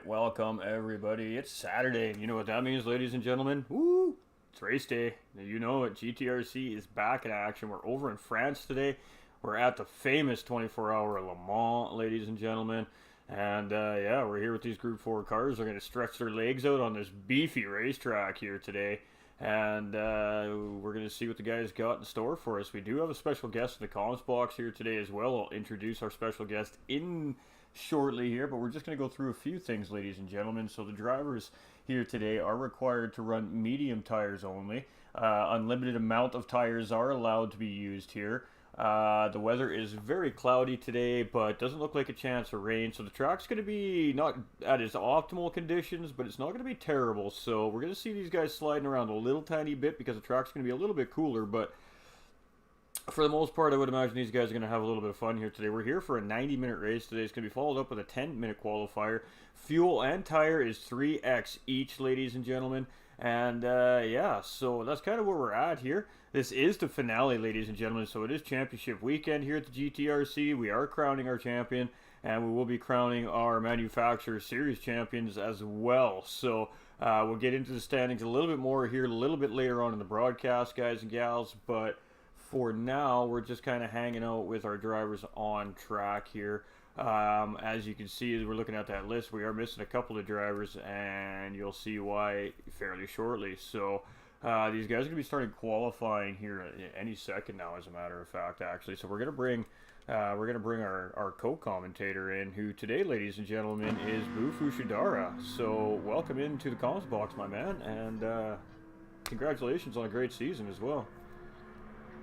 right, welcome everybody. It's Saturday. You know what that means, ladies and gentlemen? Woo! It's race day. You know it. GTRC is back in action. We're over in France today. We're at the famous 24-hour Le Mans, ladies and gentlemen. And yeah, we're here with these Group 4 cars. They're going to stretch their legs out on this beefy racetrack here today. And we're going to see what the guys got in store for us. We do have a special guest in the comms box here today as well. I'll introduce our special guest in shortly here, but we're just going to go through a few things, ladies and gentlemen. So the drivers here today are required to run medium tires only. Unlimited amount of tires are allowed to be used here. The weather is very cloudy today, but doesn't look like a chance of rain. So the track's going to be not at its optimal conditions, but it's not going to be terrible. So we're going to see these guys sliding around a little tiny bit because the track's going to be a little bit cooler, but for the most part, I would imagine these guys are going to have a little bit of fun here today. We're here for a 90-minute race today. It's going to be followed up with a 10-minute qualifier. Fuel and tire is 3x each, ladies and gentlemen. And yeah, so that's kind of where we're at here. This is the finale, ladies and gentlemen. So it is championship weekend here at the GTRC. We are crowning our champion, and we will be crowning our manufacturer series champions as well. So we'll get into the standings a little bit more here a little bit later on in the broadcast, guys and gals. But for now, we're just kind of hanging out with our drivers on track here. As you can see, as we're looking at that list, we are missing a couple of drivers, and you'll see why fairly shortly. So these guys are going to be starting qualifying here any second now, as a matter of fact, actually. So we're going to bring our co-commentator in, who today, ladies and gentlemen, is Bufu Shidara. So welcome into the comms box, my man, and congratulations on a great season as well.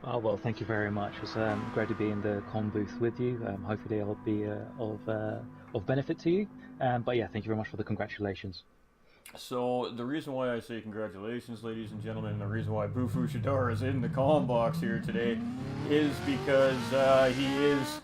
Oh, well, thank you very much. It's great to be in the comm booth with you. Hopefully I'll be of benefit to you. But yeah, thank you very much for the congratulations. So the reason why I say congratulations, ladies and gentlemen, and the reason why Bufu Shidara is in the comm box here today is because he is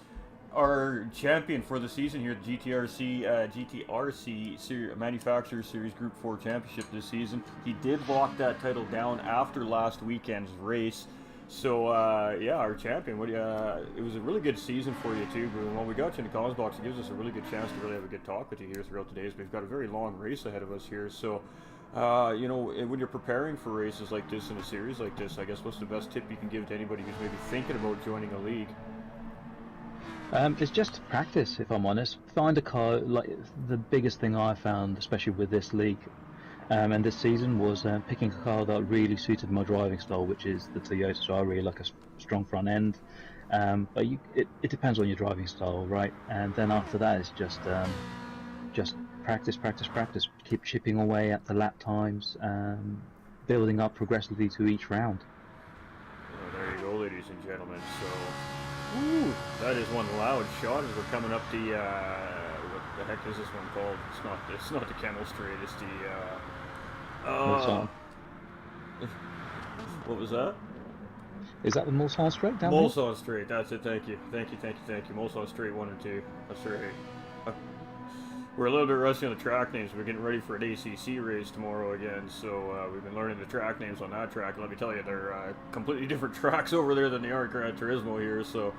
our champion for the season here at the GTRC Manufacturer Series Group 4 Championship this season. He did lock that title down after last weekend's race. So, yeah, our champion, it was a really good season for you too, Bruno. When we got you in the comms box, it gives us a really good chance to really have a good talk with you here throughout the days. We've got a very long race ahead of us here. So, you know, when you're preparing for races like this in a series like this, I guess what's the best tip you can give to anybody who's maybe thinking about joining a league? It's just practice, if I'm honest. Find a car. Like the biggest thing I found, especially with this league, and this season, was picking a car that really suited my driving style, which is the Toyota. So I really like a strong front end, but it depends on your driving style, right? And then after that, it's just practice. Keep chipping away at the lap times, building up progressively to each round. Oh, there you go, ladies and gentlemen. So, woo, that is one loud shot as we're coming up the what the heck is this one called? It's not the Kennel Straight. It's the what was that? Is that the Mulsanne Straight down Mulsanne Straight, that's it, thank you. Mulsanne Straight 1 and 2. That's right. We're a little bit rusty on the track names. We're getting ready for an ACC race tomorrow again, so we've been learning the track names on that track. Let me tell you, they're completely different tracks over there than they are at Gran Turismo here, so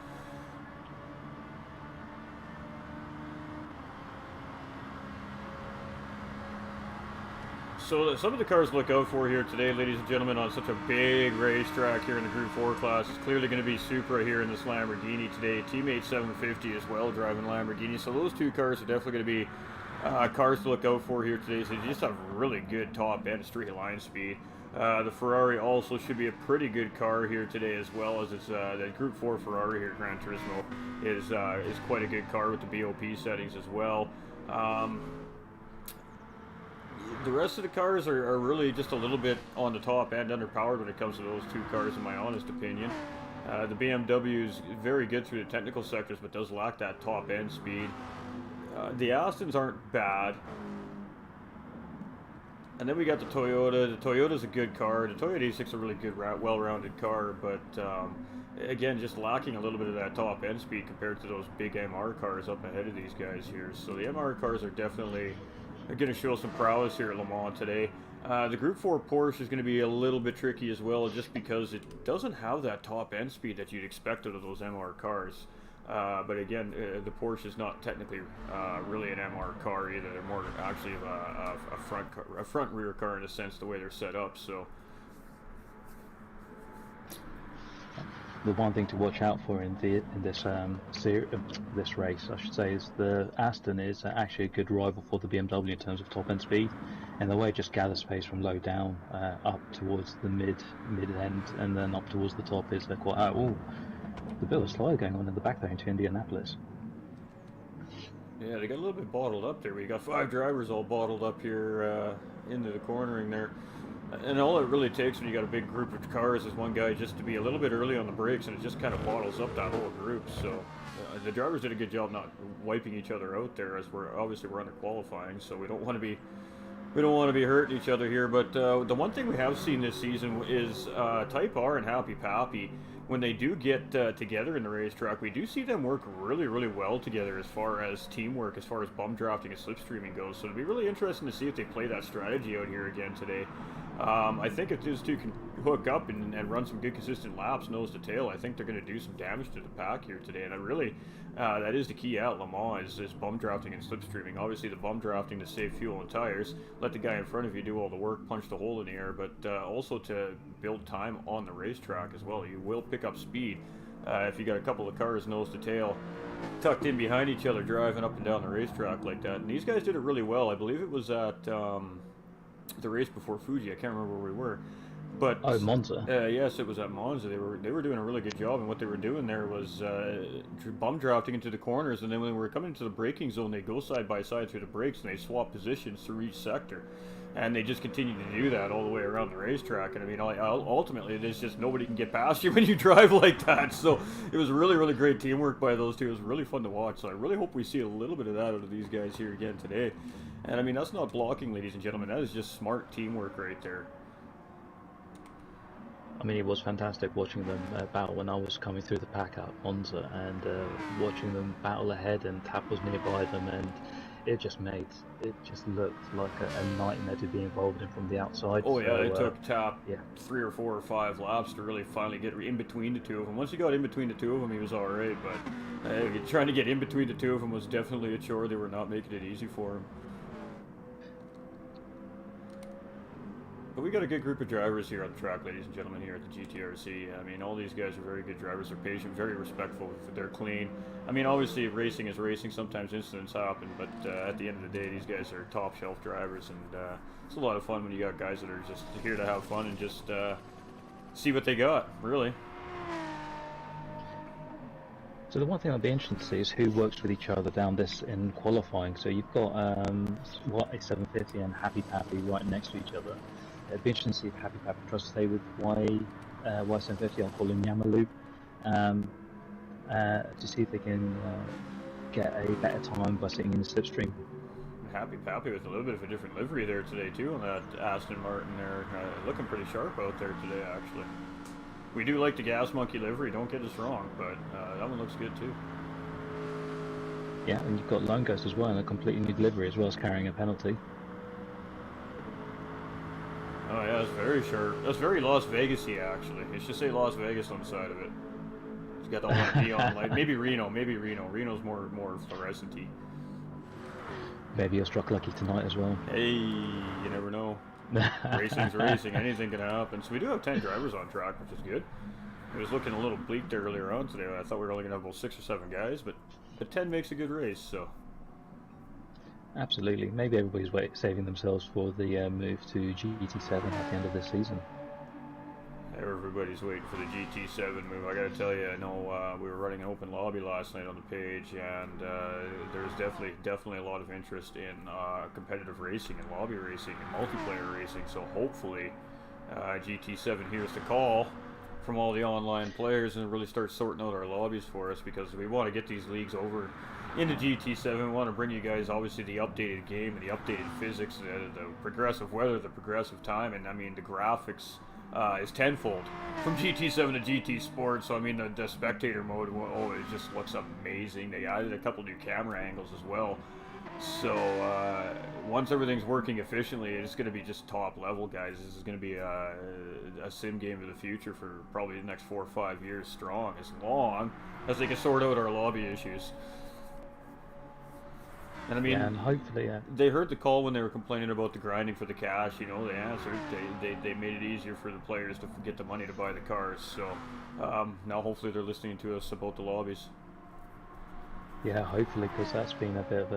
So some of the cars to look out for here today, ladies and gentlemen, on such a big racetrack here in the Group 4 class is clearly going to be Supra here in this Lamborghini today. Teammate 750 as well driving Lamborghini. So those two cars are definitely going to be cars to look out for here today. So you just have really good top end straight line speed. The Ferrari also should be a pretty good car here today as well, as it's the Group 4 Ferrari here at Gran Turismo is quite a good car with the BOP settings as well. The rest of the cars are really just a little bit on the top end, underpowered when it comes to those two cars, in my honest opinion. The BMW is very good through the technical sectors, but does lack that top end speed. The Astons aren't bad. And then we got the Toyota. The Toyota's a good car. The Toyota A6 is a really good, well-rounded car, but again, just lacking a little bit of that top end speed compared to those big MR cars up ahead of these guys here. So the MR cars are definitely going to show some prowess here at Le Mans today. The Group 4 Porsche is going to be a little bit tricky as well, just because it doesn't have that top end speed that you'd expect out of those MR cars. But again, the Porsche is not technically really an MR car either. They're more actually a front rear car in a sense, the way they're set up. So the one thing to watch out for in this race, I should say, is the Aston is actually a good rival for the BMW in terms of top end speed, and the way it just gathers pace from low down up towards the mid end and then up towards the top is quite oh, the bit of a slide going on in the back there into Indianapolis. yeah, they got a little bit bottled up there. We got 5 drivers all bottled up here into the cornering there. And all it really takes when you got a big group of cars is one guy just to be a little bit early on the brakes, and it just kind of bottles up that whole group. So the drivers did a good job not wiping each other out there, as we're under qualifying, so we don't want to be hurting each other here. But the one thing we have seen this season is Type R and Happy Pappy. When they do get together in the racetrack, we do see them work really, really well together as far as teamwork, as far as bum drafting and slipstreaming goes. So it'll be really interesting to see if they play that strategy out here again today. I think if those two can hook up and run some good consistent laps, nose to tail, I think they're going to do some damage to the pack here today. And I really, that is the key at Le Mans is bum drafting and slipstreaming. Obviously the bum drafting to save fuel and tires, let the guy in front of you do all the work, punch the hole in the air, but also to build time on the racetrack as well. You will pick up speed if you got a couple of cars nose to tail tucked in behind each other driving up and down the racetrack like that. And these guys did it really well. I believe it was at the race before Fuji. I can't remember where we were, but Monza. Yes, it was at Monza. They were doing a really good job, and what they were doing there was bum drafting into the corners, and then when we were coming into the braking zone, they go side by side through the brakes, and they swap positions through each sector, and they just continue to do that all the way around the racetrack. And I mean, ultimately, there's just nobody can get past you when you drive like that. So it was really, really great teamwork by those two. It was really fun to watch. So I really hope we see a little bit of that out of these guys here again today. And I mean, that's not blocking, ladies and gentlemen. That is just smart teamwork right there. I mean, it was fantastic watching them battle when I was coming through the pack at Monza, and watching them battle ahead, and Tap was nearby them, and it just looked like a nightmare to be involved in from the outside. Oh yeah, it took Tap 3 or 4 or 5 laps to really finally get in between the two of them. Once he got in between the two of them, he was all right, but trying to get in between the two of them was definitely a chore. They were not making it easy for him. But we got a good group of drivers here on the track, ladies and gentlemen, here at the GTRC. I mean, all these guys are very good drivers. They're patient, very respectful. They're clean. I mean, obviously, racing is racing. Sometimes incidents happen, but at the end of the day, these guys are top shelf drivers, and it's a lot of fun when you got guys that are just here to have fun and just see what they got, really. So the one thing I'd be interested to see is who works with each other down this in qualifying. So you've got a 750 and Happy Pappy right next to each other. It'd be interesting to see if Happy Pappy tries to stay with Y750, I'll call him Yamalu, to see if they can get a better time by sitting in the slipstream. Happy Pappy with a little bit of a different livery there today too on that Aston Martin there. Looking pretty sharp out there today, actually. We do like the Gas Monkey livery, don't get us wrong, but that one looks good too. Yeah, and you've got Lone Ghost as well in a completely new livery, as well as carrying a penalty. Oh yeah, that's very sharp. That's very Las Vegas-y, actually. It should say Las Vegas on the side of it. It's got all that neon light. Maybe Reno. Reno's more fluorescent-y. Maybe you're struck lucky tonight as well. Hey, you never know. Racing's racing. Anything can happen. So we do have 10 drivers on track, which is good. It was looking a little bleak there earlier on today. I thought we were only going to have about 6 or 7 guys, but 10 makes a good race, so... Absolutely. Maybe everybody's saving themselves for the move to GT7 at the end of this season. Everybody's waiting for the GT7 move. I gotta tell you, I know we were running an open lobby last night on the page, and there's definitely a lot of interest in competitive racing and lobby racing and multiplayer racing. So hopefully GT7 hears the call from all the online players and really start sorting out our lobbies for us, because we want to get these leagues over into GT7. We want to bring you guys obviously the updated game and the updated physics, the progressive weather, the progressive time, and I mean the graphics is tenfold from GT7 to GT Sport. So I mean the spectator mode, oh, it just looks amazing. They added a couple new camera angles as well. So once everything's working efficiently, it's going to be just top level, guys. This is going to be a sim game of the future for probably the next 4 or 5 years strong, as long as they can sort out our lobby issues. And I mean, Yeah, and hopefully, they heard the call when they were complaining about the grinding for the cash. You know, they answered. They made it easier for the players to get the money to buy the cars. So now hopefully they're listening to us about the lobbies. yeah, hopefully, because that's been a bit of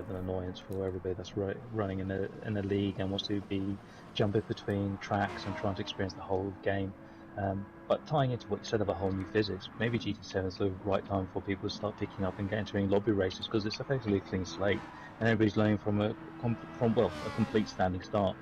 an annoyance for everybody that's running in the league and wants to be jumping between tracks and trying to experience the whole game. But tying into what you said about whole new physics, maybe GT7 is the right time for people to start picking up and entering lobby races because it's effectively a clean slate and everybody's learning from a complete standing start.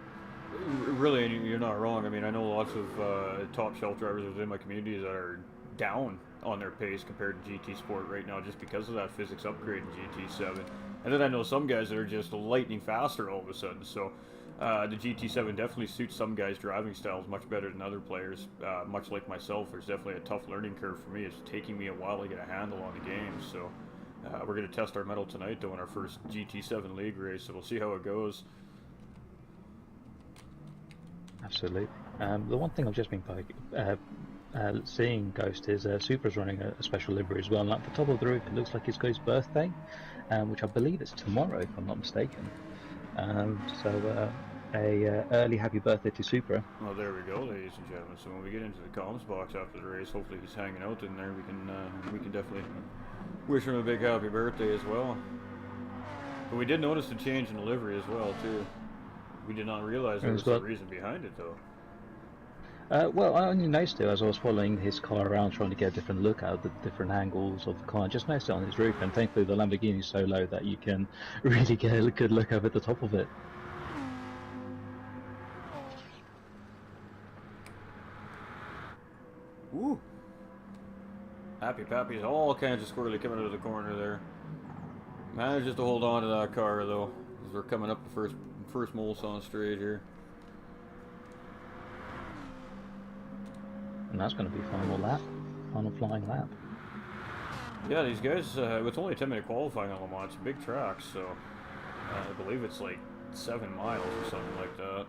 Really, you're not wrong. I mean, I know lots of top shelf drivers within my community that are down on their pace compared to GT Sport right now just because of that physics upgrade in GT7. And then I know some guys that are just lightning faster all of a sudden. So the GT7 definitely suits some guys' driving styles much better than other players. Much like myself, there's definitely a tough learning curve for me. It's taking me a while to get a handle on the game. So we're going to test our mettle tonight, though, in our first GT7 league race. So we'll see how it goes. Absolutely. The one thing I've just been seeing, Ghost, is Supra's running a special livery as well. And at the top of the roof, it looks like it's Ghost's birthday, which I believe is tomorrow, if I'm not mistaken. So a early happy birthday to Supra. Well, there we go, ladies and gentlemen. So when we get into the comms box after the race, hopefully he's hanging out in there. We can definitely wish him a big happy birthday as well. But we did notice the change in the livery as well too. We did not realize there was a reason behind it, though. Well, I only noticed it as I was following his car around, trying to get a different look at the different angles of the car. I just noticed it on his roof, and thankfully the Lamborghini is so low that you can really get a good look over the top of it. Woo! Happy Pappy's all kinds of squirrely coming out of the corner there. Manages to hold on to that car, though, as we're coming up the first Molson straight here. And that's going to be final flying lap. Yeah, these guys, with only a 10-minute qualifying on Le Mans, it's a big track, so I believe it's like 7 miles or something like that.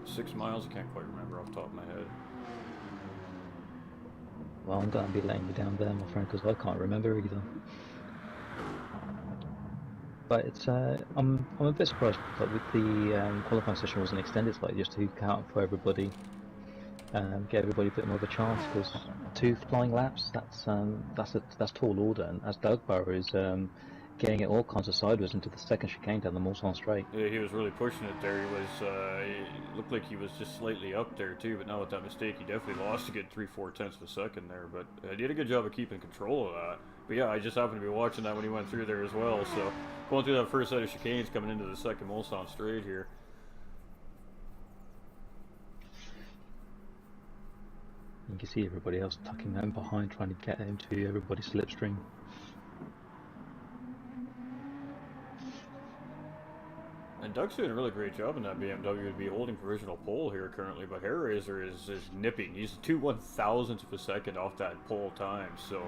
6 miles, I can't quite remember off the top of my head. Well, I'm going to be laying you down there, my friend, because I can't remember either. But it's I'm a bit surprised that with the qualifying session wasn't extended slightly just to count for everybody, get everybody a bit more of a chance, because 2 flying laps, that's tall order, and as Doug Barrow is getting it all kinds of sideways into the second chicane down the Mulsanne straight. Yeah, he was really pushing it there. It looked like he was just slightly up there too, but now with that mistake, he definitely lost a good 3-4 tenths of a second there. But he did a good job of keeping control of that. But yeah, I just happened to be watching that when he went through there as well. So going through that first set of chicanes coming into the second Mulsanne straight here. You can see everybody else tucking him behind, trying to get into everybody's slipstream. And Doug's doing a really great job in that BMW to be holding provisional pole here currently, but Hair Razor is nipping. He's 2/1000ths of a second off that pole time, so...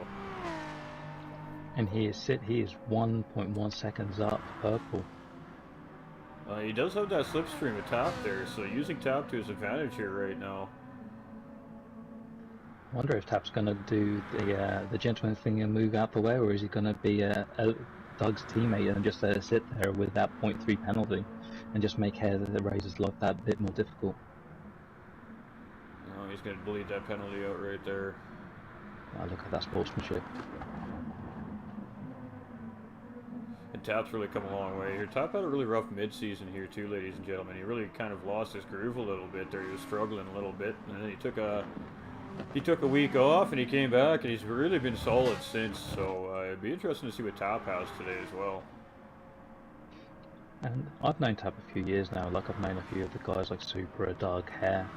And he is 1.1 seconds up purple. He does have that slipstream of tap there, so using tap to his advantage here right now. I wonder if Tap's going to do the gentleman thing and move out the way, or is he going to be Doug's teammate and just sit there with that 0.3 penalty and just make Hair the Razor's life that bit more difficult? Oh, he's going to bleed that penalty out right there. Oh, look at that sportsmanship. And Tap's really come a long way here. Tap had a really rough mid-season here too, ladies and gentlemen. He really kind of lost his groove a little bit there. He was struggling a little bit, and then he took a week off, and he came back, and he's really been solid since. So it'd be interesting to see what Tap has today as well. And I've known Tap a few years now. Like, I've known a few of the guys like Supra, Doug, Hare,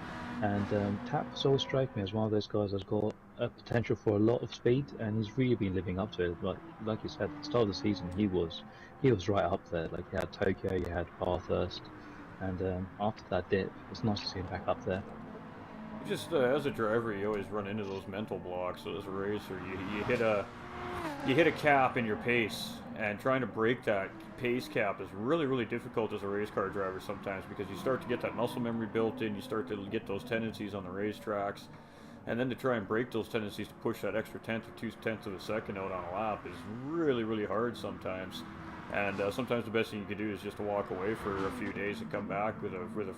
and Tap's always struck me as one of those guys that's got a potential for a lot of speed, and he's really been living up to it. Like you said, at the start of the season, he was right up there. Like, you had Tokyo, you had Bathurst, and after that dip, it's nice to see him back up there. Just as a driver, you always run into those mental blocks. So as a racer, you hit a you hit a cap in your pace, and trying to break that pace cap is really, really difficult as a race car driver sometimes, because you start to get that muscle memory built in, you start to get those tendencies on the racetracks, and then to try and break those tendencies to push that extra tenth or 2/10 of a second out on a lap is really, really hard sometimes. And sometimes the best thing you can do is just to walk away for a few days and come back with a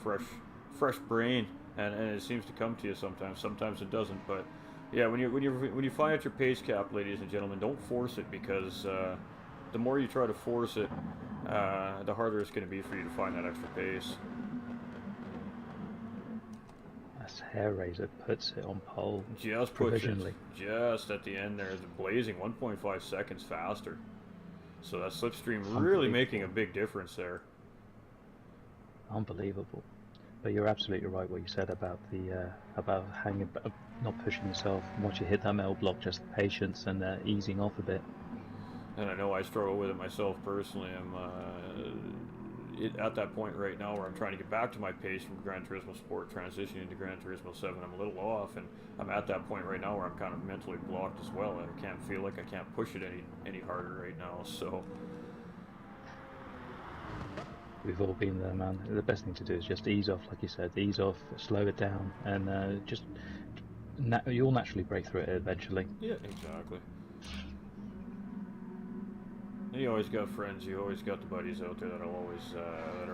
fresh brain, and it seems to come to you sometimes. Sometimes it doesn't, but yeah, when you find out your pace cap, ladies and gentlemen, don't force it, because the more you try to force it, the harder it's going to be for you to find that extra pace. As Hair Razor puts it on pole. Just provisionally. Just at the end there, the blazing 1.5 seconds faster. So that slipstream really making a big difference there. Unbelievable. But you're absolutely right what you said about the about hanging, not pushing yourself. Once you hit that metal block, just patience and easing off a bit. And I know I struggle with it myself personally. I'm at that point right now where I'm trying to get back to my pace from Gran Turismo Sport, transitioning into Gran Turismo 7. I'm a little off, and I'm at that point right now where I'm kind of mentally blocked as well. I can't feel like I can't push it any harder right now. So we've all been there, man. The best thing to do is just ease off, like you said, ease off, slow it down, and you'll naturally break through it eventually. Yeah, exactly. And you always got friends, you always got the buddies out there that are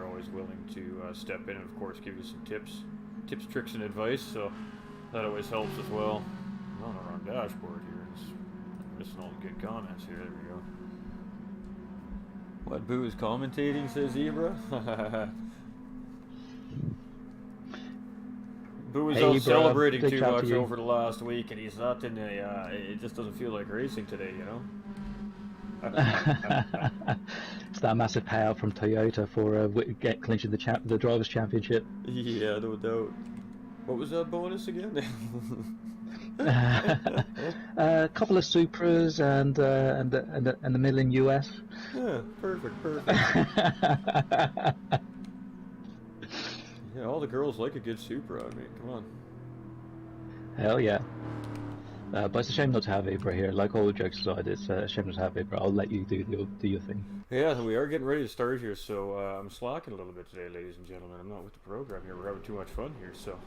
always willing to step in and of course give you some tips, tricks, and advice. So that always helps as well. I'm on the wrong dashboard here. I'm missing all the good comments here. There we go. What, Boo is commentating, says Zebra? Boo was out celebrating too much over the last week, and he's not in a. It just doesn't feel like racing today, you know. It's that massive payout from Toyota for clinching the drivers' championship. Yeah, no doubt. What was that bonus again? A couple of Supras and the middle in US. Yeah, perfect. Yeah, all the girls like a good Supra. I mean, come on. Hell yeah. But it's a shame not to have Ibra here. Like, all the jokes aside, it's a shame not to have Ibra. I'll let you do your thing. Yeah, we are getting ready to start here, so I'm slacking a little bit today, ladies and gentlemen. I'm not with the program here. We're having too much fun here, so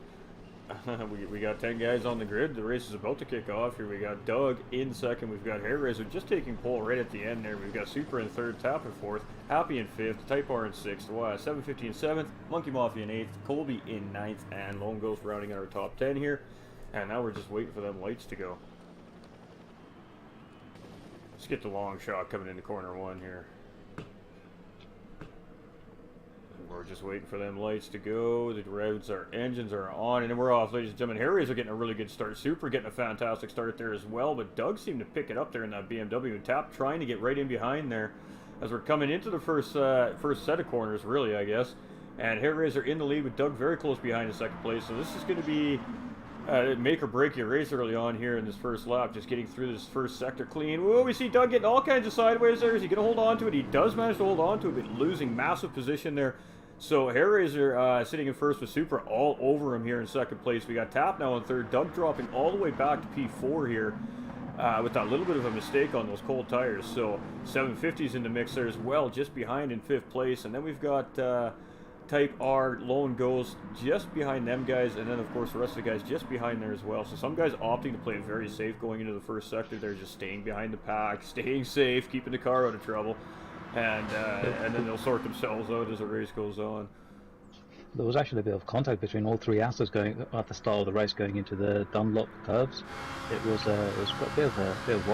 we got 10 guys on the grid. The race is about to kick off here. We got Doug in second. We've got Hair Razor just taking pole right at the end there. We've got Super in third, Tap in fourth, Happy in fifth, Type R in sixth, 750 in seventh, Monkey Mafia in eighth, Colby in ninth, and Lone Ghost rounding out our top 10 here. And now we're just waiting for them lights to go. Let's get the long shot coming into corner one here. And we're just waiting for them lights to go. The roads, our engines are on, and then we're off, ladies and gentlemen. Harry's are getting a really good start. Super getting a fantastic start there as well, but Doug seemed to pick it up there in that BMW, and Tap trying to get right in behind there as we're coming into the first set of corners, really, I guess. And Harry's are in the lead with Doug very close behind in second place, so this is going to be make or break your race early on here in this first lap, just getting through this first sector clean. Whoa, we see Doug getting all kinds of sideways there. Is he going to hold on to it? He does manage to hold on to it, but losing massive position there. So Hair Razor sitting in first with Supra all over him here in second place. We got Tap now in third. Doug dropping all the way back to P4 here with that little bit of a mistake on those cold tires. So 750's in the mix there as well, just behind in fifth place. And then we've got Type R, Lone Ghost just behind them guys, and then of course the rest of the guys just behind there as well. So some guys opting to play it very safe going into the first sector. They're just staying behind the pack, staying safe, keeping the car out of trouble, and then they'll sort themselves out as the race goes on. There was actually a bit of contact between all three Astros going at the start of the race, going into the Dunlop curves. It was quite a bit of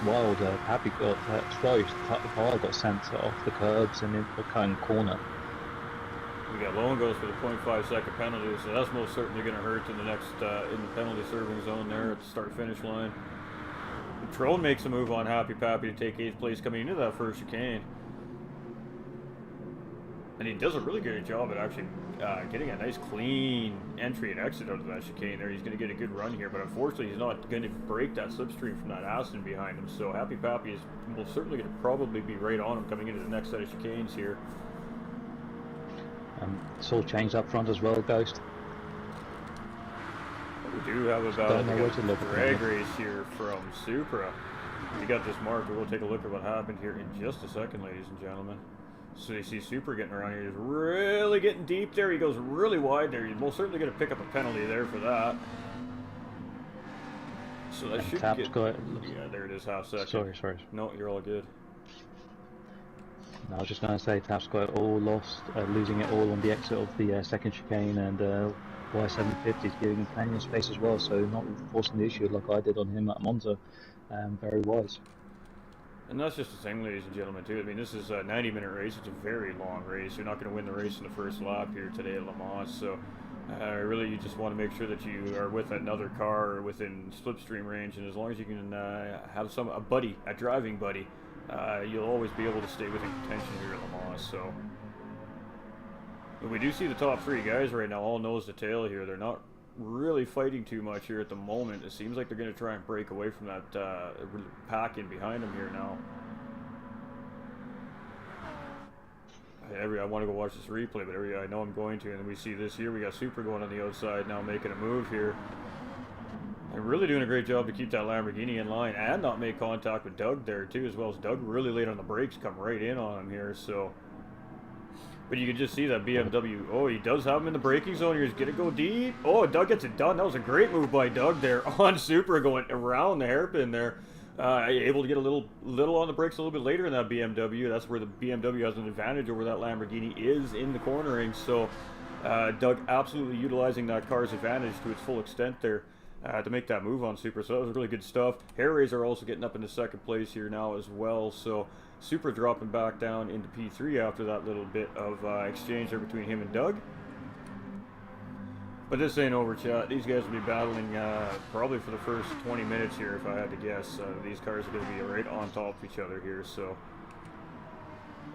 wild. Happy got twice. The car got sent off the curbs and into the kind of corner. We got Lone Ghost with a 0.5 second penalty, so that's most certainly going to hurt in the next in the penalty serving zone there at the start-finish line. Trone makes a move on Happy Pappy to take 8th place coming into that first chicane. And he does a really good job at actually getting a nice clean entry and exit out of that chicane there. He's going to get a good run here, but unfortunately he's not going to break that slipstream from that Aston behind him. So Happy Pappy is most certainly going to probably be right on him coming into the next set of chicanes here. It's all changed up front as well, Ghost. We do have about a drag race here from Supra. We got this marked. We'll take a look at what happened here in just a second, ladies and gentlemen. So you see Super getting around here. He's really getting deep there. He goes really wide there. You're most certainly going to pick up a penalty there for that. So that should get... Yeah, there it is, half second. Sorry. No, you're all good. No, I was just going to say, Tap's got it all lost, losing it all on the exit of the second chicane, and Y750 is giving him plenty of space as well, so not forcing the issue like I did on him at Monza. Very wise. And that's just the thing, ladies and gentlemen, too. I mean, this is a 90-minute race. It's a very long race. You're not going to win the race in the first lap here today at Le Mans. So, really, you just want to make sure that you are with another car or within slipstream range. And as long as you can have a driving buddy, you'll always be able to stay within contention here at Le Mans. So, but we do see the top three guys right now all nose to tail here. They're not really fighting too much here at the moment. It seems like they're going to try and break away from that pack in behind them here now. I want to go watch this replay, but I know I'm going to. And then we see this here. We got Super going on the outside now, making a move here. They're really doing a great job to keep that Lamborghini in line and not make contact with Doug there too, as well as Doug really late on the brakes, come right in on him here. So, but you can just see that BMW. Oh, he does have him in the braking zone here. He's going to go deep. Oh, Doug gets it done. That was a great move by Doug there on Super, going around the hairpin there. Able to get a little on the brakes a little bit later in that BMW. That's where the BMW has an advantage over that Lamborghini is in the cornering. So Doug absolutely utilizing that car's advantage to its full extent there to make that move on Super. So that was really good stuff. Hair Razor also getting up into second place here now as well. So Super dropping back down into P3 after that little bit of exchange there between him and Doug. But this ain't over, chat. These guys will be battling probably for the first 20 minutes here, if I had to guess. These cars are going to be right on top of each other here. So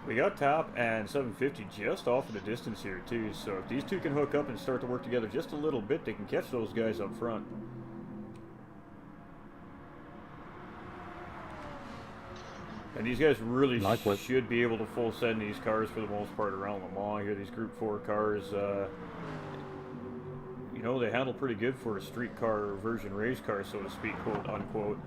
we got Tap and 750 just off of the distance here, too. So if these two can hook up and start to work together just a little bit, they can catch those guys up front. And these guys really should be able to full send these cars for the most part around Le Mans here. These Group 4 cars, you know, they handle pretty good for a street car version race car, so to speak, quote unquote.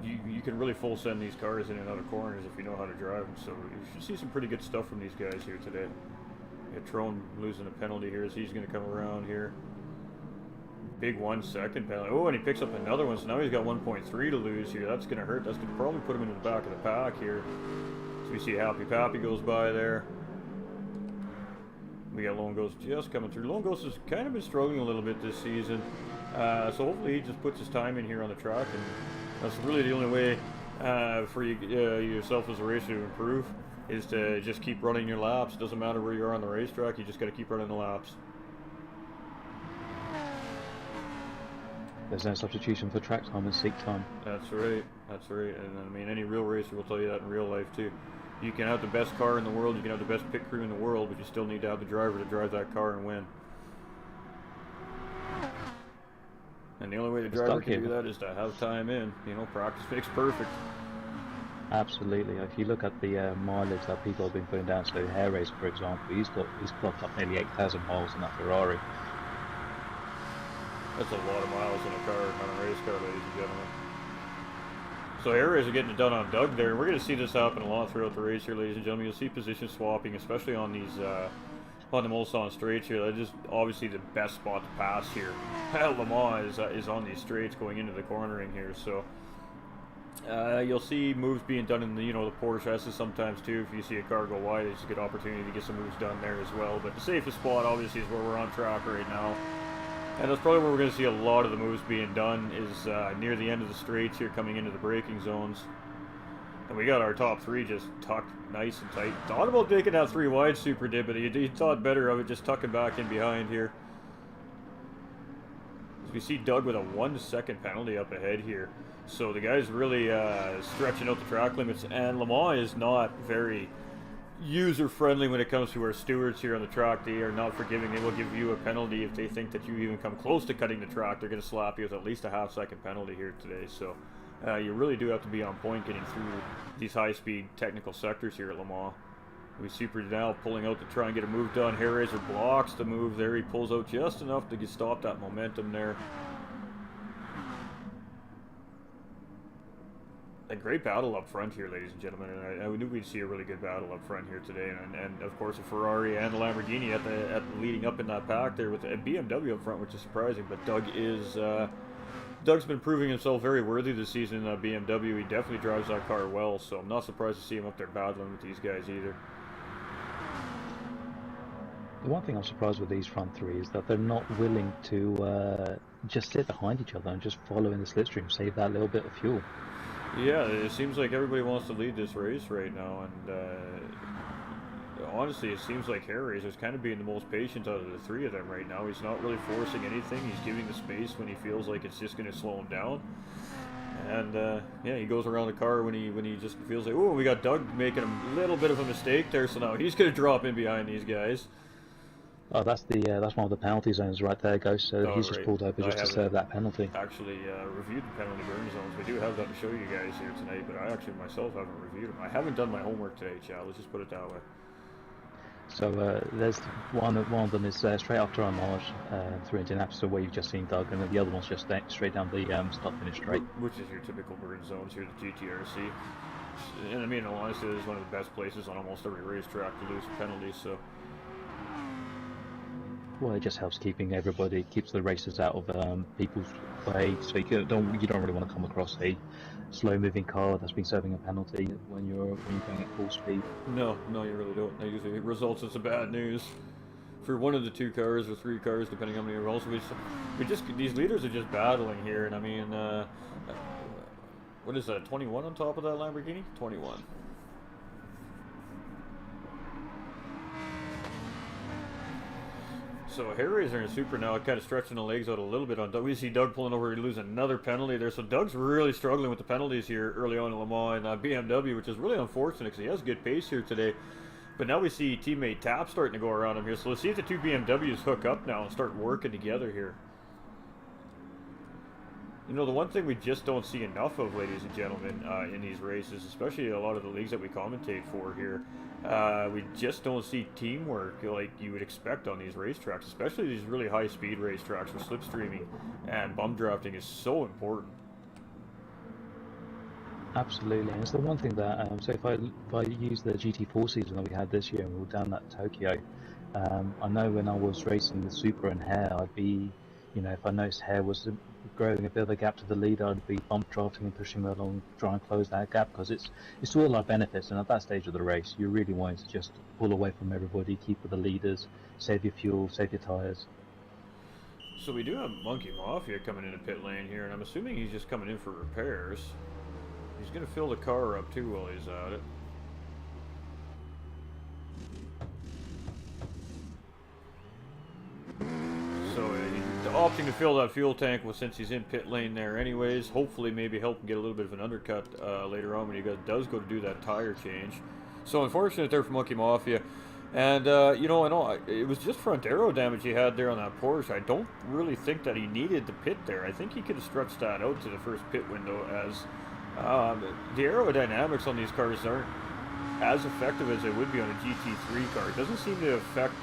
You can really full send these cars in and out of corners if you know how to drive them. So you should see some pretty good stuff from these guys here today. Yeah, Trone losing a penalty here as he's going to come around here. Big 1 second penalty. Oh, and he picks up another one, so now he's got 1.3 to lose here. That's going to hurt. That's going to probably put him into the back of the pack here. So we see Happy Pappy goes by there. We got Lone Ghost just coming through. Lone Ghost has kind of been struggling a little bit this season. So hopefully he just puts his time in here on the track. And that's really the only way for yourself as a racer to improve, is to just keep running your laps. Doesn't matter where you are on the racetrack, you just got to keep running the laps. There's no substitution for track time and seat time. That's right. That's right. And I mean, any real racer will tell you that in real life too. You can have the best car in the world, you can have the best pit crew in the world, but you still need to have the driver to drive that car and win. And the only way the driver can do that is to have time in. You know, practice makes perfect. Absolutely. If you look at the mileage that people have been putting down, so Hair Racer, for example, he's clocked up nearly 8,000 miles in that Ferrari. That's a lot of miles in a car, on a race car, ladies and gentlemen. So Hair Racer getting it done on Doug there. We're going to see this happen a lot throughout the race here, ladies and gentlemen. You'll see position swapping, especially on these on the Mulsanne straights here. That's just obviously the best spot to pass here. Le Mans is on these straights going into the cornering here. So you'll see moves being done in the the Porsche S's sometimes too. If you see a car go wide, it's a good opportunity to get some moves done there as well. But the safest spot obviously is where we're on track right now. And that's probably where we're going to see a lot of the moves being done, is near the end of the straights here, coming into the braking zones. And we got our top three just tucked nice and tight. Thought about taking that 3 wide, Super did, but he thought better of it, just tucking back in behind here. As we see Doug with a 1 second penalty up ahead here. So the guy's really stretching out the track limits, and Le Mans is not very user-friendly when it comes to our stewards here on the track. They are not forgiving. They will give you a penalty if they think that you even come close to cutting the track. They're going to slap you with at least a half-second penalty here today. So you really do have to be on point getting through these high-speed technical sectors here at Le Mans. We Super now pulling out to try and get a move done. Hair Razor blocks the move there. He pulls out just enough to stop that momentum there. a great battle up front here, ladies and gentlemen. And I knew we'd see a really good battle up front here today. And of course, a Ferrari and a Lamborghini at the leading up in that pack there with a BMW up front, which is surprising. But Doug's been proving himself very worthy this season in that BMW. He definitely drives that car well, so I'm not surprised to see him up there battling with these guys either. The one thing I'm surprised with these front three is that they're not willing to just sit behind each other and just follow in the slipstream, save that little bit of fuel. Yeah, it seems like everybody wants to lead this race right now, and honestly, it seems like Hairazor's kind of being the most patient out of the three of them right now. He's not really forcing anything. He's giving the space when he feels like it's just going to slow him down. And yeah, he goes around the car when he just feels like, oh, we got Doug making a little bit of a mistake there, so now he's going to drop in behind these guys. Oh, that's one of the penalty zones right there, Ghost. So he's just pulled over just to serve that penalty. Actually, reviewed the penalty burn zones. We do have that to show you guys here tonight, but I actually myself haven't reviewed them. I haven't done my homework today, Chad. Let's just put it that way. So there's one of them is straight after Armage through Indianapolis, where you've just seen Doug, and then the other one's just straight down the start-finish straight. Which is your typical burn zones here, the GTRC. And I mean, honestly, it is one of the best places on almost every racetrack to lose penalties, so... Well, it just helps keeps the racers out of people's way, so you don't really want to come across a slow-moving car that's been serving a penalty when you're going at full speed. No, you really don't. That usually results in some bad news for one of the two cars or three cars, depending on how many rolls. These leaders are just battling here, and I mean, what is that? 21 on top of that Lamborghini? 21. So Hairazor and Super now kind of stretching the legs out a little bit on Doug. We see Doug pulling over to lose another penalty there. So Doug's really struggling with the penalties here early on in Le Mans and BMW, which is really unfortunate because he has good pace here today. But now we see teammate Tap starting to go around him here. So let's see if the two BMWs hook up now and start working together here. You know, the one thing we just don't see enough of, ladies and gentlemen, in these races, especially a lot of the leagues that we commentate for here, we just don't see teamwork like you would expect on these racetracks, especially these really high-speed racetracks where slipstreaming and bum drafting is so important. Absolutely, and it's the one thing that, so if I use the GT4 season that we had this year and we were down at Tokyo, I know when I was racing the Super and Hair, I'd be, if I noticed Hair was growing a bit of a gap to the leader, I'd be bump drafting and pushing them along, try and close that gap, because it's to all our benefits, and at that stage of the race, you really want to just pull away from everybody, keep with the leaders, save your fuel, save your tyres. So we do have Monkey Mafia coming into pit lane here, and I'm assuming he's just coming in for repairs. He's going to fill the car up too while he's at it. So opting to fill that fuel tank since he's in pit lane there anyways. Hopefully maybe help him get a little bit of an undercut later on when he does go to do that tire change. So unfortunate there for Monkey Mafia. And, I know it was just front aero damage he had there on that Porsche. I don't really think that he needed the pit there. I think he could have stretched that out to the first pit window, as the aerodynamics on these cars aren't as effective as they would be on a GT3 car. It doesn't seem to affect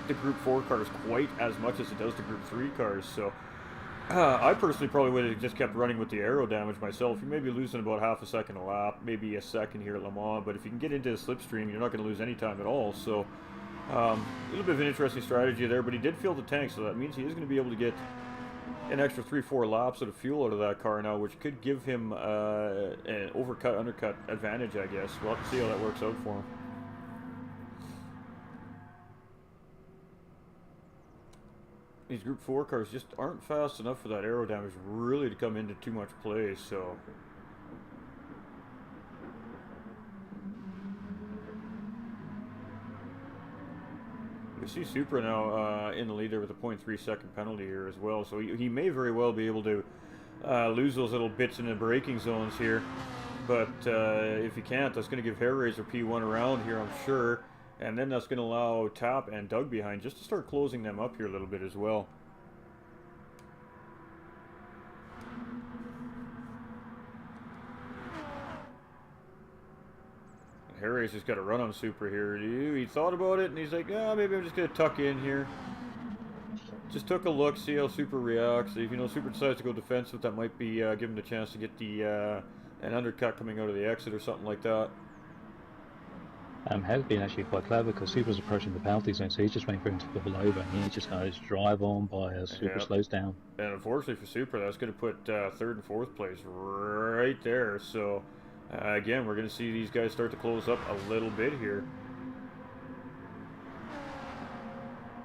the Group 4 cars quite as much as it does the Group 3 cars. So I personally probably would have just kept running with the aero damage myself. You may be losing about half a second a lap, maybe a second here at Le Mans, but if you can get into the slipstream, you're not going to lose any time at all. So a little bit of an interesting strategy there, but he did fill the tank, so that means he is going to be able to get an extra 3-4 laps of the fuel out of that car now, which could give him an undercut advantage, I guess. We'll have to see how that works out for him. These Group 4 cars just aren't fast enough for that aero damage really to come into too much play, so... We see Supra now in the leader with a 0.3 second penalty here as well, so he may very well be able to lose those little bits in the braking zones here, but if he can't, that's going to give Hairazor P1 around here, I'm sure, and then that's going to allow Tap and Doug behind just to start closing them up here a little bit as well. Hairazor's got a run on Super here. He thought about it and he's like, maybe I'm just going to tuck in here. Just took a look, see how Super reacts. If Super decides to go defensive, that might be give him the chance to get the an undercut coming out of the exit or something like that. Has been actually quite clever because Supra's approaching the penalty zone, so he's just waiting for him to bubble over, and he just kind of drive on by as Supra slows down. And unfortunately for Supra, that's going to put third and fourth place right there. So again, we're going to see these guys start to close up a little bit here.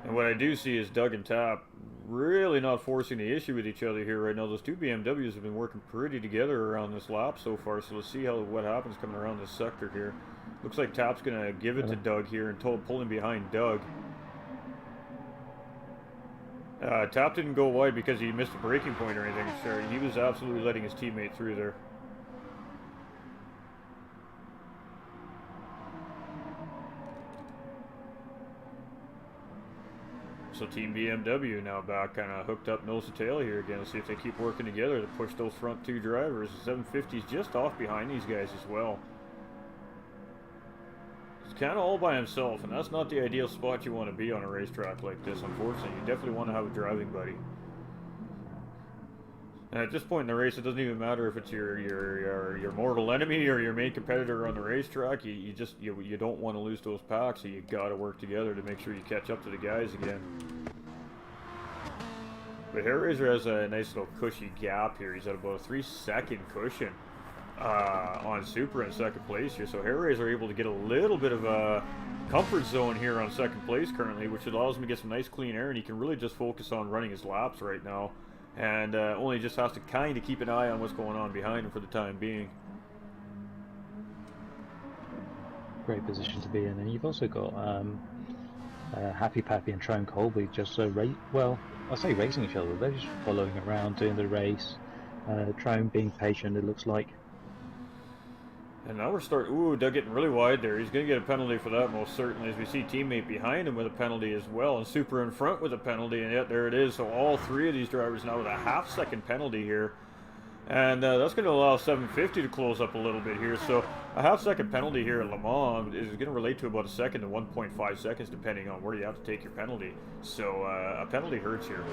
And what I do see is Doug and Tap really not forcing the issue with each other here right now. Those two BMWs have been working pretty together around this lap so far, so let's see what happens coming around this sector here. Looks like Tap's going to give it to Doug here and pull him behind Doug. Tap didn't go wide because he missed a braking point or anything. Sure, he was absolutely letting his teammate through there. So Team BMW now back kind of hooked up nose to tail here again. Let's see if they keep working together to push those front two drivers. The 750's just off behind these guys as well. He's kind of all by himself, and that's not the ideal spot you want to be on a racetrack like this, unfortunately. You definitely want to have a driving buddy. And at this point in the race, it doesn't even matter if it's your mortal enemy or your main competitor on the racetrack. You don't want to lose those packs, so you got to work together to make sure you catch up to the guys again. But Hellraiser has a nice little cushy gap here. He's at about a 3-second cushion on Supra in second place here. So Hellraiser are able to get a little bit of a comfort zone here on second place currently, which allows him to get some nice clean air, and he can really just focus on running his laps right now. And only just has to kind of keep an eye on what's going on behind him for the time being. Great position to be in. And you've also got Happy Pappy and Trone Colby just well, I say racing each other. They're just following around, doing the race. Trone being patient, it looks like. And now we're starting... Ooh, Doug getting really wide there. He's going to get a penalty for that most certainly, as we see teammate behind him with a penalty as well, and Supra in front with a penalty, and yet there it is. So all three of these drivers now with a half-second penalty here. And that's going to allow 750 to close up a little bit here. So a half-second penalty here at Le Mans is going to relate to about a second to 1.5 seconds, depending on where you have to take your penalty. So a penalty hurts here.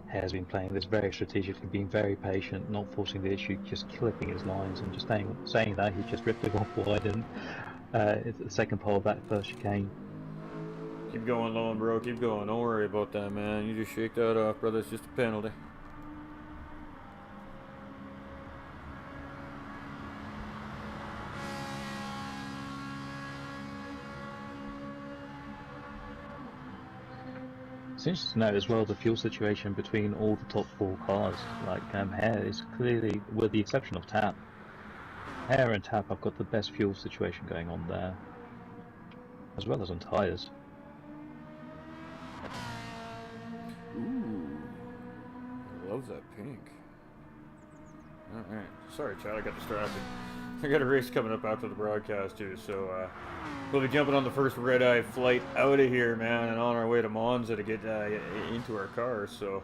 Has been playing this very strategically, being very patient, not forcing the issue, just clipping his lines and just saying that he just ripped it off wide, and it's the second pole of that first chicane. Keep going, Lowen, bro. Keep going. Don't worry about that, man. You just shake that off, brother. It's just a penalty. It's interesting to note as well the fuel situation between all the top four cars. Like Hare is clearly, with the exception of Tap, Hare and Tap have got the best fuel situation going on there, as well as on tyres. Ooh, I love that pink. Alright, sorry Chad, I got distracted. I got a race coming up after the broadcast too, so we'll be jumping on the first red-eye flight out of here, man, and on our way to Monza to get into our cars, so...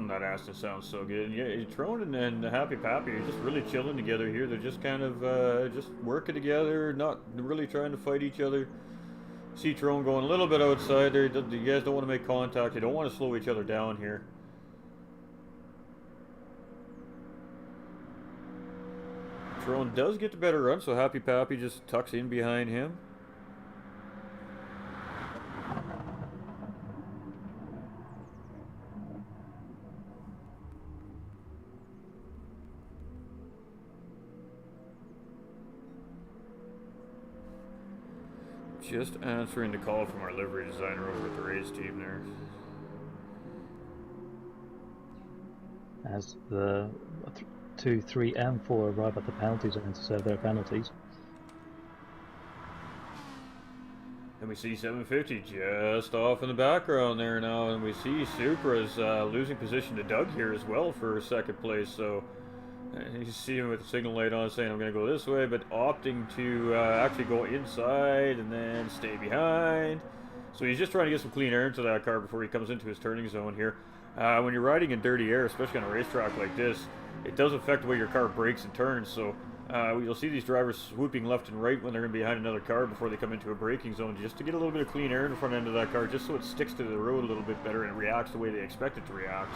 That Aston sounds so good. And yeah, Trone and Happy Pappy are just really chilling together here. They're just kind of just working together, not really trying to fight each other. See Trone going a little bit outside there. You guys don't want to make contact. You don't want to slow each other down here. Trone does get the better run, so Happy Pappy just tucks in behind him. Just answering the call from our livery designer over at the race team there. As the 2, 3 and 4 arrive at the penalty zone to serve their penalties. And we see 750 just off in the background there now, and we see Supra's losing position to Doug here as well for second place, so you see him with the signal light on saying I'm going to go this way, but opting to actually go inside and then stay behind. So he's just trying to get some clean air into that car before he comes into his turning zone here. When you're riding in dirty air, especially on a racetrack like this, it does affect the way your car brakes and turns. So you'll see these drivers swooping left and right when they're in behind another car before they come into a braking zone, just to get a little bit of clean air in the front end of that car, just so it sticks to the road a little bit better and it reacts the way they expect it to react.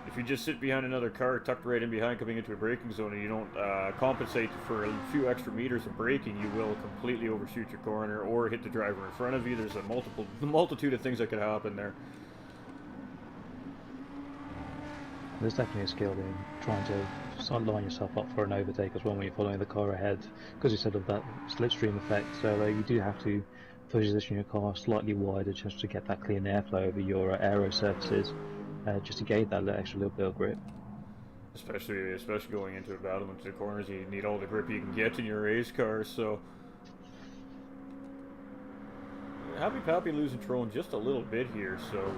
If you just sit behind another car tucked right in behind coming into a braking zone and you don't compensate for a few extra meters of braking, you will completely overshoot your corner or hit the driver in front of you. There's a multitude of things that could happen there. There's definitely a skill in trying to start line yourself up for an overtake as well when you're following the car ahead, because you said of that slipstream effect. So you do have to position your car slightly wider just to get that clean airflow over your aero surfaces, just to gain that extra little bit of grip. Especially going into a battle into the corners, you need all the grip you can get in your race car. So Happy Pappy losing Trone just a little bit here. So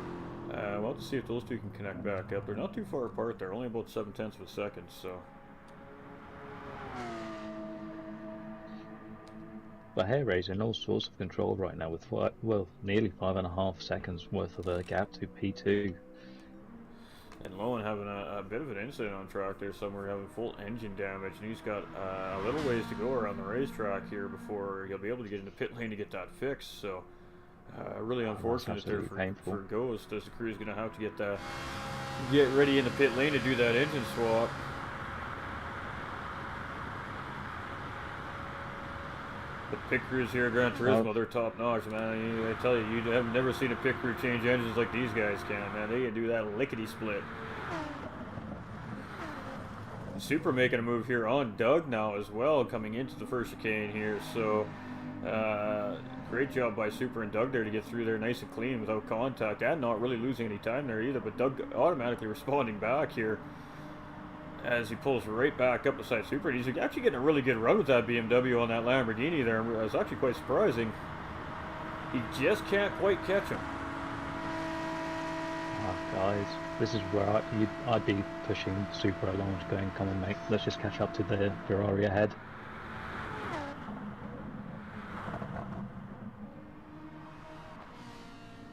we'll have to see if those two can connect back up. They're not too far apart. They're only about 0.7 of a second. So. But Hairray's in all sorts of control right now with nearly 5.5 seconds worth of a gap to P2. And Lowen having a bit of an incident on track there somewhere, having full engine damage, and he's got a little ways to go around the racetrack here before he'll be able to get into pit lane to get that fixed. So really unfortunate there for Ghost, as the crew is going to have to get ready in the pit lane to do that engine swap. The pit crews here at Gran Turismo, they're top notch, man. I tell you, you have never seen a pit crew change engines like these guys can, man. They can do that lickety split. Super making a move here on Doug now as well, coming into the first chicane here. So great job by Super and Doug there to get through there nice and clean without contact and not really losing any time there either. But Doug automatically responding back here as he pulls right back up beside Super. And he's actually getting a really good run with that BMW on that Lamborghini there. It was actually quite surprising. He just can't quite catch him. Oh, guys, this is where I'd be pushing Super along to going, come on mate, let's just catch up to the Ferrari ahead.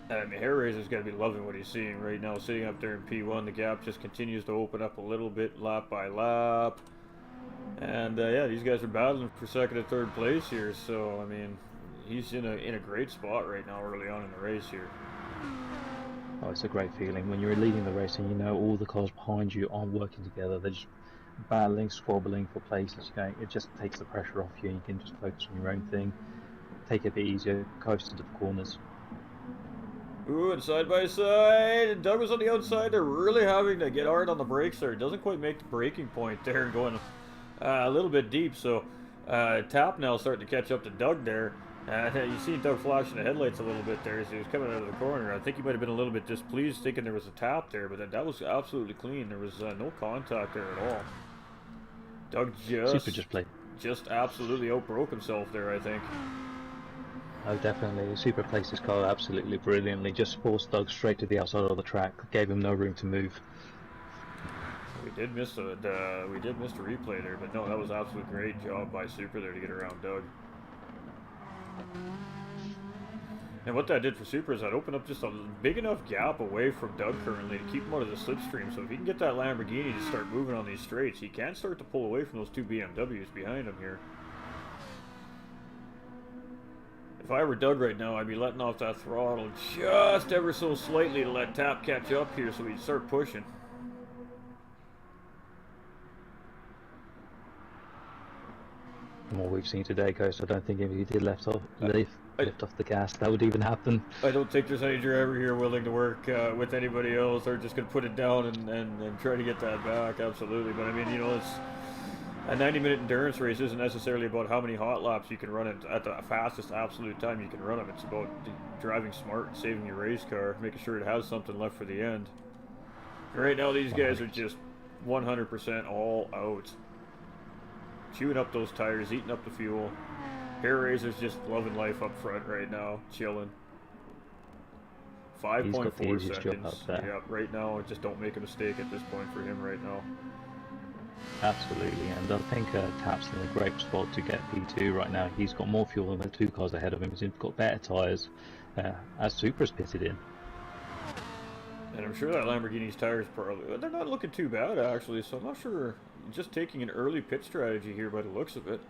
I mean, Hair Razor's got to be loving what he's seeing right now. Sitting up there in P1, the gap just continues to open up a little bit, lap by lap. And yeah, these guys are battling for second and third place here. So I mean, he's in a great spot right now, early on in the race here. Oh, it's a great feeling when you're leading the race and you know all the cars behind you are working together. They're just battling, squabbling for places. You know, it just takes the pressure off you. And you can just focus on your own thing, take it a bit easier, coast into the corners. Ooh, and side by side, and Doug was on the outside. They're really having to get hard on the brakes there. It doesn't quite make the braking point there, going a little bit deep. So Tap now starting to catch up to Doug there. You see Doug flashing the headlights a little bit there as he was coming out of the corner. I think he might have been a little bit displeased, thinking there was a tap there, but that was absolutely clean. There was no contact there at all. Doug just absolutely outbroke himself there, I think. Oh, definitely. Super placed his car absolutely brilliantly. Just forced Doug straight to the outside of the track. Gave him no room to move. We did miss a replay there, but no, that was absolutely great job by Super there to get around Doug. And what that did for Super is that opened up just a big enough gap away from Doug currently to keep him out of the slipstream. So if he can get that Lamborghini to start moving on these straights, he can start to pull away from those two BMWs behind him here. If I were Doug right now, I'd be letting off that throttle just ever so slightly to let Tap catch up here so he'd start pushing. From what we've seen today, Ghost, I don't think if he did lift off the gas, that would even happen. I don't think there's any driver here willing to work with anybody else. They're just going to put it down and try to get that back, absolutely. But I mean, you know, it's a 90-minute endurance race isn't necessarily about how many hot laps you can run it at the fastest absolute time you can run them. It's about driving smart and saving your race car, making sure it has something left for the end. And right now, these guys are just 100% all out. Chewing up those tires, eating up the fuel. Hair Razor's just loving life up front right now, chilling. 5.4 seconds. Yeah, right now, just don't make a mistake at this point for him right now. Absolutely, and I think Tap's in a great spot to get P2 right now. He's got more fuel than the two cars ahead of him. He's got better tyres as Supra's pitted in. And I'm sure that Lamborghini's tires probably, they're not looking too bad actually, so I'm not sure. Just taking an early pit strategy here by the looks of it.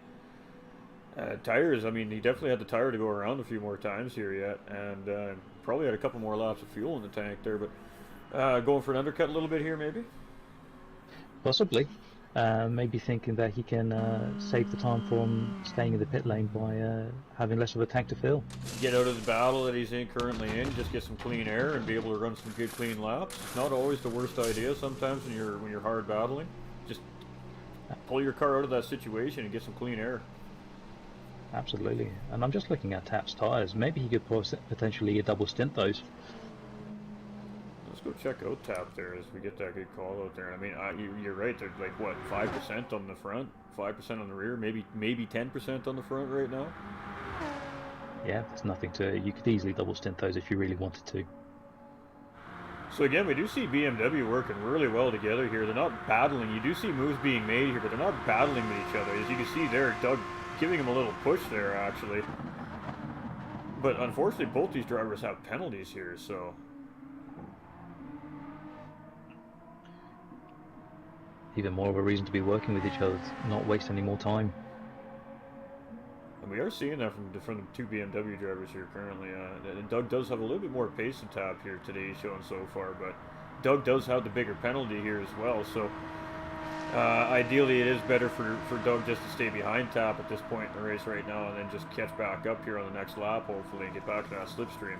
Tires, I mean, he definitely had the tire to go around a few more times here yet, and probably had a couple more laps of fuel in the tank there, but going for an undercut a little bit here maybe? Possibly. Maybe thinking that he can save the time from staying in the pit lane by having less of a tank to fill. Get out of the battle that he's currently in, just get some clean air and be able to run some good clean laps. It's not always the worst idea sometimes when you're hard battling. Just pull your car out of that situation and get some clean air. Absolutely. And I'm just looking at Tap's tyres. Maybe he could potentially double stint those. Let's go check out Tap there as we get that good call out there. I mean, you're right. They're like, what, 5% on the front, 5% on the rear, maybe 10% on the front right now? Yeah, there's nothing to it. You could easily double stint those if you really wanted to. So again, we do see BMW working really well together here. They're not battling. You do see moves being made here, but they're not battling with each other. As you can see there, Doug giving him a little push there, actually. But unfortunately, both these drivers have penalties here, so... Even more of a reason to be working with each other, not waste any more time. And we are seeing that from the two BMW drivers here currently. And Doug does have a little bit more pace than Tap here today, showing so far, but Doug does have the bigger penalty here as well, so... ideally, it is better for Doug just to stay behind Tap at this point in the race right now, and then just catch back up here on the next lap, hopefully, and get back to that slipstream.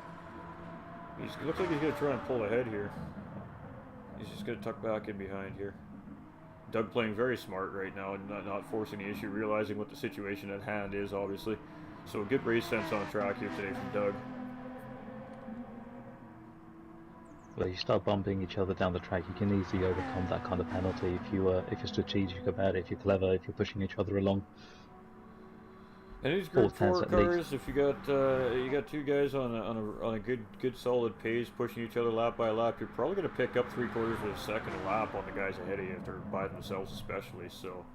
Looks like he's going to try and pull ahead here. He's just going to tuck back in behind here. Doug playing very smart right now and not forcing the issue, realizing what the situation at hand is, obviously. So a good race sense on track here today from Doug. Well, you start bumping each other down the track, you can easily overcome that kind of penalty if you're strategic about it, if you're clever, if you're pushing each other along. And these Group 4 cars, if you got two guys on a good solid pace, pushing each other lap by lap, you're probably going to pick up 3/4 of a second a lap on the guys ahead of you if they're by themselves, especially. So,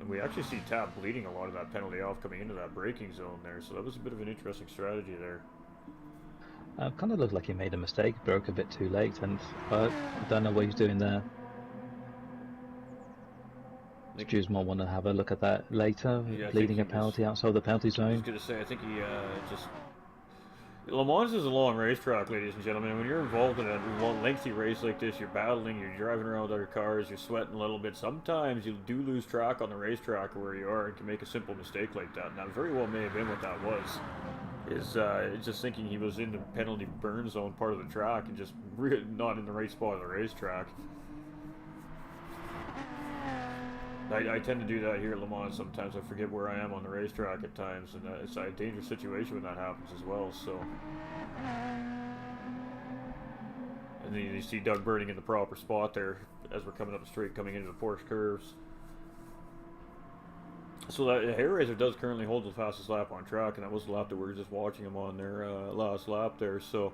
and we actually see Tap bleeding a lot of that penalty off coming into that braking zone there. So that was a bit of an interesting strategy there. Kind of looked like he made a mistake, broke a bit too late, and I don't know what he's doing there. Stews might want to have a look at that later, yeah, leading a penalty outside the penalty zone. I was going to say, I think he just... Le Mans is a long racetrack, ladies and gentlemen. When you're involved in a long, lengthy race like this, you're battling, you're driving around with other cars, you're sweating a little bit. Sometimes you do lose track on the racetrack where you are and can make a simple mistake like that. And that very well may have been what that was. Is just thinking he was in the penalty burn zone part of the track and just not in the right spot of the racetrack. I tend to do that here at Le Mans sometimes. I forget where I am on the racetrack at times, and it's a dangerous situation when that happens as well, so... And then you see Doug burning in the proper spot there as we're coming up the straight, coming into the Porsche curves. So that Hair Razor does currently hold the fastest lap on track, and that was the lap that we were just watching him on their last lap there, so...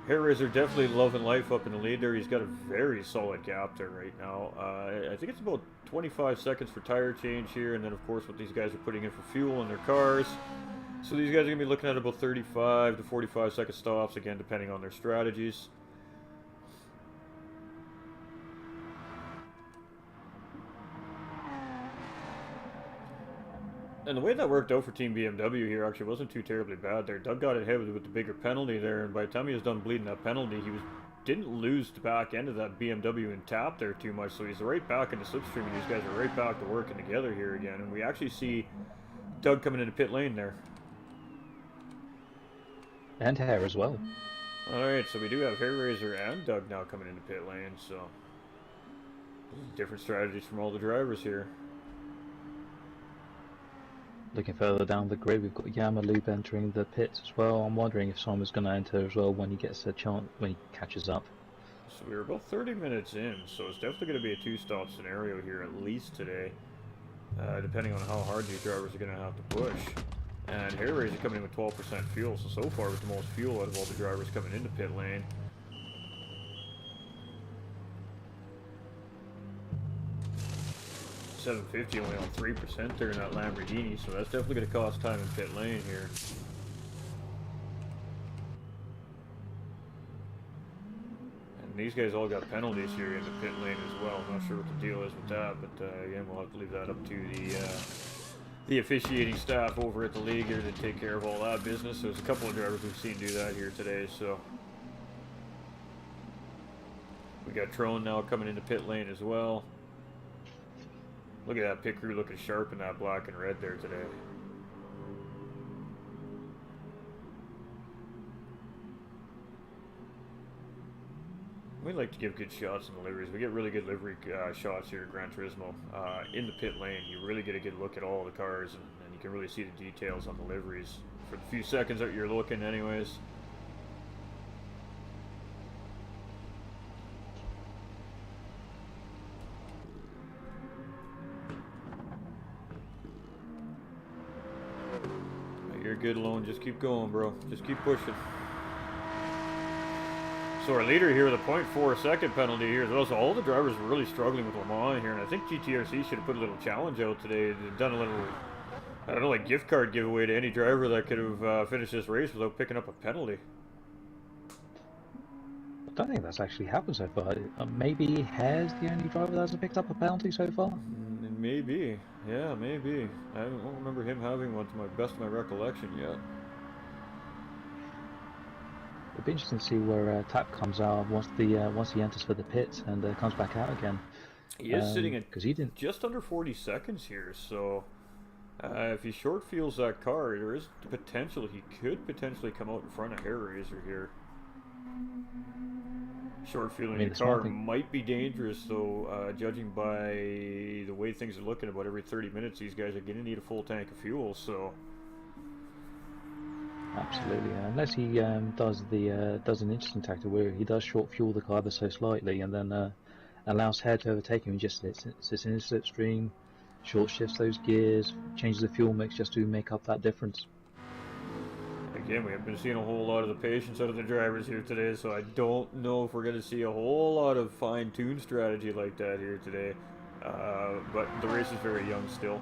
Hair Razor definitely loving life up in the lead there. He's got a very solid gap there right now. I think it's about 25 seconds for tire change here, and then of course what these guys are putting in for fuel in their cars. So these guys are going to be looking at about 35 to 45 second stops, again depending on their strategies. And the way that worked out for Team BMW here actually wasn't too terribly bad there. Doug got ahead with the bigger penalty there, and by the time he was done bleeding that penalty, he didn't lose the back end of that BMW and Tap there too much, so he's right back in the slipstream, and these guys are right back to working together here again, and we actually see Doug coming into pit lane there. And Hair as well. Alright, so we do have Hair Razor and Doug now coming into pit lane, so different strategies from all the drivers here. Looking further down the grid, we've got Yamalube entering the pits as well. I'm wondering if Simon's going to enter as well when he gets a chance, when he catches up. So we're about 30 minutes in, so it's definitely going to be a two-stop scenario here at least today, depending on how hard these drivers are going to have to push. And Hair Razor coming in with 12% fuel, so far with the most fuel out of all the drivers coming into pit lane. 750 only on 3% there in that Lamborghini, so that's definitely going to cost time in pit lane here. And these guys all got penalties here in the pit lane as well. I'm not sure what the deal is with that, but again, we'll have to leave that up to the officiating staff over at the league here to take care of all that business. So there's a couple of drivers we've seen do that here today, so. We got Trone now coming into pit lane as well. Look at that pit crew looking sharp in that black and red there today. We like to give good shots in the liveries. We get really good livery shots here at Gran Turismo. In the pit lane, you really get a good look at all the cars, and you can really see the details on the liveries for the few seconds that you're looking anyways. You're good, Lone. Just keep going, bro. Just keep pushing. So our leader here with a 0.4 second penalty here. So all the drivers were really struggling with Le Mans here, and I think GTRC should have put a little challenge out today. They've done a little, I don't know, like gift card giveaway to any driver that could have finished this race without picking up a penalty. I don't think that's actually happened so far. Maybe Hare's the only driver that hasn't picked up a penalty so far? Maybe. Yeah, maybe. I don't remember him having one to my best of my recollection yet. It'd be interesting to see where Tap comes out once he enters for the pits and comes back out again. He is sitting at just under 40 seconds here, so if he short fuels that car, there is the potential he could potentially come out in front of Hairraiser here. Short fueling the car might be dangerous, though, judging by the way things are looking. About every 30 minutes, these guys are going to need a full tank of fuel, so. Absolutely, unless he does an interesting tactic where he does short fuel the car ever so slightly and then allows Hare to overtake him and just sits in his slipstream, short shifts those gears, changes the fuel mix just to make up that difference. Again, we haven't been seeing a whole lot of the patience out of the drivers here today, so I don't know if we're going to see a whole lot of fine-tuned strategy like that here today. But the race is very young still.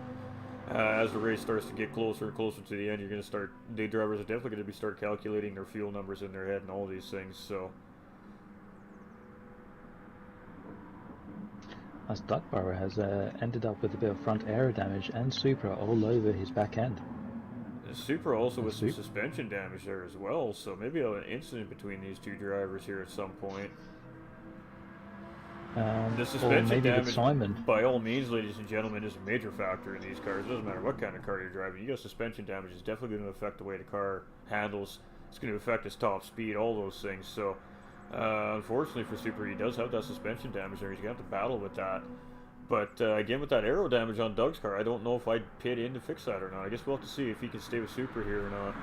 As the race starts to get closer and closer to the end, you're going to start, the drivers are definitely going to start calculating their fuel numbers in their head and all these things, so. As Duckburrow has ended up with a bit of front aero damage and Supra all over his back end. Supra also with some suspension damage there as well, so maybe an incident between these two drivers here at some point. The suspension damage, by all means, ladies and gentlemen, is a major factor in these cars. It doesn't matter what kind of car you're driving. You got suspension damage is definitely going to affect the way the car handles. It's going to affect its top speed, all those things. So, unfortunately for Supra, he does have that suspension damage there. He's going to have to battle with that. But again, with that aero damage on Doug's car, I don't know if I'd pit in to fix that or not. I guess we'll have to see if he can stay with Supra here or not.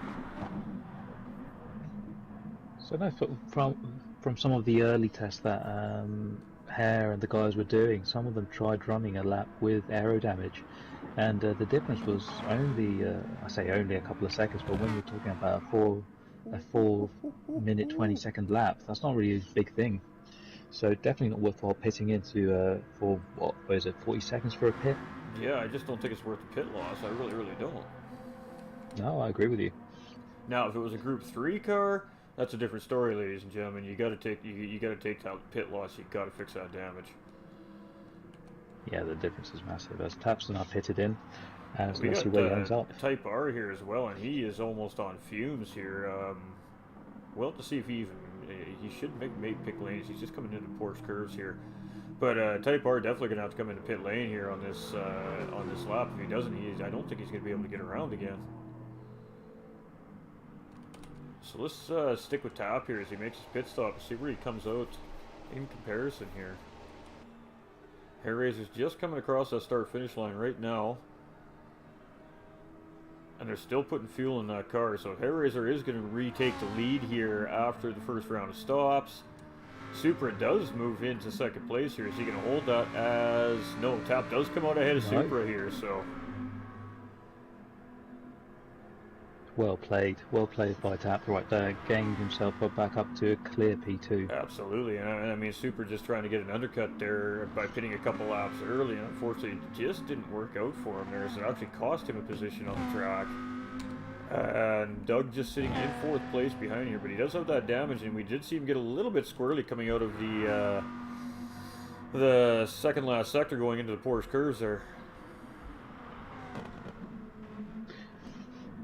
So no, from some of the early tests that Hare and the guys were doing, some of them tried running a lap with aero damage, and the difference was only, I say only a couple of seconds, but when you're talking about a 4 minute 20-second lap, that's not really a big thing. So definitely not worthwhile pitting into for what is it, 40 seconds for a pit? Yeah, I just don't think it's worth the pit loss. I really don't. No, I agree with you. Now, if it was a Group 3 car, that's a different story, ladies and gentlemen. You got to take that pit loss. You got to fix that damage. Yeah, the difference is massive. As Tap's not pitted in, so let's see where he ends up. Type R here as well, and he is almost on fumes here. We'll have to see if he should make pick lanes. He's just coming into Porsche curves here. But Type R definitely going to have to come into pit lane here on this lap. If he doesn't, I don't think he's going to be able to get around again. So let's stick with Tap here as he makes his pit stop and see where he comes out in comparison here. Hairraiser's just coming across that start-finish line right now. And they're still putting fuel in that car, so Hairraiser is going to retake the lead here after the first round of stops. Supra does move into second place here. Is he going to hold that as... No, Tap does come out ahead of Supra here, so... Well played by Tap right there, getting himself back up to a clear P2. Absolutely, and I mean, Super just trying to get an undercut there by pitting a couple laps early, and unfortunately, it just didn't work out for him there, so it actually cost him a position on the track. And Doug just sitting in 4th place behind here, but he does have that damage, and we did see him get a little bit squirrely coming out of the second last sector going into the Porsche curves there.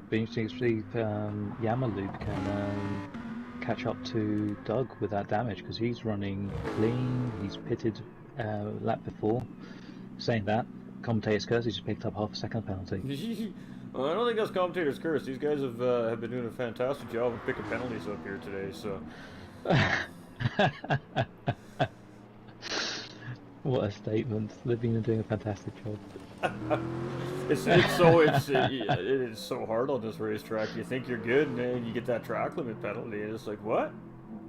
Be interesting to see if Yamaluke can catch up to Doug with that damage, because he's running clean. He's pitted lap before. Saying that, commentator's curse, he's just picked up half a second penalty. Well, I don't think that's commentator's curse. These guys have been doing a fantastic job of picking penalties up here today. So. What a statement! They've been doing a fantastic job. It is so hard on this racetrack. You think you're good, and then you get that track limit penalty, and it's like, what?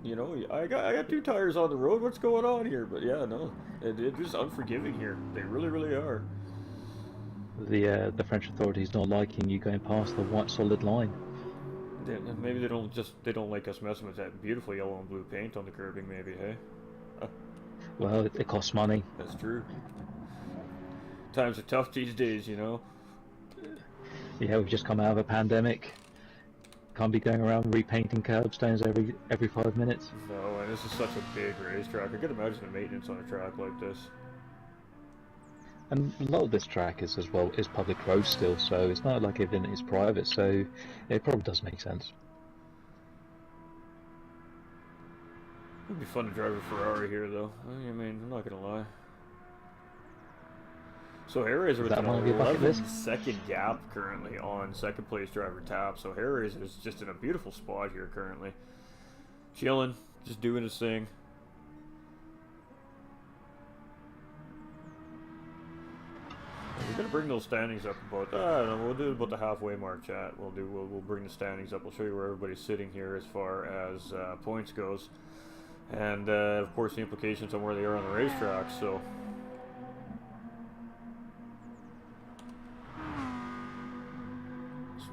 You know, I got 2 tires on the road. What's going on here? But yeah, no, it is unforgiving here. They really, really are. The French authorities not liking you going past the white solid line. Maybe they don't like us messing with that beautiful yellow and blue paint on the curbing. Maybe, hey. Well, it costs money. That's true. Times are tough these days, you know. Yeah, we've just come out of a pandemic. Can't be going around repainting curbstones every 5 minutes. No, and this is such a big racetrack. I could imagine the maintenance on a track like this. And a lot of this track is public road still, so it's not like everything is private, so it probably does make sense. It'd be fun to drive a Ferrari here, though. I mean, I'm not gonna lie. So Harry's with an 11-second gap currently on second place driver Tap. So Harry's is just in a beautiful spot here currently, chilling, just doing his thing. We're gonna bring those standings up about. I don't know. We'll do about the halfway mark, chat. We'll bring the standings up. We'll show you where everybody's sitting here as far as points goes, and of course the implications on where they are on the racetrack. So.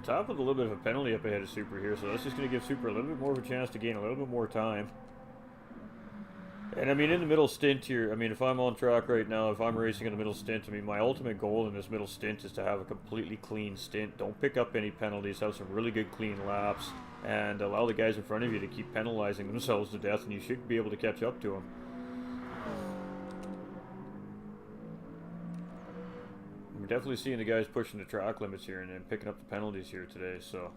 Top with a little bit of a penalty up ahead of Super here, so that's just going to give Super a little bit more of a chance to gain a little bit more time. And I mean, in the middle stint here, I mean, if I'm on track right now, if I'm racing in the middle stint, I mean, my ultimate goal in this middle stint is to have a completely clean stint. Don't pick up any penalties, have some really good clean laps, and allow the guys in front of you to keep penalizing themselves to death, and you should be able to catch up to them. We're definitely seeing the guys pushing the track limits here and then picking up the penalties here today, so.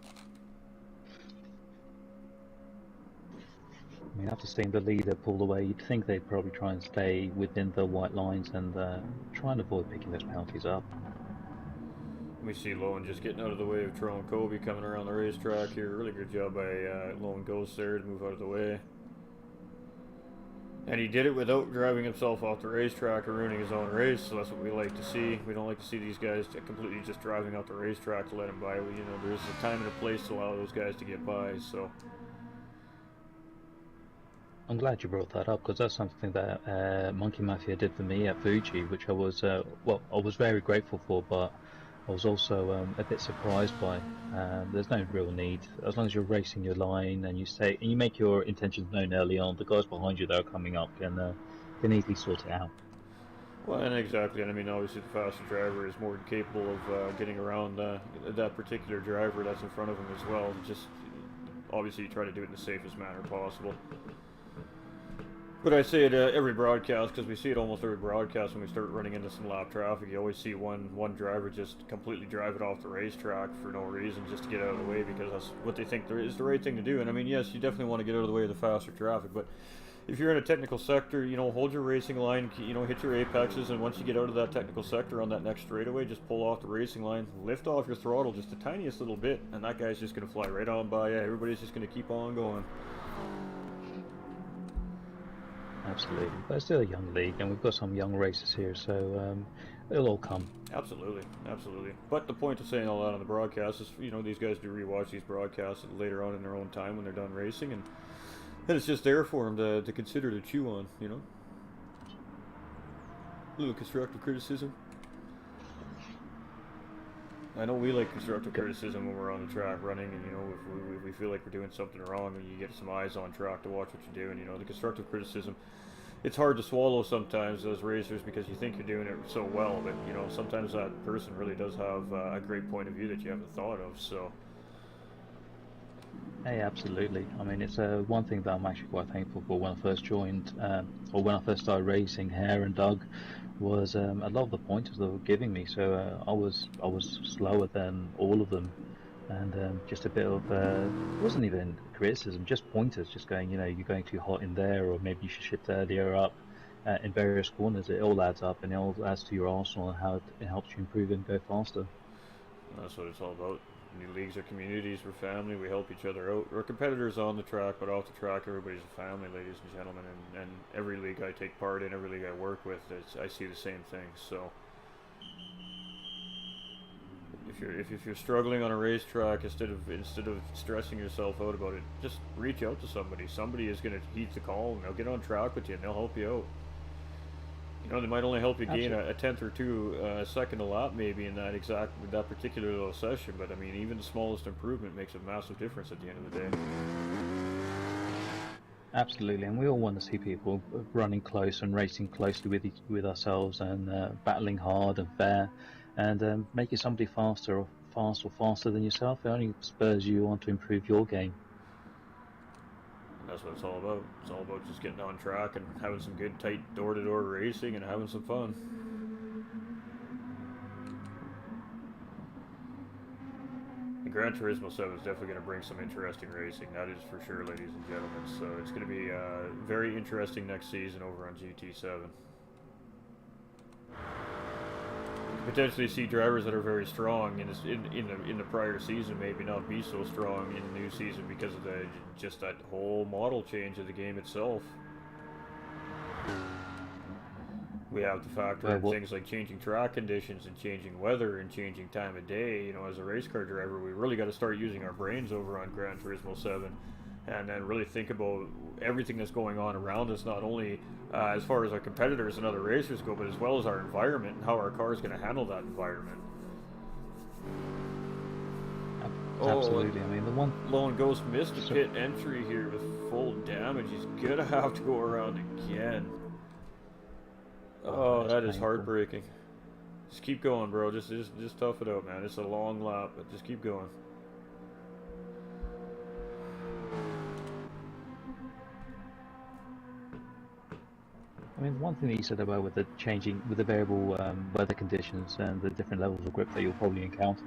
I mean, after seeing the leader pull away, you'd think they'd probably try and stay within the white lines and try and avoid picking those penalties up. We see Lowen just getting out of the way of Tyrone Kobe coming around the racetrack here. Really good job by Lowen Ghost there to move out of the way. And he did it without driving himself off the racetrack or ruining his own race, so that's what we like to see. We don't like to see these guys completely just driving out the racetrack to let him by. You know, there's a time and a place to allow those guys to get by, so. I'm glad you brought that up, because that's something that Monkey Mafia did for me at Fuji, which I was, I was very grateful for, but I was also a bit surprised by. There's no real need. As long as you're racing your line and you make your intentions known early on, the guys behind you that are coming up can easily sort it out. Well, and exactly, and I mean, obviously the faster driver is more than capable of getting around that particular driver that's in front of him as well. Just obviously you try to do it in the safest manner possible. But I say it every broadcast, because we see it almost every broadcast when we start running into some lap traffic. You always see one driver just completely drive it off the racetrack for no reason, just to get out of the way, because that's what they think is the right thing to do. And I mean, yes, you definitely want to get out of the way of the faster traffic, but if you're in a technical sector, you know, hold your racing line, you know, hit your apexes, and once you get out of that technical sector on that next straightaway, just pull off the racing line, lift off your throttle just the tiniest little bit, and that guy's just going to fly right on by you. Everybody's just going to keep on going. Absolutely, but it's still a young league, and we've got some young racers here, so it'll all come. Absolutely, absolutely. But the point of saying all that on the broadcast is, you know, these guys do rewatch these broadcasts later on in their own time when they're done racing, and it's just there for them to consider to chew on, you know. A little constructive criticism. I know we like constructive criticism when we're on the track running, and if we feel like we're doing something wrong, and you get some eyes on track to watch what you're doing. The constructive criticism, it's hard to swallow sometimes as racers because you think you're doing it so well, but sometimes that person really does have a great point of view that you haven't thought of. So Hey, absolutely. I mean, it's one thing that I'm actually quite thankful for when I first joined, or when I first started racing Hare and Doug, was a lot of the pointers they were giving me. So I was slower than all of them, and just a bit of it wasn't even criticism, just pointers, just going, you're going too hot in there, or maybe you should shift earlier up in various corners. It all adds up, and it all adds to your arsenal and how it helps you improve and go faster. that's what it's all about. New leagues are communities, we're family, we help each other out. We're competitors on the track, but off the track, everybody's a family, ladies and gentlemen. And every league I take part in, every league I work with, I see the same thing. So if you're struggling on a racetrack, instead of stressing yourself out about it, just reach out to somebody. Somebody is going to heed the call, and they'll get on track with you, and they'll help you out. They might only help you gain a tenth or two second a lap, maybe in that particular little session. But I mean, even the smallest improvement makes a massive difference at the end of the day. Absolutely, and we all want to see people running close and racing closely with ourselves, and battling hard and fair, and making somebody faster than yourself. It only spurs you on to improve your game. And that's what it's all about. It's all about just getting on track and having some good, tight door-to-door racing and having some fun. The Gran Turismo 7 is definitely going to bring some interesting racing. That is for sure, ladies and gentlemen. So it's going to be very interesting next season over on GT7. Potentially see drivers that are very strong in the prior season maybe not be so strong in the new season because of just that whole model change of the game itself. We have to factor in things like changing track conditions and changing weather and changing time of day. As a race car driver, we really got to start using our brains over on Gran Turismo 7, and then really think about everything that's going on around us, not only as far as our competitors and other racers go, but as well as our environment and how our car is going to handle that environment. Absolutely. I mean, the one Lone Ghost missed a pit entry here with full damage. He's gonna have to go around again. Oh, that is heartbreaking. Just keep going, bro. Just tough it out, man. It's a long lap, but just keep going. I mean, one thing that you said about with the variable weather conditions and the different levels of grip that you'll probably encounter,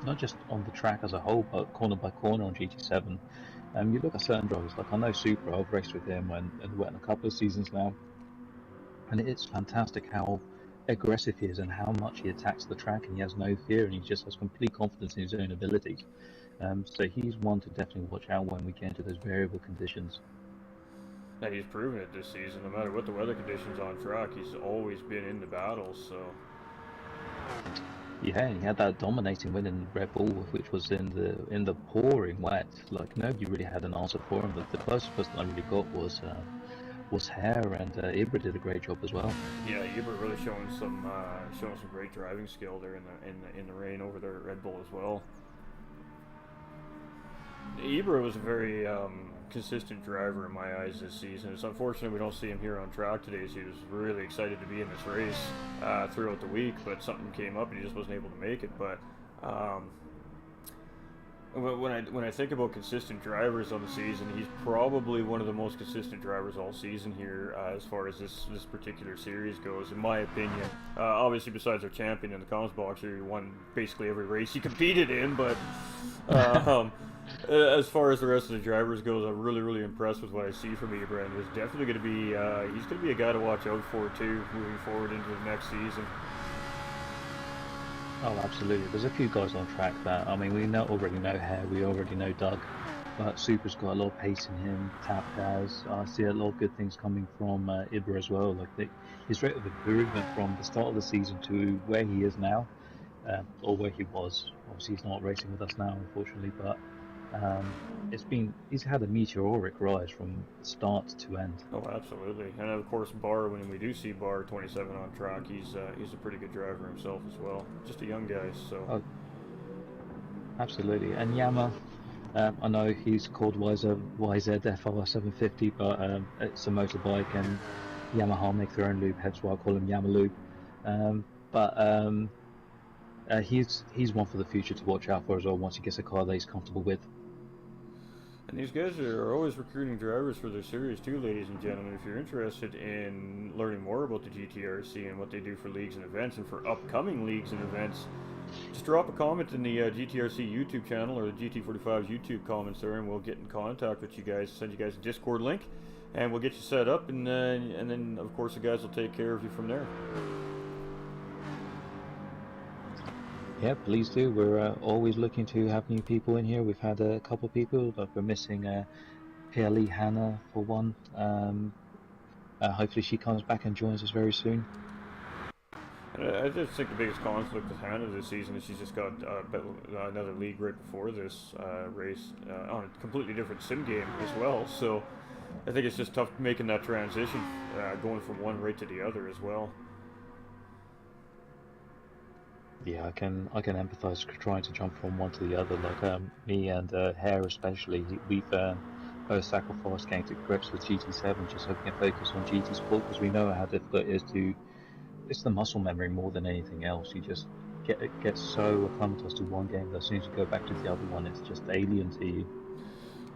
not just on the track as a whole, but corner by corner on GT7. You look at certain drivers, like I know Supra, I've raced with him and went a couple of seasons now, and it's fantastic how aggressive he is and how much he attacks the track, and he has no fear, and he just has complete confidence in his own abilities. So he's one to definitely watch out when we get into those variable conditions. And he's proven it this season. No matter what the weather conditions on track, he's always been in the battles. So yeah, he had that dominating win in Red Bull, which was in the pouring wet. Like nobody really had an answer for him. The closest person I really got was Hare, and Ibra did a great job as well. Yeah, Ibra really showing some great driving skill there in the rain over there at Red Bull as well. Ibra was a very consistent driver in my eyes this season. It's unfortunate we don't see him here on track today, so he was really excited to be in this race throughout the week, but something came up and he just wasn't able to make it. But when I think about consistent drivers on the season, he's probably one of the most consistent drivers all season here as far as this particular series goes, in my opinion. Obviously, besides our champion in the comms boxer, he won basically every race he competed in, but as far as the rest of the drivers goes, I'm really impressed with what I see from Ibra, and he's definitely going to be he's going to be a guy to watch out for too, moving forward into the next season. Oh, absolutely. There's a few guys on track that, I mean, we already know Hare, we already know Doug, but Super's got a lot of pace in him, Tap has. I see a lot of good things coming from Ibra as well. Like his rate of improvement from the start of the season to where he is now, or where he was. Obviously, he's not racing with us now, unfortunately, but he's had a meteoric rise from start to end. Oh, absolutely. And of course, Barr, when we do see Barr 27 on track, he's a pretty good driver himself as well. Just a young guy, so. Absolutely. And Yama, I know he's called YZFR 750, but it's a motorbike, and Yamaha make their own lube, hence why I call him Yama Lube. But he's one for the future to watch out for as well once he gets a car that he's comfortable with. And these guys are always recruiting drivers for their series too, ladies and gentlemen. If you're interested in learning more about the GTRC and what they do for leagues and events and for upcoming leagues and events, just drop a comment in the GTRC YouTube channel or the GT45's YouTube comments there, and we'll get in contact with you guys, send you guys a Discord link, and we'll get you set up, and then of course the guys will take care of you from there. Yeah, please do. We're always looking to have new people in here. We've had a couple of people, but we're missing PLE Hannah for one. Hopefully she comes back and joins us very soon. I just think the biggest conflict with Hannah this season is she's just got another league right before this race on a completely different sim game as well. So I think it's just tough making that transition, going from one right to the other as well. Yeah, I can empathise trying to jump from one to the other. Like me and Hare especially, we've both sacrificed getting to grips with GT7 just so we can focus on GT Sport, because we know how difficult it is to. It's the muscle memory more than anything else. You just get so acclimatized to one game that as soon as you go back to the other one, it's just alien to you.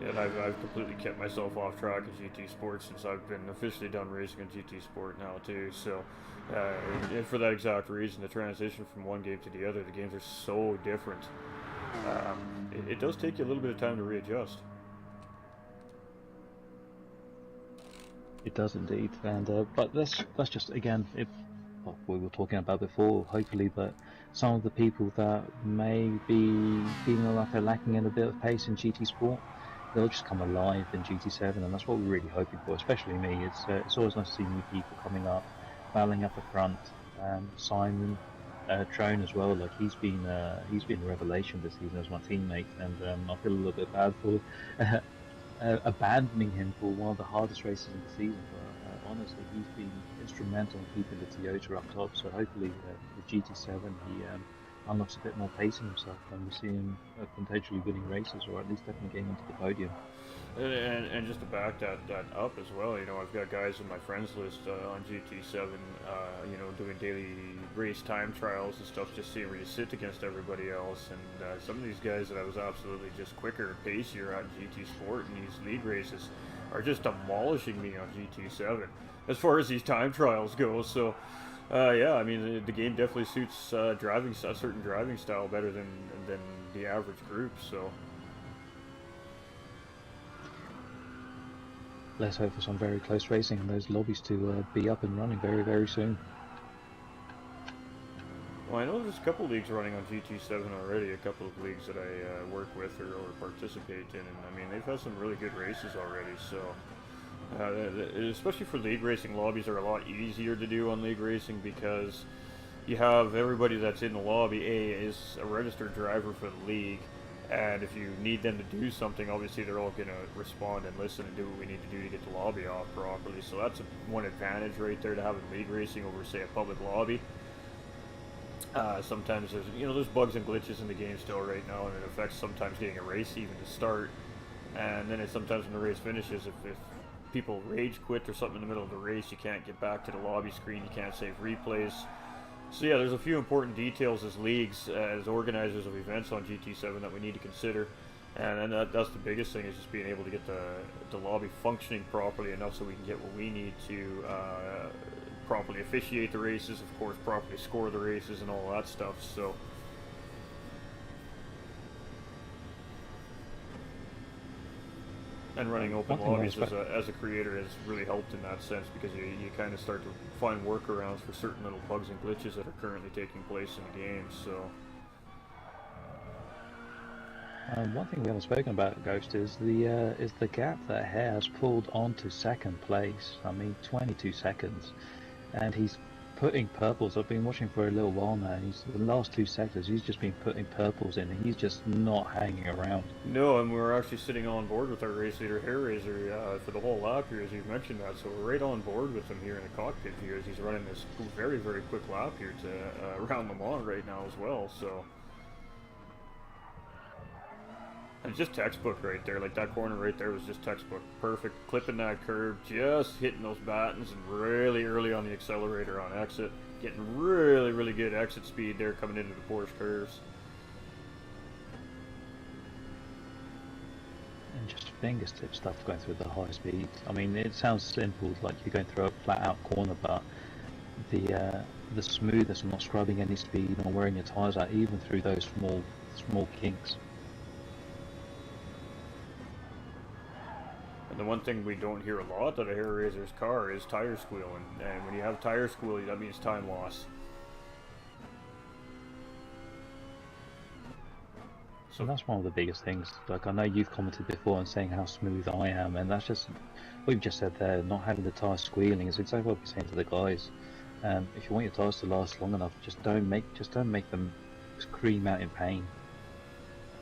Yeah, and I've completely kept myself off track in GT Sport since I've been officially done racing in GT Sport now too. So, and for that exact reason, the transition from one game to the other, the games are so different. It does take you a little bit of time to readjust. It does indeed, and but that's just again what we were talking about before, hopefully, but some of the people that may be feeling like they're lacking in a bit of pace in GT Sport, they'll just come alive in GT7, and that's what we're really hoping for. Especially me, it's always nice to see new people coming up, battling up the front. Simon, Trone as well, like he's been a revelation this season as my teammate, and I feel a little bit bad for abandoning him for one of the hardest races in the season. But honestly, he's been instrumental in keeping the Toyota up top. So hopefully, with GT7, he unlocks a bit more pace in himself, and we see him potentially winning races, or at least definitely getting onto the podium. And just to back that up as well, you know, I've got guys in my friends list on GT7, you know, doing daily race time trials and stuff, just seeing where you sit against everybody else. And some of these guys that I was absolutely just quicker and pacier on GT Sport and these league races are just demolishing me on GT7 as far as these time trials go. So, yeah, I mean, the game definitely suits a certain driving style better than the average group. So. Let's hope for some very close racing and those lobbies to be up and running very, very soon. Well, I know there's a couple leagues running on GT7 already, a couple of leagues that I work with or participate in, and I mean, they've had some really good races already, so especially for league racing, lobbies are a lot easier to do on league racing because you have everybody that's in the lobby, is a registered driver for the league. And if you need them to do something, obviously they're all going to respond and listen and do what we need to do to get the lobby off properly. So that's one advantage right there to having league racing over, say, a public lobby. Sometimes there's bugs and glitches in the game still right now, and it affects sometimes getting a race even to start. And then sometimes when the race finishes, if people rage quit or something in the middle of the race, you can't get back to the lobby screen, you can't save replays. So yeah, there's a few important details as leagues, as organizers of events on GT7 that we need to consider, and that's the biggest thing, is just being able to get the lobby functioning properly enough so we can get what we need to properly officiate the races, of course, properly score the races and all that stuff. So. And running open lobbies as a creator has really helped in that sense, because you kind of start to find workarounds for certain little bugs and glitches that are currently taking place in the game. So, one thing we haven't spoken about, Ghost, is the gap that Hare has pulled onto second place. I mean, 22 seconds, and he's putting purples. I've been watching for a little while now. The last 2 sectors, he's just been putting purples in, and he's just not hanging around. No, and we're actually sitting on board with our race leader, Hairraiser, for the whole lap here, as you've mentioned that. So we're right on board with him here in the cockpit here, as he's running this very, very quick lap here to around Le Mans right now as well. So. And just textbook right there. Like that corner right there was just textbook. Perfect. Clipping that curve, just hitting those buttons, and really early on the accelerator on exit. Getting really, really good exit speed there coming into the Porsche curves. And just fingertip stuff going through the high speed. I mean, it sounds simple, like you're going through a flat out corner, but the smoothness and not scrubbing any speed or wearing your tyres out, even through those small kinks. And the one thing we don't hear a lot out of Harry Razor's car is tire squealing. And when you have tire squealing, that means time loss. So that's one of the biggest things. Like, I know you've commented before on saying how smooth I am, and that's just what you've just said there. Not having the tyres squealing is exactly what we're saying to the guys. If you want your tyres to last long enough, just don't make them scream out in pain.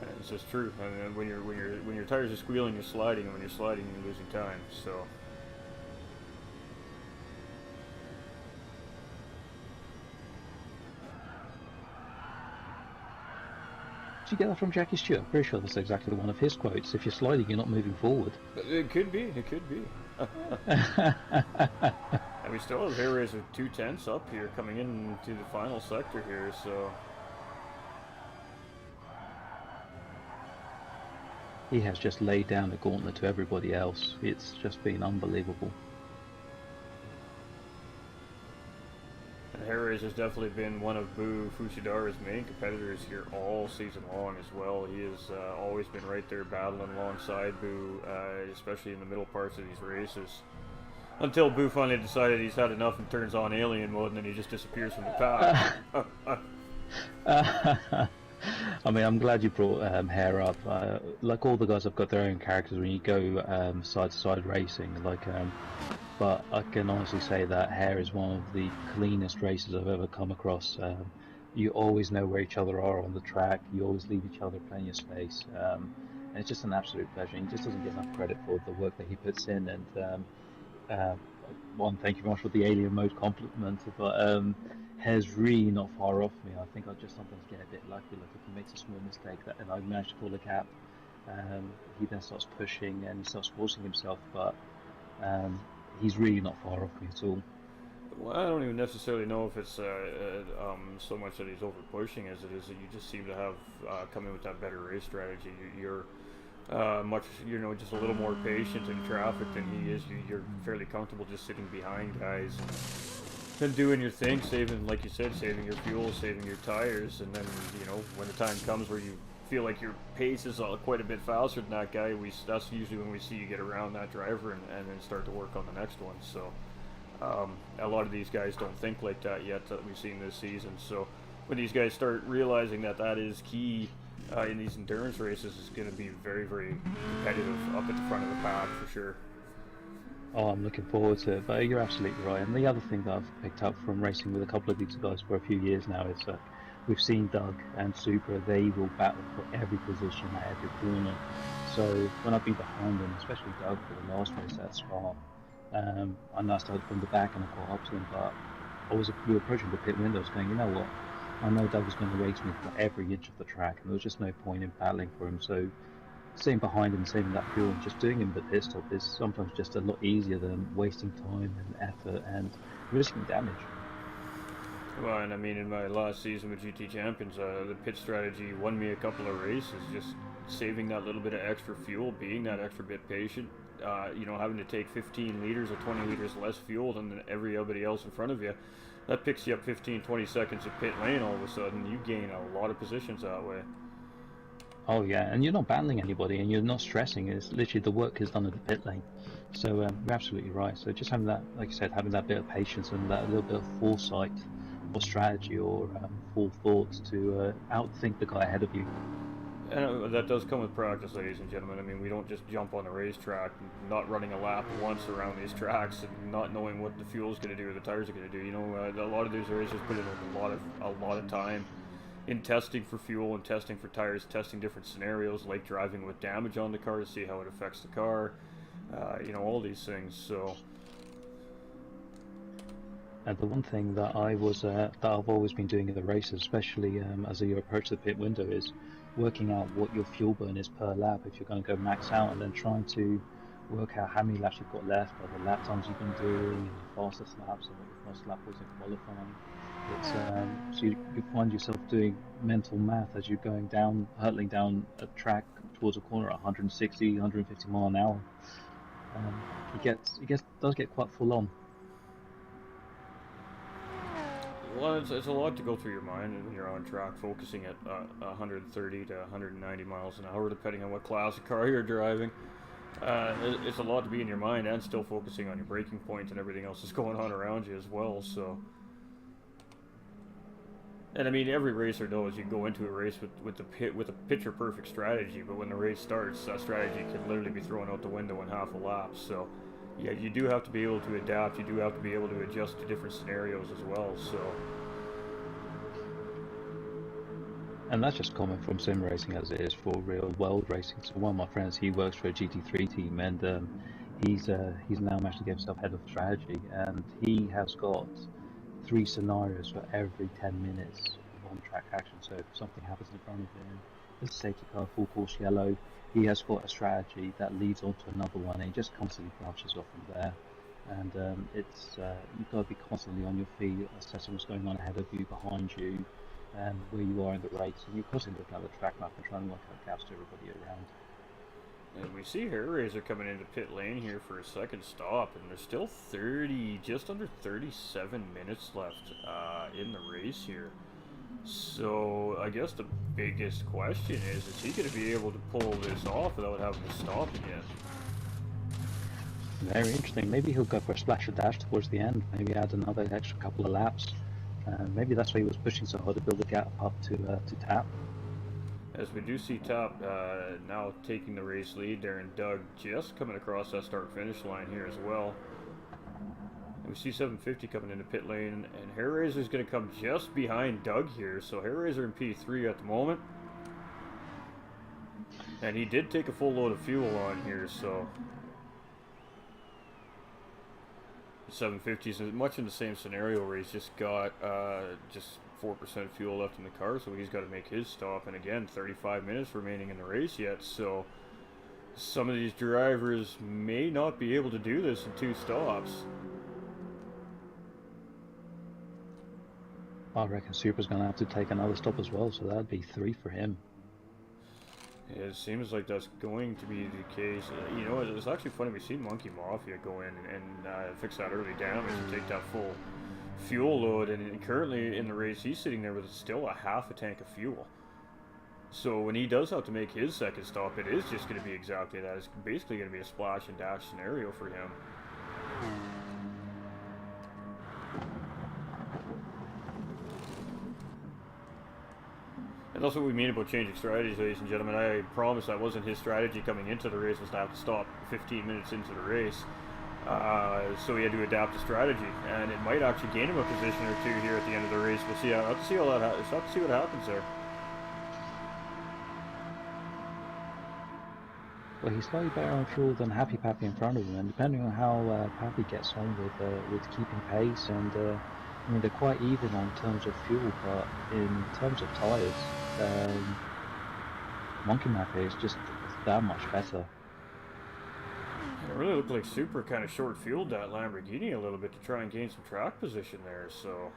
And it's just true. And when your tires are squealing, you're sliding, and when you're sliding, you're losing time. So. Did you get that from Jackie Stewart? I'm pretty sure that's exactly one of his quotes. If you're sliding, you're not moving forward. It could be. It could be. And we still have Harry Razor 2/10 up here coming into the final sector here. So. He has just laid down the gauntlet to everybody else. It's just been unbelievable. And Harry Razor's definitely been one of Boo Fuchidara's main competitors here all season long as well. He has always been right there battling alongside Boo, especially in the middle parts of these races. Until Boo finally decided he's had enough and turns on alien mode, and then he just disappears from the pack. I mean, I'm glad you brought Hare up. Like all the guys have got their own characters when you go side-to-side racing. But I can honestly say that Hare is one of the cleanest races I've ever come across. You always know where each other are on the track. You always leave each other plenty of space. And it's just an absolute pleasure. He just doesn't get enough credit for the work that he puts in. And one, thank you very much for the alien mode compliment. But Hare's really not far off me. I think I just sometimes get a bit lucky. Like if he makes a small mistake and I manage to pull a gap, he then starts pushing and he starts forcing himself. But he's really not far off me at all. Well, I don't even necessarily know if it's so much that he's over pushing as it is that you just seem to have come in with that better race strategy. You're much, just a little more patient in traffic than he is. You're fairly comfortable just sitting behind guys and doing your thing, saving, like you said, saving your fuel, saving your tires, and then, when the time comes where you feel like your pace is quite a bit faster than that guy, that's usually when we see you get around that driver and then start to work on the next one. So a lot of these guys don't think like that yet that we've seen this season. So when these guys start realizing that is key in these endurance races, it's going to be very, very competitive up at the front of the pack for sure. Oh, I'm looking forward to it, but you're absolutely right. And the other thing that I've picked up from racing with a couple of these guys for a few years now is that we've seen Doug and Supra, they will battle for every position at every corner. So when I've been behind them, especially Doug for the last race at Spa, I know I started from the back and I caught up to him, but we were approaching the pit windows going, you know what, I know Doug was going to race me for every inch of the track, and there was just no point in battling for him. So staying behind him, saving that fuel, and just doing him the pit stop is sometimes just a lot easier than wasting time and effort and risking damage. Well, and I mean, in my last season with GT Champions, the pit strategy won me a couple of races, just saving that little bit of extra fuel, being that extra bit patient, having to take 15 liters or 20 liters less fuel than everybody else in front of you. That picks you up 15-20 seconds of pit lane. All of a sudden, you gain a lot of positions that way. Oh yeah, and you're not battling anybody, and you're not stressing. It's literally the work is done at the pit lane. So you're absolutely right. So just having that, like you said, having that bit of patience and that little bit of foresight or strategy or forethought to outthink the guy ahead of you. And that does come with practice, ladies and gentlemen. I mean, we don't just jump on the racetrack, not running a lap once around these tracks and not knowing what the fuel's going to do or the tires are going to do. A lot of these races put in a lot of time in testing for fuel and testing for tires, testing different scenarios like driving with damage on the car to see how it affects the car, all these things. So And the one thing that that I've always been doing in the races, especially as you approach the pit window, is working out what your fuel burn is per lap if you're going to go max out, and then trying to work out how many laps you've got left, by the lap times you've been doing, and your fastest laps, and what your first lap was in qualifying. It's so you find yourself doing mental math as you're going down, hurtling down a track towards a corner at 160, 150 mile an hour. Does get quite full on. Well, it's a lot to go through your mind when you're on track, focusing at 130 to 190 miles an hour, depending on what class of car you're driving. It's a lot to be in your mind, and still focusing on your braking points and everything else that's going on around you as well. So, and I mean, every racer knows you go into a race with a picture perfect strategy, but when the race starts, that strategy can literally be thrown out the window in half a lap. So, yeah, you do have to be able to adapt. You do have to be able to adjust to different scenarios as well. So, and that's just common from sim racing as it is for real world racing. So one of my friends, he works for a GT3 team, and he's now managed to get himself head of strategy, and he has got 3 scenarios for every 10 minutes of on-track action. So if something happens in front of him, there's a safety car, full course yellow, he has got a strategy that leads on to another one, and he just constantly branches off from there. And you've got to be constantly on your feet, assessing what's going on ahead of you, behind you, and where you are in the race. And you're constantly looking at the track map and trying to work out gaps to everybody around. and we see Hellraiser coming into pit lane here for a second stop, and there's still just under 37 minutes left in the race here. So I guess the biggest question is he going to be able to pull this off without having to stop again? Very interesting. Maybe he'll go for a splasher dash towards the end. Maybe add another extra couple of laps. Maybe that's why he was pushing so hard to build the gap up to Tap. As we do see Top now taking the race lead there, and Doug just coming across that start-finish line here as well. And we see 750 coming into pit lane, and Hellraiser's going to come just behind Doug here. So Hellraiser in P3 at the moment. And he did take a full load of fuel on here, so 750 is much in the same scenario where he's just got just 4% fuel left in the car, so he's got to make his stop. And again, 35 minutes remaining in the race yet, so some of these drivers may not be able to do this in 2 stops. I reckon Super's going to have to take another stop as well, so that'd be 3 for him. It seems like that's going to be the case. You know, it's actually funny. We've seen Monkey Mafia go in and fix that early damage and take that full fuel load. And currently in the race, he's sitting there with still a half a tank of fuel. So when he does have to make his second stop, it is just going to be exactly that. It's basically going to be a splash and dash scenario for him. And that's what we mean about changing strategies, ladies and gentlemen. I promise that wasn't his strategy coming into the race, was to have to stop 15 minutes into the race. So he had to adapt the strategy, and it might actually gain him a position or 2 here at the end of the race. We'll see. We'll have to see what happens there. Well, he's slightly better on fuel than Happy Pappy in front of him, and depending on how Pappy gets on with keeping pace, and I mean, they're quite even on terms of fuel, but in terms of tyres, Monkey Mafia is just that much better. It really looked like Super kind of short-fueled that Lamborghini a little bit to try and gain some track position there, so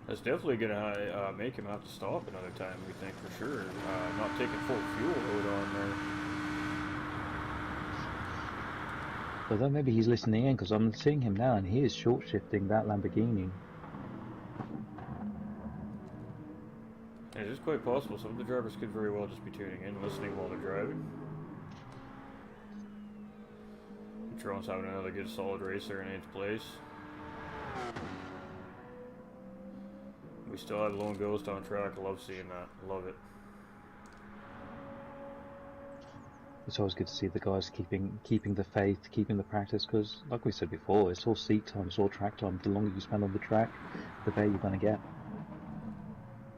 that's definitely going to make him have to stop another time, we think, for sure. Not taking full fuel load on there. But then maybe he's listening in, because I'm seeing him now, and he is short-shifting that Lamborghini. It is quite possible. Some of the drivers could very well just be tuning in, listening while they're driving. Patron's having another good solid race there in 8th place. We still have Lone Ghost on track. I love seeing that. Love it. It's always good to see the guys keeping the faith, keeping the practice, because like we said before, it's all seat time, it's all track time. The longer you spend on the track, the better you're going to get.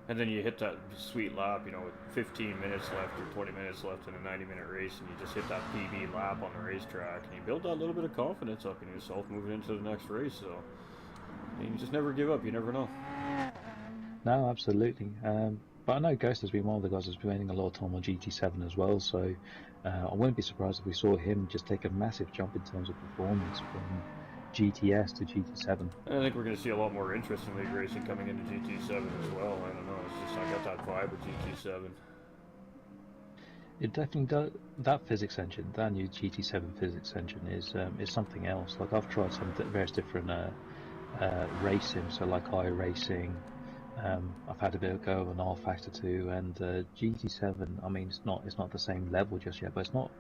And then you hit that sweet lap, you know, with 15 minutes left or 20 minutes left in a 90-minute race, and you just hit that PB lap on the racetrack, and you build that little bit of confidence up in yourself moving into the next race. So you just never give up. You never know. No, absolutely. But I know Ghost has been one of the guys that's been spending a lot of time on GT7 as well, so I wouldn't be surprised if we saw him just take a massive jump in terms of performance from GTS to GT7. And I think we're going to see a lot more interest in league racing coming into GT7 as well. I don't know. It's just I got that vibe with GT7. It definitely does. That physics engine, that new GT7 physics engine, is something else. Like I've tried some various different racing, so like iRacing. I've had a bit of go of an R Factor 2, and GT7. I mean, it's not the same level just yet, but it's not.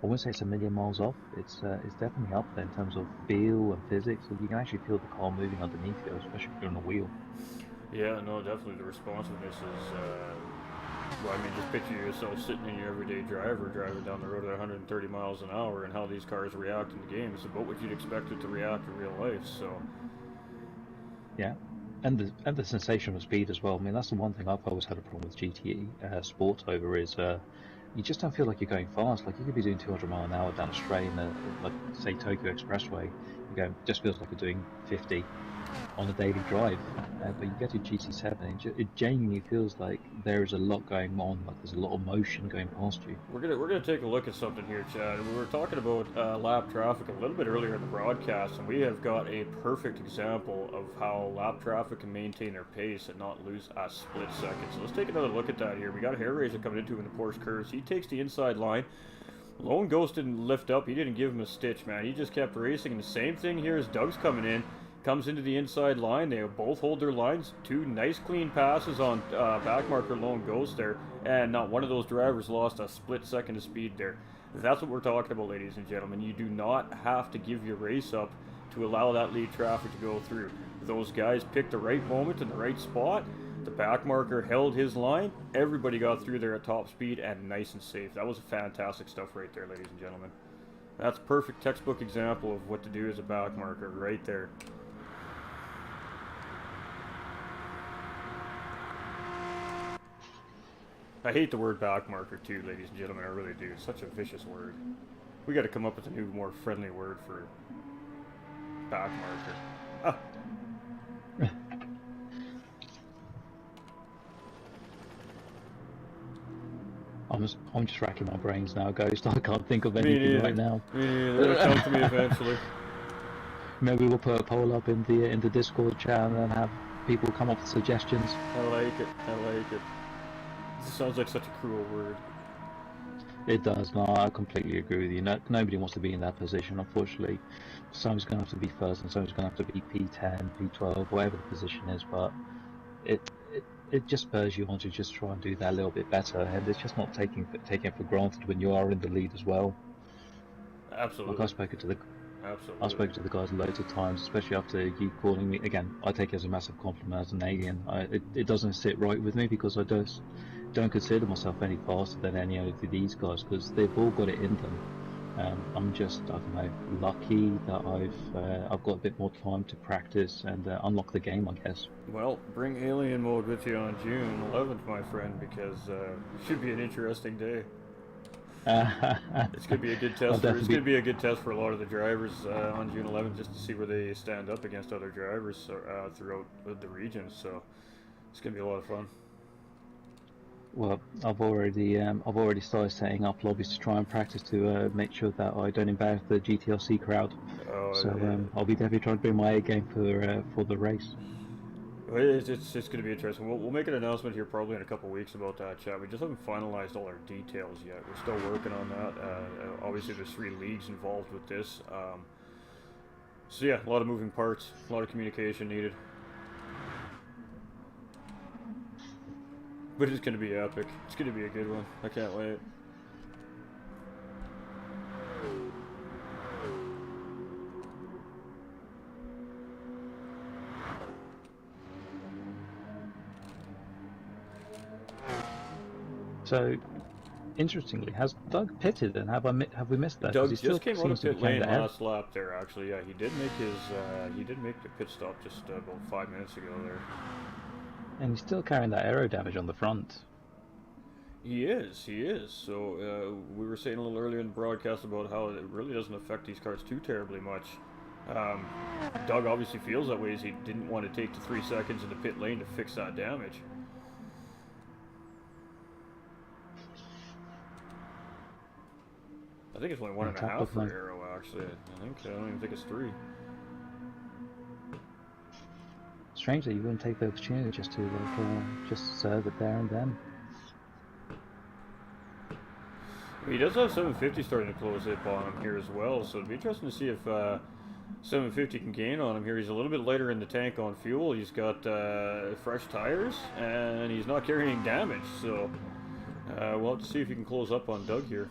I wouldn't say it's a million miles off. It's definitely up there in terms of feel and physics. So you can actually feel the car moving underneath you, especially if you're on a wheel. Yeah, no, definitely the responsiveness is. Well, I mean, just picture yourself sitting in your everyday driver driving down the road at 130 miles an hour, and how these cars react in the game. It's about what you'd expect it to react in real life. So. Yeah. And the sensation of speed as well. I mean, that's the one thing I've always had a problem with GT Sport over is you just don't feel like you're going fast. Like you could be doing 200 mile an hour down a straight in like say Tokyo Expressway. You go, it just feels like you're doing 50 on a daily drive. But you get to GT7, and it genuinely feels like there is a lot going on. Like there's a lot of motion going past you. We're gonna take a look at something here, Chad. We were talking about lap traffic a little bit earlier in the broadcast, and we have got a perfect example of how lap traffic can maintain their pace and not lose a split second. So let's take another look at that here. We got a hair raiser coming into in the Porsche curves. He takes the inside line. Lone Ghost didn't lift up. He didn't give him a stitch, man. He just kept racing. And the same thing here as Doug's coming in. Comes into the inside line. They both hold their lines. Two nice clean passes on backmarker Lone Ghost there, and not one of those drivers lost a split second of speed there. That's what we're talking about, ladies and gentlemen. You do not have to give your race up to allow that lead traffic to go through. Those guys picked the right moment and the right spot. The backmarker held his line. Everybody got through there at top speed and nice and safe. That was fantastic stuff right there, ladies and gentlemen. That's a perfect textbook example of what to do as a backmarker right there. I hate the word backmarker too, ladies and gentlemen. I really do. It's such a vicious word. We got to come up with a new, more friendly word for backmarker. Ah. I'm just racking my brains now, Ghost. I can't think of anything right now. Me neither. It'll come to me eventually. Maybe we'll put a poll up in the Discord chat and then have people come up with suggestions. I like it. I like it. This sounds like such a cruel word. It does. No, I completely agree with you. Nobody wants to be in that position, unfortunately. Someone's going to have to be first, and someone's going to have to be P10, P12, whatever the position is. But it just spurs you on to just try and do that a little bit better, and it's just not taking it for granted when you are in the lead as well. Absolutely. Like I've spoken to the guys loads of times, especially after you calling me. Again, I take it as a massive compliment as an alien. It doesn't sit right with me because I don't consider myself any faster than any of these guys because they've all got it in them. I'm just, I don't know, lucky that I've got a bit more time to practice and unlock the game, I guess. Well, bring alien mode with you on June 11th, my friend, because it should be an interesting day. It's gonna be a good test. It's gonna be a good test for a lot of the drivers on June 11th, just to see where they stand up against other drivers throughout the region. So it's gonna be a lot of fun. Well, I've already started setting up lobbies to try and practice to make sure that I don't embarrass the GTRC crowd. I'll be definitely trying to bring my A game for the race. It's going to be interesting. We'll make an announcement here probably in a couple of weeks about that, chat. We just haven't finalized all our details yet. We're still working on that. Obviously, there's 3 leagues involved with this. So yeah, a lot of moving parts, a lot of communication needed. But it's going to be epic. It's going to be a good one. I can't wait. So, interestingly, has Doug pitted, and have we missed that? Doug he still just came out of seems pit to be lane ahead. last lap there. Actually, yeah, he did make the pit stop just about 5 minutes ago there. And he's still carrying that aero damage on the front. He is, he is. So we were saying a little earlier in the broadcast about how it really doesn't affect these cars too terribly much. Um, Doug obviously feels that way, as he didn't want to take the 3 seconds in the pit lane to fix that damage. I think it's only 1.5 for Aero, actually. I don't even think it's 3. Strange that you wouldn't take the opportunity just to just serve it there and then. He does have 750 starting to close up on him here as well, so it'd be interesting to see if 750 can gain on him here. He's a little bit lighter in the tank on fuel. He's got fresh tires, and he's not carrying damage, so we'll have to see if he can close up on Doug here.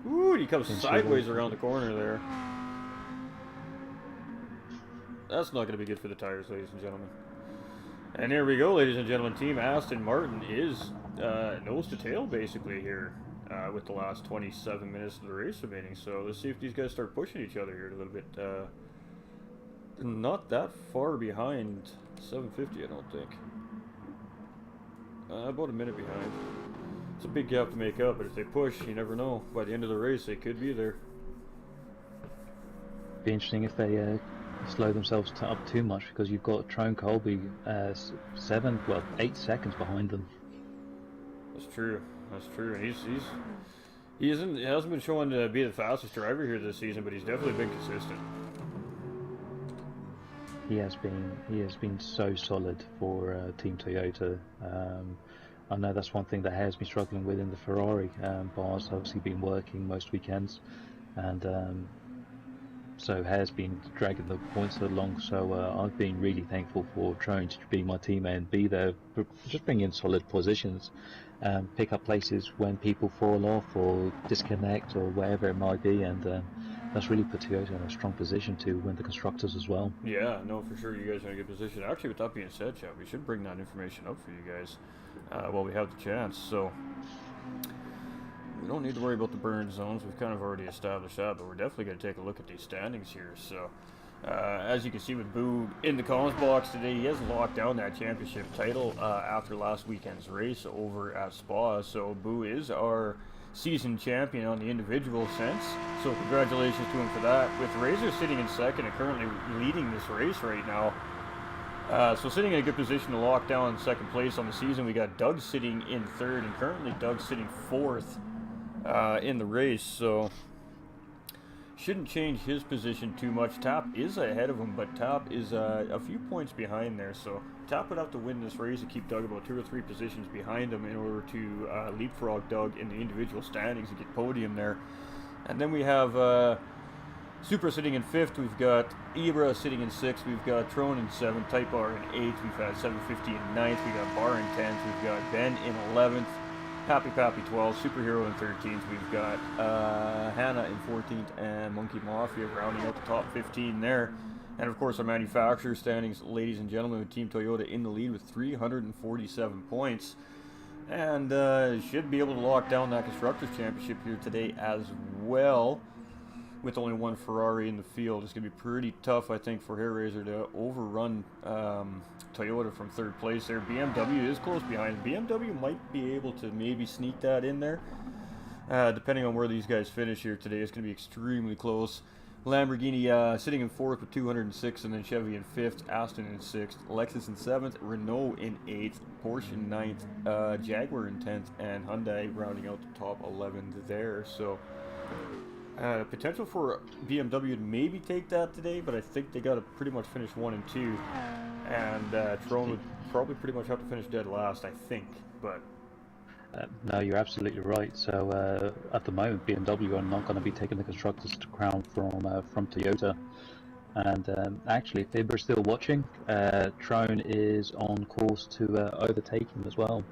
Ooh, he comes sideways around the corner there. That's not going to be good for the tires, ladies and gentlemen. And here we go, ladies and gentlemen. Team Aston Martin is nose to tail, basically, here with the last 27 minutes of the race remaining. So let's see if these guys start pushing each other here a little bit. Not that far behind 750, I don't think. About a minute behind. It's a big gap to make up, but if they push, you never know. By the end of the race, they could be there. Be interesting if they slow themselves up too much, because you've got Trone Colby 8 seconds behind them. That's true. That's true. And he hasn't been showing to be the fastest driver here this season, but he's definitely been consistent. He has been so solid for Team Toyota. I know that's one thing that has been struggling with in the Ferrari. Bar's obviously been working most weekends, and so has been dragging the points along. So I've been really thankful for Trone to be my teammate and be there, just bring in solid positions, pick up places when people fall off or disconnect or wherever it might be, and that's really put Toyota in a strong position to win the constructors as well. Yeah, no, for sure, you guys are in a good position. Actually, with that being said, Chad, we should bring that information up for you guys while we have the chance. So we don't need to worry about the burn zones. We've kind of already established that, but we're definitely going to take a look at these standings here. So as you can see with Boo in the comms box today, he has locked down that championship title after last weekend's race over at Spa. So Boo is our season champion on the individual sense. So congratulations to him for that. With Razor sitting in second and currently leading this race right now. So sitting in a good position to lock down second place on the season, we got Doug sitting in third, and currently Doug's sitting fourth in the race, so shouldn't change his position too much. Tap is ahead of him, but Tap is a few points behind there, so Tap would have to win this race to keep Doug about 2 or 3 positions behind him in order to leapfrog Doug in the individual standings and get podium there. And then we have Supra sitting in 5th, we've got Ibra sitting in 6th, we've got Trone in 7th, Type R in 8th, we've got 750 in 9th, we've got Bar in 10th, we've got Ben in 11th, Pappy 12th, Superhero in 13th, we've got Hannah in 14th, and Monkey Mafia rounding out the top 15 there. And of course our manufacturer standings, ladies and gentlemen, with Team Toyota in the lead with 347 points. And should be able to lock down that Constructors' Championship here today as well. With only one Ferrari in the field, it's going to be pretty tough, I think, for Hairraiser to overrun Toyota from third place there. BMW is close behind. BMW might be able to maybe sneak that in there, depending on where these guys finish here today. It's going to be extremely close. Lamborghini sitting in 4th with 206, and then Chevy in 5th, Aston in 6th, Lexus in 7th, Renault in 8th, Porsche in 9th, Jaguar in 10th, and Hyundai rounding out the top 11 there. So potential for BMW to maybe take that today, but I think they got to pretty much finish 1 and 2, and Trone would probably pretty much have to finish dead last, I think. But no, you're absolutely right. So at the moment, BMW are not going to be taking the constructors' crown from Toyota. And actually, if Ibra's still watching, Trone is on course to overtake him as well.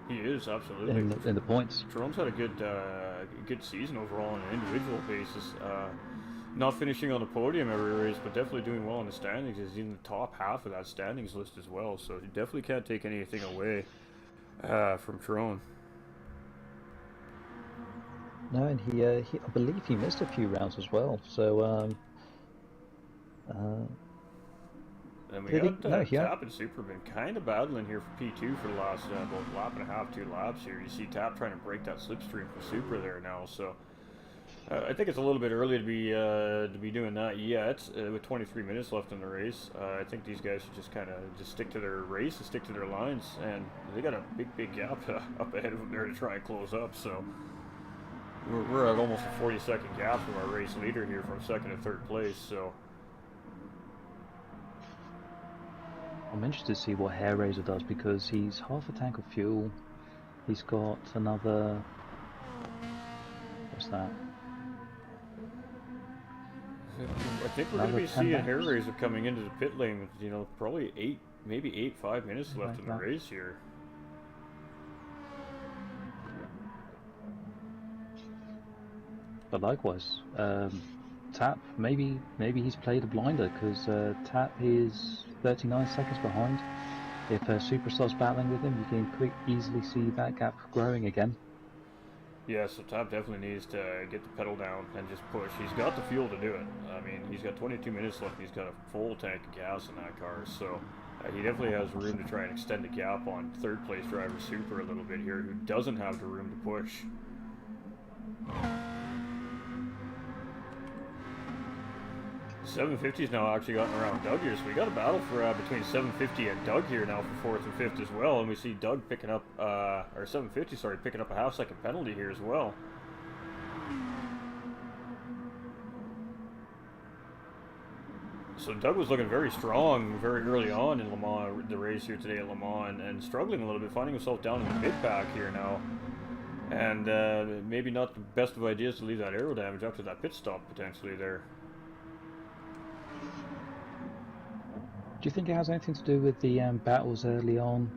He is, absolutely. In the points. Trone's had a good season overall on an individual basis. Not finishing on the podium every race, but definitely doing well in the standings. He's in the top half of that standings list as well, so you definitely can't take anything away from Trone. No, and he I believe he missed a few rounds as well, so And we Did he? got No, yeah. Tap and Super been kind of battling here for P2 for the last about lap and a half, 2 laps here. You see Tap trying to break that slipstream for Super there now. So I think it's a little bit early to be doing that yet. With 23 minutes left in the race, I think these guys should just kind of just stick to their race and stick to their lines. And they got a big gap up ahead of them there to try and close up. So we're at almost a 40-second gap from our race leader here from second to third place. So. I'm interested to see what Hair Razor does because he's half a tank of fuel. He's got another. What's that? I think we're going to be seeing Hair Razor coming into the pit lane with, probably maybe 5 minutes left in the race here. But likewise, Tap, maybe he's played a blinder because Tap is 39 seconds behind. If Super starts battling with him, you can easily see that gap growing again. Yeah, so Tap definitely needs to get the pedal down and just push. He's got the fuel to do it. I mean, he's got 22 minutes left. He's got a full tank of gas in that car, so he definitely has room to try and extend the gap on third place driver Super a little bit here, who doesn't have the room to push. 750's now actually gotten around Doug here, so we got a battle for between 750 and Doug here now for fourth and fifth as well, and we see Doug picking up, or 750, sorry, picking up a half-second penalty here as well. So Doug was looking very strong very early on in Le Mans, the race here today at Le Mans, and struggling a little bit, finding himself down in the mid-pack here now. And maybe not the best of ideas to leave that aero damage after that pit stop potentially there. Do you think it has anything to do with the battles early on?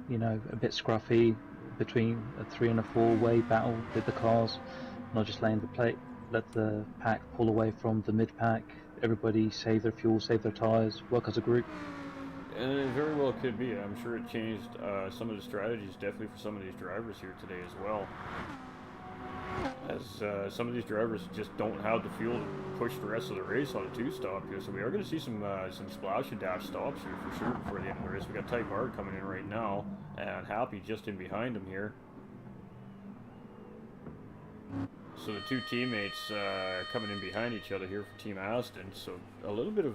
A bit scruffy between a 3 and a 4-way battle with the cars, not just letting let the pack pull away from the mid pack. Everybody save their fuel, save their tires, work as a group. And it very well could be. I'm sure it changed some of the strategies definitely for some of these drivers here today as well. As some of these drivers just don't have the fuel to push the rest of the race on a 2-stop here, so we are going to see some splash and dash stops here for sure before the end of the race. We got Type R coming in right now, and Happy just in behind him here. So the two teammates coming in behind each other here for Team Aston. So a little bit of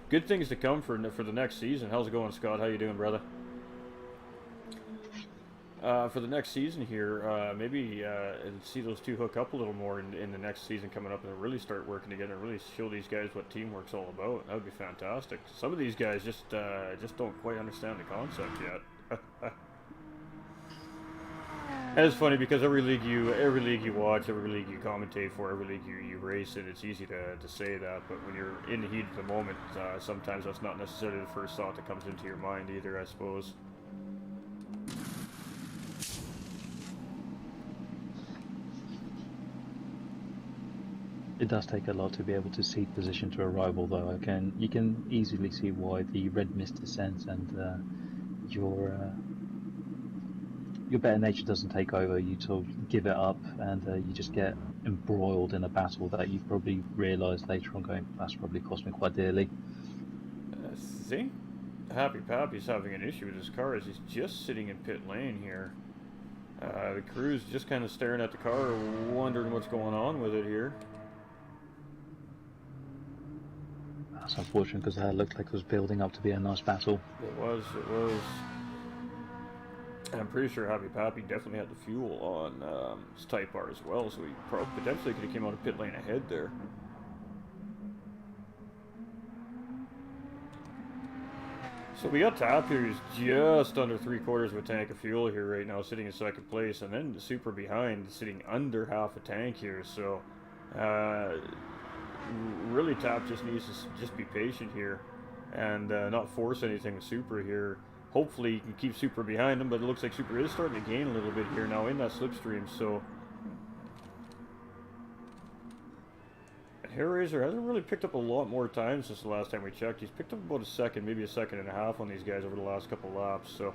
good things to come for the next season. How's it going, Scott? How you doing, brother? For the next season here, maybe see those two hook up a little more in the next season coming up and really start working together and really show these guys what teamwork's all about. That would be fantastic. Some of these guys just don't quite understand the concept yet. And it's funny because every league you watch, every league you commentate for, every league you race in, it's easy to say that, but when you're in the heat of the moment, sometimes that's not necessarily the first thought that comes into your mind either, I suppose. It does take a lot to be able to seed position to a rival, though. You can easily see why the red mist descends and your better nature doesn't take over. You sort of give it up, and you just get embroiled in a battle that you've probably realised later on going, that's probably cost me quite dearly. I think Happy Pappy's having an issue with his car as he's just sitting in pit lane here. The crew's just kind of staring at the car, wondering what's going on with it here. That's unfortunate because that looked like it was building up to be a nice battle. It was. And I'm pretty sure Happy Pappy definitely had the fuel on his Type R as well, so he potentially could have came out of pit lane ahead there. So we got Tap here, who's just under 3/4 of a tank of fuel here right now, sitting in second place, and then the Super behind, sitting under half a tank here. So really Tap just needs to just be patient here and not force anything with Super here. Hopefully he can keep Super behind him, but it looks like Super is starting to gain a little bit here now in that slipstream. So Hair Razor hasn't really picked up a lot more time since the last time we checked. He's picked up about a second, maybe a second and a half on these guys over the last couple laps. So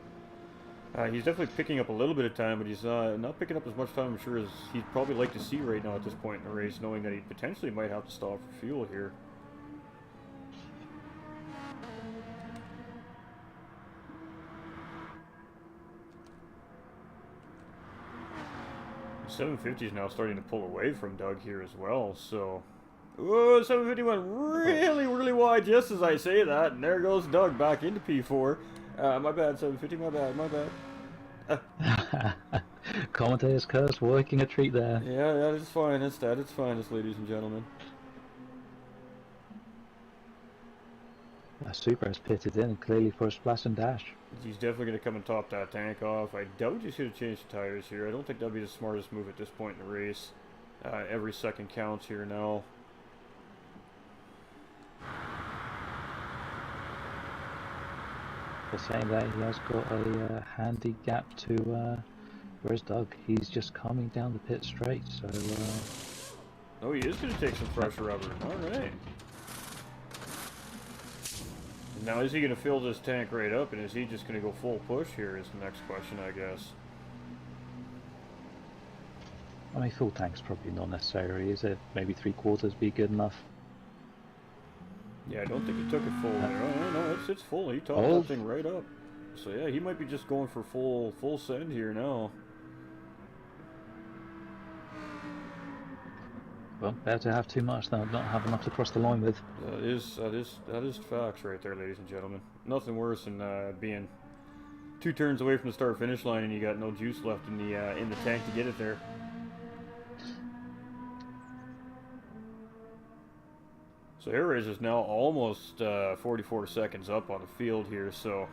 he's definitely picking up a little bit of time, but he's not picking up as much time, I'm sure, as he'd probably like to see right now at this point in the race, knowing that he potentially might have to stop for fuel here. 750 is now starting to pull away from Doug here as well, so... Whoa, 750 went really, really wide just as I say that, and there goes Doug back into P4. My bad, 750, my bad, my bad. Commentator's curse working a treat there. Yeah, that is fine, it's fine, ladies and gentlemen. Super has pitted in, clearly for a splash and dash. He's definitely going to come and top that tank off. I doubt you should have changed the tires here. I don't think that'd be the smartest move at this point in the race. Every second counts here now. For saying that, he has got a handy gap to where's Doug? He's just coming down the pit straight, so... Oh, he is going to take some fresh rubber. Alright. Now, is he going to fill this tank right up, and is he just going to go full push here is the next question, I guess. I mean, full tank's probably not necessary, is it? Maybe 3/4 be good enough? Yeah, I don't think he took it full there. Oh, no, it's full. He topped that thing right up. So, yeah, he might be just going for full send here now. Well, better to have too much than not have enough to cross the line with. That is facts right there, ladies and gentlemen. Nothing worse than being 2 turns away from the start-finish line and you got no juice left in the tank to get it there. So Air Race is now almost 44 seconds up on the field here, so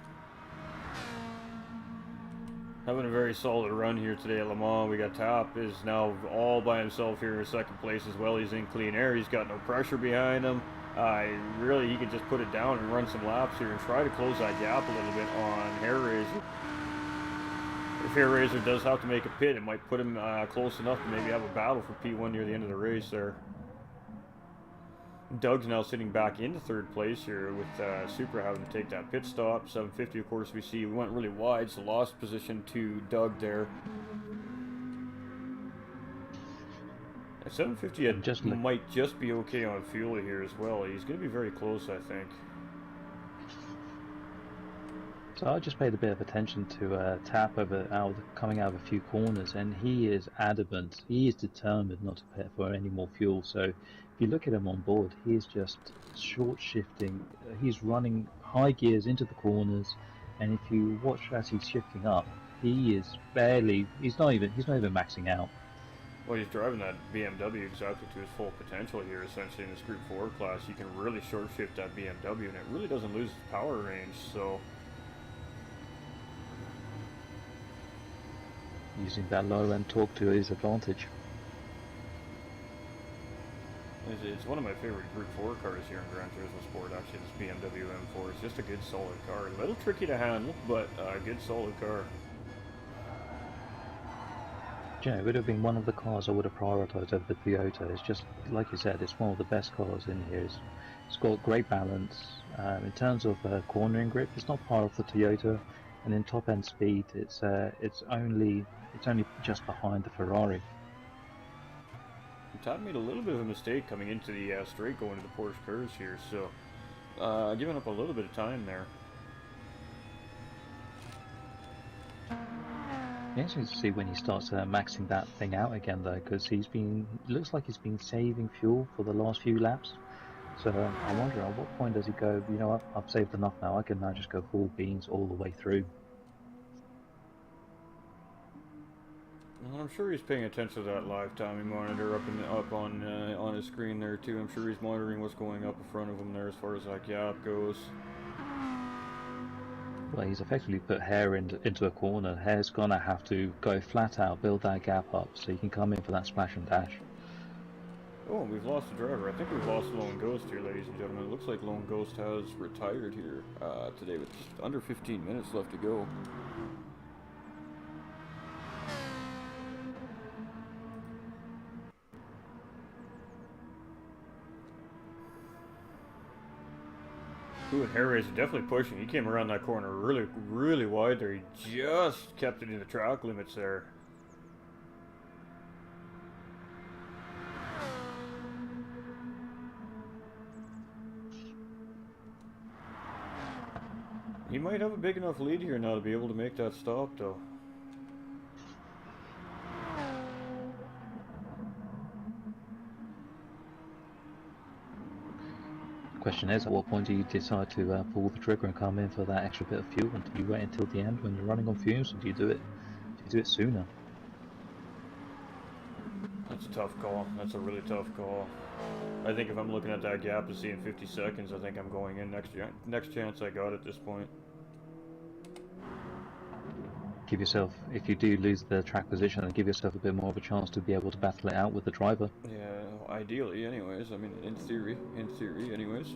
having a very solid run here today at Le Mans. We got Top is now all by himself here in second place as well. He's in clean air. He's got no pressure behind him. Really, he could just put it down and run some laps here and try to close that gap a little bit on Hair Razor. If Hair Razor does have to make a pit, it might put him close enough to maybe have a battle for P1 near the end of the race there. Doug's now sitting back into third place here with Supra having to take that pit stop. 750, of course, we see we went really wide, so lost position to Doug there. 750 might just be okay on fuel here as well. He's going to be very close, I think. So I just paid a bit of attention to Tap coming out of a few corners, and he is adamant. He is determined not to pay for any more fuel. So if you look at him on board, he is just short shifting. He's running high gears into the corners, and if you watch as he's shifting up, he is barely. He's not even maxing out. Well, he's driving that BMW exactly to his full potential here. Essentially, in this Group 4 class, you can really short shift that BMW, and it really doesn't lose its power range. So. Using that low end torque to his advantage. It's one of my favorite Group 4 cars here in Gran Turismo Sport, actually, this BMW M4. It's just a good, solid car. A little tricky to handle, but a good, solid car. Yeah, it would have been one of the cars I would have prioritised over the Toyota. It's just, like you said, it's one of the best cars in here. It's got great balance. In terms of cornering grip, it's not far off the Toyota. And in top end speed, it's only just behind the Ferrari. Todd made a little bit of a mistake coming into the straight going to the Porsche curves here, so giving up a little bit of time there. Interesting to see when he starts maxing that thing out again, though, because looks like he's been saving fuel for the last few laps. So I wonder at what point does he go, you know what, I've saved enough now, I can now just go full beans all the way through. Well, I'm sure he's paying attention to that live timing monitor up on his screen there too. I'm sure he's monitoring what's going up in front of him there as far as that gap goes. Well, he's effectively put Hare into a corner. Hare's gonna have to go flat out, build that gap up, so he can come in for that splash and dash. Oh, we've lost a driver. I think we've lost Lone Ghost here, ladies and gentlemen. It looks like Lone Ghost has retired here today with just under 15 minutes left to go. Ooh, and Harry's definitely pushing. He came around that corner really, really wide there. He just kept it in the track limits there. He might have a big enough lead here now to be able to make that stop, though. Question is, at what point do you decide to pull the trigger and come in for that extra bit of fuel? And do you wait until the end when you're running on fumes, or do you do it? Do you do it sooner? That's a tough call. That's a really tough call. I think if I'm looking at that gap and seeing 50 seconds, I think I'm going in next chance I got at this point. Give yourself, if you do lose the track position, then give yourself a bit more of a chance to be able to battle it out with the driver. Yeah, ideally, anyways. I mean, in theory, anyways.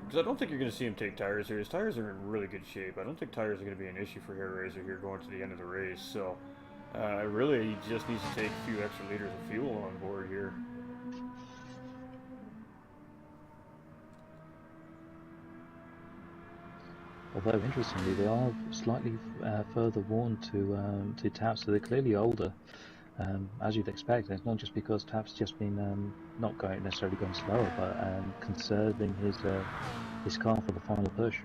Because I don't think you're going to see him take tires here. His tires are in really good shape. I don't think tires are going to be an issue for Hellraiser here going to the end of the race. So, really, he just needs to take a few extra liters of fuel on board here. Although, interestingly, they are slightly further worn to Taps, so they're clearly older, as you'd expect. It's not just because Taps just been not necessarily going slower, but conserving his car for the final push.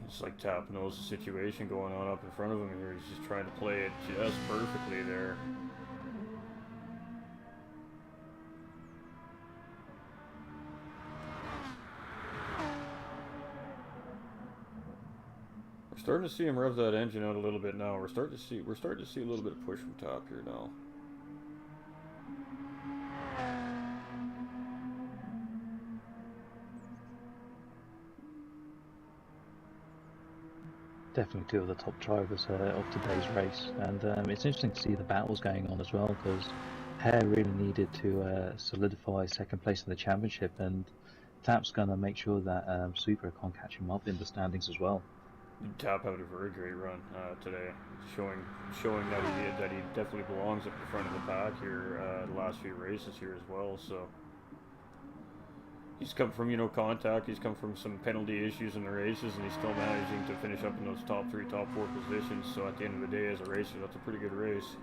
It's like Tap knows the situation going on up in front of him here. He's just trying to play it just perfectly there. Starting to see him rev that engine out a little bit now. We're starting to see a little bit of push from top here now. Definitely two of the top drivers of today's race, and it's interesting to see the battles going on as well, because Hare really needed to solidify second place in the championship, and Tap's gonna make sure that Supra can't catch him up in the standings as well. Tap had a very great run today, showing that he definitely belongs at the front of the pack here the last few races here as well. So he's come from contact, he's come from some penalty issues in the races, and he's still managing to finish up in those top 3, top 4 positions. So at the end of the day, as a racer, that's a pretty good race.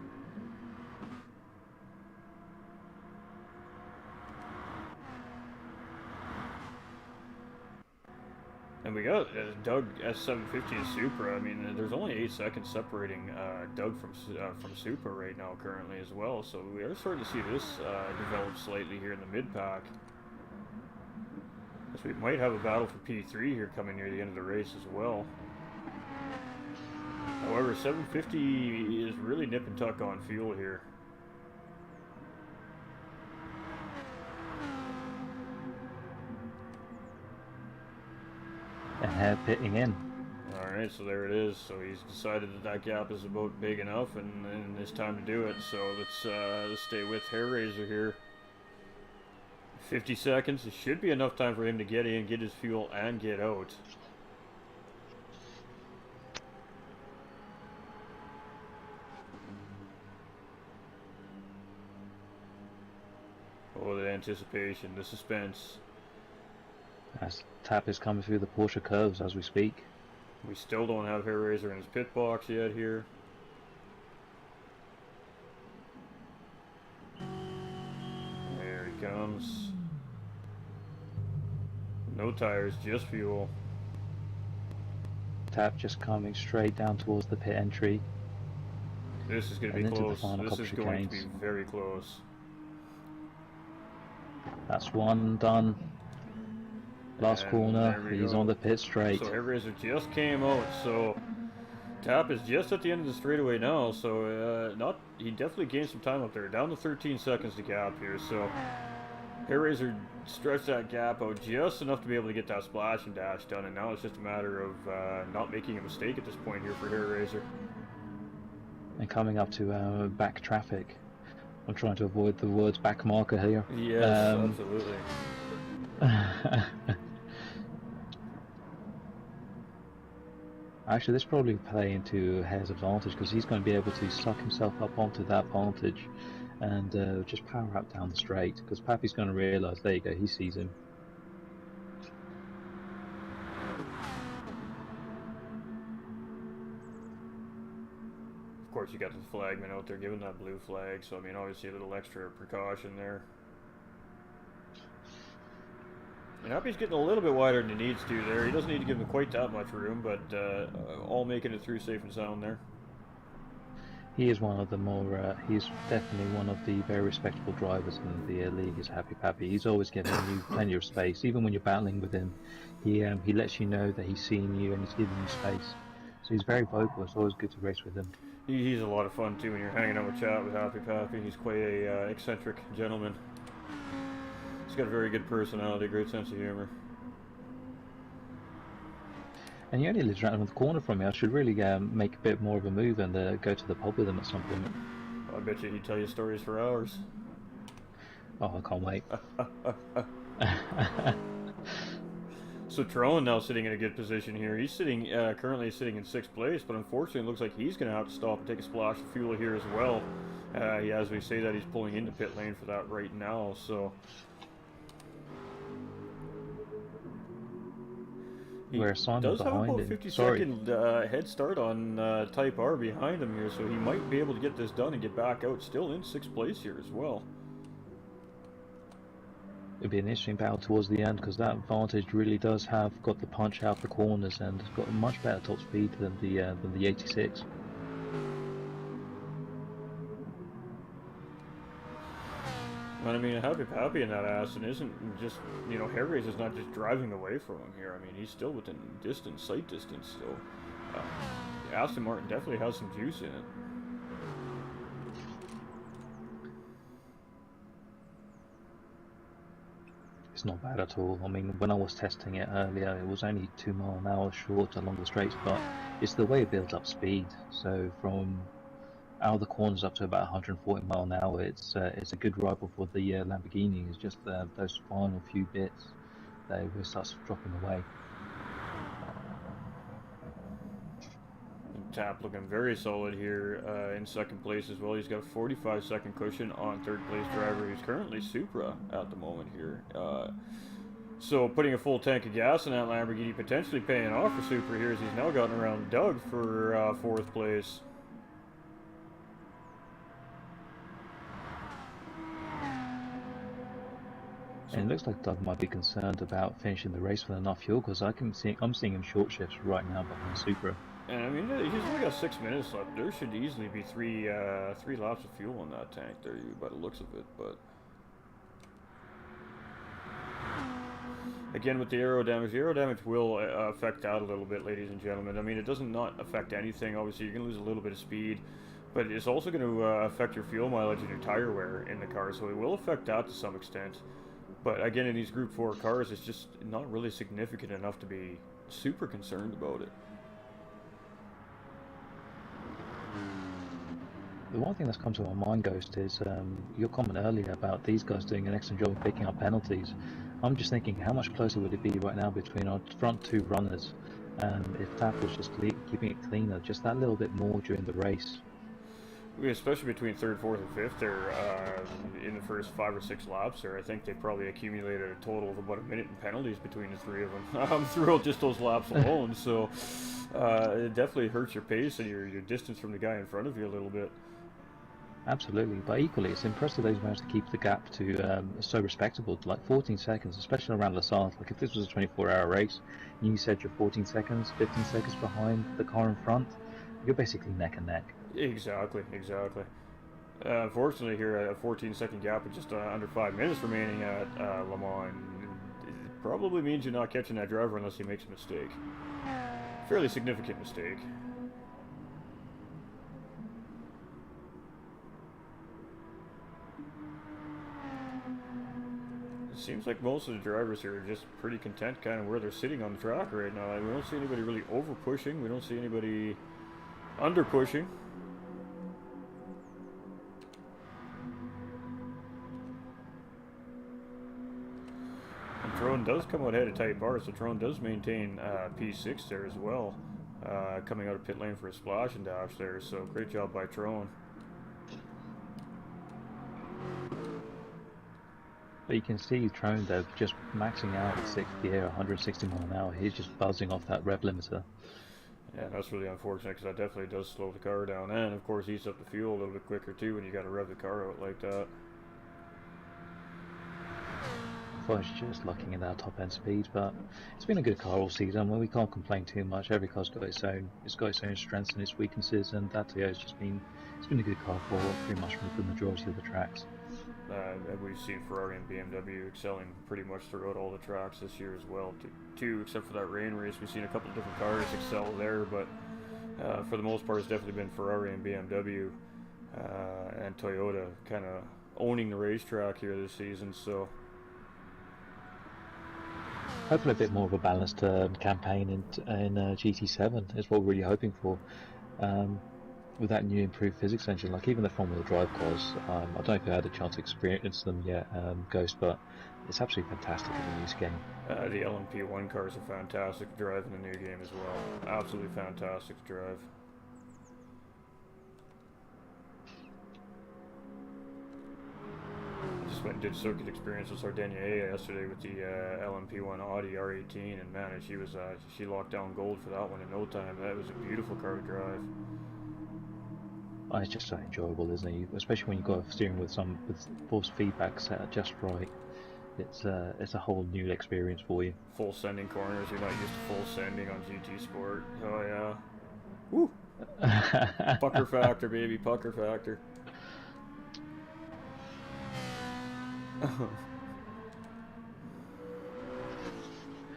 And we got Doug S750 and Supra. I mean, there's only 8 seconds separating Doug from Supra right now currently as well. So we are starting to see this develop slightly here in the mid-pack. So we might have a battle for P3 here coming near the end of the race as well. However, 750 is really nip and tuck on fuel here. And Hare pitting in. Alright, so there it is. So he's decided that gap is about big enough, and it's time to do it. So let's stay with Hellraiser here. 50 seconds. It should be enough time for him to get in, get his fuel, and get out. Oh, the anticipation, the suspense. As Tap is coming through the Porsche curves as we speak. We still don't have Hellraiser in his pit box yet here. There he comes. No tires, just fuel. Tap just coming straight down towards the pit entry. This is going to be close. This is going to be very close. That's one done. Last corner, he's on the pit straight. So Hellraiser just came out, so Tap is just at the end of the straightaway now, so he definitely gained some time up there. Down to 13 seconds to gap here, so Hellraiser stretched that gap out just enough to be able to get that splash and dash done, and now it's just a matter of not making a mistake at this point here for Hellraiser. And coming up to back traffic. I'm trying to avoid the words back marker here. Yes, absolutely. Actually, this probably play into Hare's advantage, because he's going to be able to suck himself up onto that advantage and just power up down the straight, because Pappy's going to realise, there you go, he sees him. Of course, you got the flagman out there giving that blue flag, so I mean, obviously a little extra precaution there. And Happy's getting a little bit wider than he needs to there. He doesn't need to give him quite that much room, but all making it through safe and sound there. He is one of the more. He's definitely one of the very respectable drivers in the league. Is Happy Pappy. He's always giving you plenty of space, even when you're battling with him. He lets you know that he's seeing you and he's giving you space. So he's very vocal. It's always good to race with him. He's a lot of fun too when you're hanging out with chat with Happy Pappy. He's quite a eccentric gentleman. He's got a very good personality, great sense of humor. And he only lives right around the corner from me. I should really make a bit more of a move and go to the pub with him at some point. I bet you he'd tell you stories for hours. Oh, I can't wait. So Trone now sitting in a good position here. He's sitting currently sitting in 6th place, but unfortunately it looks like he's going to have to stop and take a splash of fuel here as well. As we say that, he's pulling into pit lane for that right now. So he Where Simon does have behind about him. 50-second head start on Type R behind him here, so he might be able to get this done and get back out still in 6th place here as well. It'll be an interesting battle towards the end because that Vantage really does have got the punch out the corners and has got a much better top speed than the 86. But I mean, Happy Pappy in that Aston isn't just, you know, Hair Race is not just driving away from him here. I mean, he's still within distance, sight distance still. Aston Martin definitely has some juice in it. It's not bad at all. I mean, when I was testing it earlier, it was only 2 mile an hour short along the straights, but it's the way it builds up speed. So from out of the corners up to about 140 mile an hour, it's a good rival for the Lamborghini. It's just those final few bits that it starts dropping away. Tap looking very solid here in 2nd place as well. He's got a 45-second cushion on 3rd place driver who's currently Supra at the moment here. So putting a full tank of gas in that Lamborghini, potentially paying off for Supra here as he's now gotten around Doug for 4th place. And it looks like Doug might be concerned about finishing the race with enough fuel because I'm seeing him short shifts right now behind Supra. And I mean, he's only got 6 minutes left. There should easily be three laps of fuel in that tank there, by the looks of it. But again, with the aero damage will affect that a little bit, ladies and gentlemen. I mean, it doesn't not affect anything. Obviously, you're going to lose a little bit of speed, but it's also going to affect your fuel mileage and your tire wear in the car. So it will affect that to some extent. But again, in these Group 4 cars, it's just not really significant enough to be super concerned about it. The one thing that's come to my mind, Ghost, is your comment earlier about these guys doing an excellent job of picking up penalties. I'm just thinking, how much closer would it be right now between our front 2 runners, and if Tap was just keeping it cleaner, just that little bit more during the race? Especially between 3rd, 4th, and 5th there, in the first 5 or 6 laps there, I think they probably accumulated a total of about a minute in penalties between the 3 of them throughout just those laps alone. So it definitely hurts your pace and your distance from the guy in front of you a little bit. Absolutely, but equally, it's impressive they've managed to keep the gap to so respectable, like 14 seconds, especially around Lassard. Like if this was a 24-hour race, and you said you're 14 seconds, 15 seconds behind the car in front, you're basically neck and neck. Exactly. Unfortunately here, a 14-second gap with just under 5 minutes remaining at Le Mans, it probably means you're not catching that driver unless he makes a mistake. Fairly significant mistake. It seems like most of the drivers here are just pretty content kind of where they're sitting on the track right now. We don't see anybody really over pushing. We don't see anybody under pushing. And Trone does come out ahead of Type R, so Trone does maintain P6 there as well. Coming out of pit lane for a splash and dash there, so great job by Trone. But you can see Trone though just maxing out at 6th gear, 160 mile an hour. He's just buzzing off that rev limiter. Yeah, that's really unfortunate because that definitely does slow the car down, and of course heats up the fuel a little bit quicker too when you got to rev the car out like that. suppose just looking at our top end speed, but it's been a good car all season. Well, we can't complain too much. Every car's got its own strengths and its weaknesses, and that Toyota's it's been a good car for pretty much the majority of the tracks. We've seen Ferrari and BMW excelling pretty much throughout all the tracks this year as well, too, except for that rain race. We've seen a couple of different cars excel there, but for the most part, it's definitely been Ferrari and BMW and Toyota kind of owning the racetrack here this season. So hopefully a bit more of a balanced campaign in GT7 is what we're really hoping for. With that new improved physics engine, like even the front-wheel drive cars, I don't know if you had a chance to experience them yet, Ghost, but it's absolutely fantastic in this game. The LMP1 cars are fantastic to drive in the new game as well. Absolutely fantastic to drive. I just went and did circuit experience with Sardinia yesterday with the LMP1 Audi R18, and man, she locked down gold for that one in no time. That was a beautiful car to drive. Oh, it's just so enjoyable, isn't it? Especially when you got a steering with force feedback set just right. It's a whole new experience for you. Full sending corners. You're not used to full sending on GT Sport. Oh yeah. Woo. Pucker factor, baby. Pucker factor.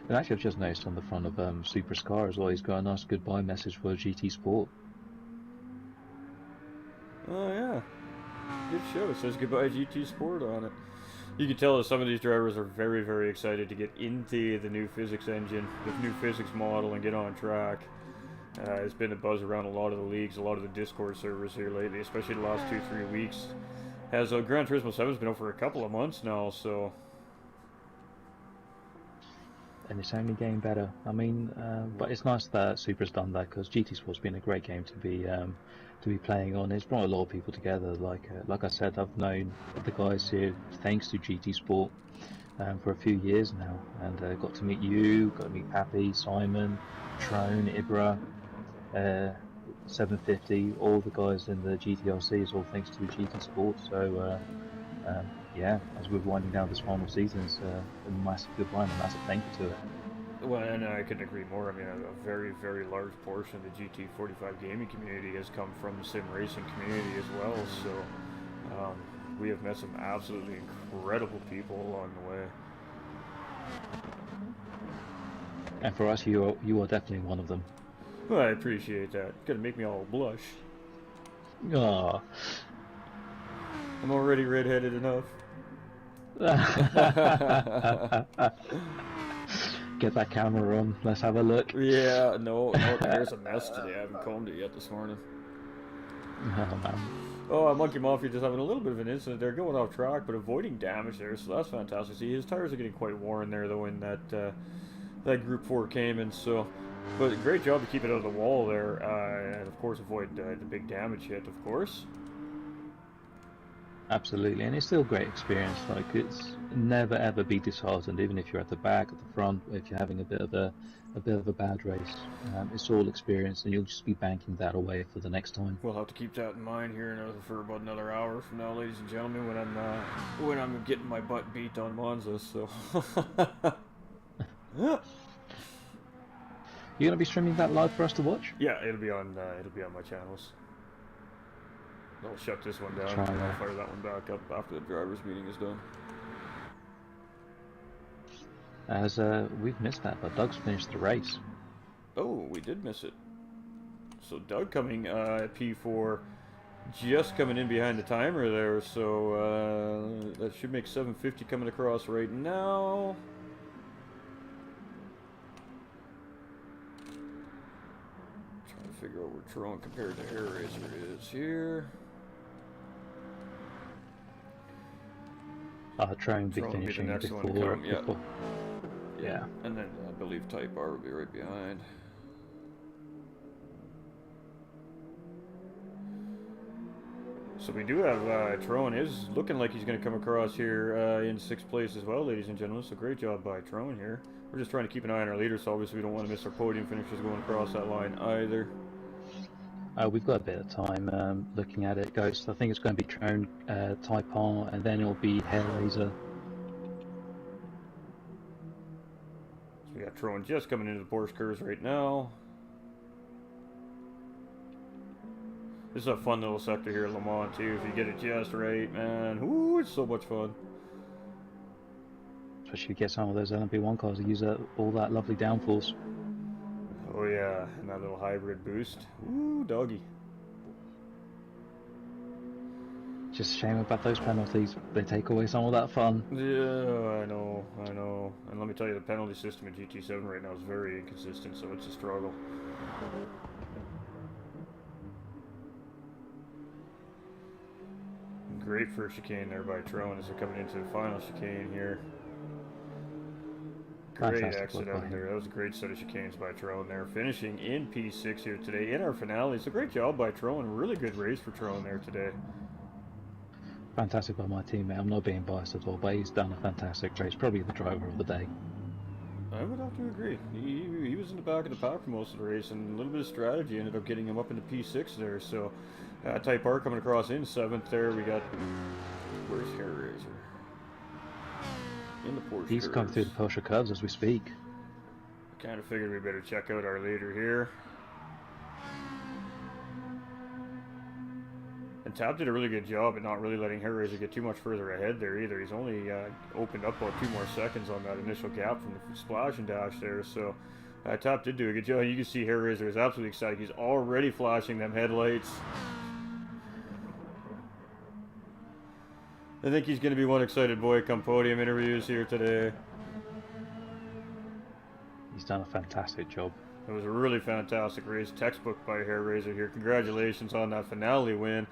And actually, I've just noticed on the front of Supra's car as well, he's got a nice goodbye message for GT Sport. Oh yeah, good show. It says goodbye GT Sport on it. You can tell that some of these drivers are very, very excited to get into the new physics engine, the new physics model, and get on track. It's been a buzz around a lot of the leagues, a lot of the Discord servers here lately, especially the last 2-3 weeks. As Gran Turismo 7's been out for a couple of months now, so. And it's only getting better. I mean, but it's nice that Supra's done that, because GT Sport's been a great game to be playing on. It's brought a lot of people together. Like I said, I've known the guys here thanks to GT Sport for a few years now, and got to meet you, got to meet Pappy, Simon, Trone, Ibra, 750, all the guys in the GTRC is all thanks to GT Sport. So yeah, as we're winding down this final season, it's a massive goodbye and a massive thank you to it. Well, and I couldn't agree more. I mean, a very, very large portion of the GT45 gaming community has come from the sim racing community as well. So we have met some absolutely incredible people along the way. And for us, you are definitely one of them. Well, I appreciate that. Gonna make me all blush. Ah. I'm already redheaded enough. Get that camera on. Let's have a look. Yeah, no, there's a mess today. I haven't combed it yet this morning. Oh man. Oh, Monkey Mafia just having a little bit of an incident there, going off track, but avoiding damage there, so that's fantastic. See, his tires are getting quite worn there, though, in that Group 4 Cayman, so. But great job to keep it out of the wall there, and of course avoid the big damage hit, of course. Absolutely, and it's still a great experience. Like, it's never ever be disheartened, even if you're at the back, at the front, if you're having a bit of a bad race. It's all experience, and you'll just be banking that away for the next time. We'll have to keep that in mind here for about another hour from now, ladies and gentlemen, when I'm getting my butt beat on Monza. So. You gonna be streaming that live for us to watch? Yeah, it'll be on my channels. I'll shut this one down and I'll fire that one back up after the drivers' meeting is done. As we've missed that, but Doug's finished the race. Oh, we did miss it. So Doug coming at P4, just coming in behind the timer there. So that should make 750 coming across right now. Trying to figure out where Tron compared to Air Racer is here. Try and be finishing the next before, one to come, yeah. before. Yeah. And then I believe Type R will be right behind. So we do have Tron is looking like he's going to come across here in 6th place as well, ladies and gentlemen. So great job by Tron here. We're just trying to keep an eye on our leaders, so obviously we don't want to miss our podium finishers going across that line either. We've got a bit of time looking at it, Ghost. I think it's going to be Tron, Type R, and then it'll be Hair Laser. Tron just coming into the Porsche curves right now. This is a fun little sector here at Le Mans too. If you get it just right, man. Ooh, it's so much fun. Especially if you get some of those LMP1 cars that use all that lovely downforce. Oh yeah, and that little hybrid boost. Ooh, doggy. Just a shame about those penalties. They take away some of that fun. Yeah, I know. And let me tell you, the penalty system in GT7 right now is very inconsistent, so it's a struggle. Great first chicane there by Tron as they're coming into the final chicane here. Great exit out of there. That was a great set of chicanes by Tron there. Finishing in P6 here today in our finale. It's a great job by Tron. Really good race for Tron there today. Fantastic by my teammate. I'm not being biased at all, but he's done a fantastic race. Probably the driver of the day. I would have to agree. He was in the back of the pack for most of the race, and a little bit of strategy ended up getting him up into P6 there. So, Type R coming across in 7th there. We got... Where's Hair Razor? In the Porsche He's curves. coming through the Porsche curves as we speak. Kind of figured we better check out our leader here. And Tab did a really good job at not really letting Hair Razor get too much further ahead there either. He's only opened up about 2 more seconds on that initial gap from the splash and dash there. So Tab did do a good job. You can see Hair Razor is absolutely excited. He's already flashing them headlights. I think he's going to be one excited boy come podium interviews here today. He's done a fantastic job. It was a really fantastic race. Textbook by Hair Razor here. Congratulations on that finale win.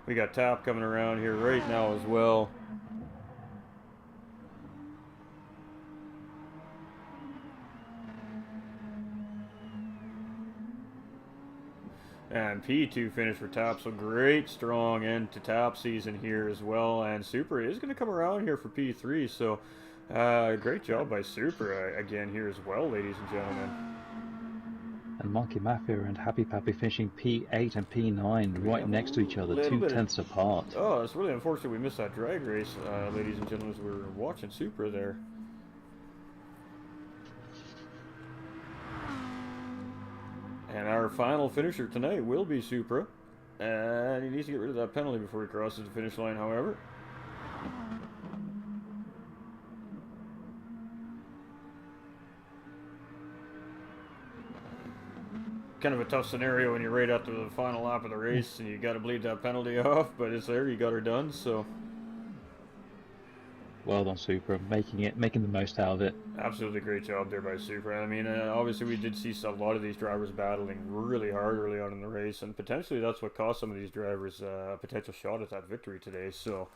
We got Tap coming around here right now as well. And P2 finish for Tap, so great strong end to Tap season here as well. And Super is going to come around here for P3, so great job by Super again here as well, ladies and gentlemen. And Monkey Mafia and Happy Pappy finishing P8 and P9 right next to each other, 2/10 apart. Oh, it's really unfortunate we missed that drag race, ladies and gentlemen, as we were watching Super there. And our final finisher tonight will be Supra. And he needs to get rid of that penalty before he crosses the finish line, however. Kind of a tough scenario when you're right after the final lap of the race and you got to bleed that penalty off, but it's there, you got her done, so... Well done, Supra, making the most out of it. Absolutely great job there by Supra. I mean, obviously we did see a lot of these drivers battling really hard early on in the race, and potentially that's what cost some of these drivers a potential shot at that victory today. So,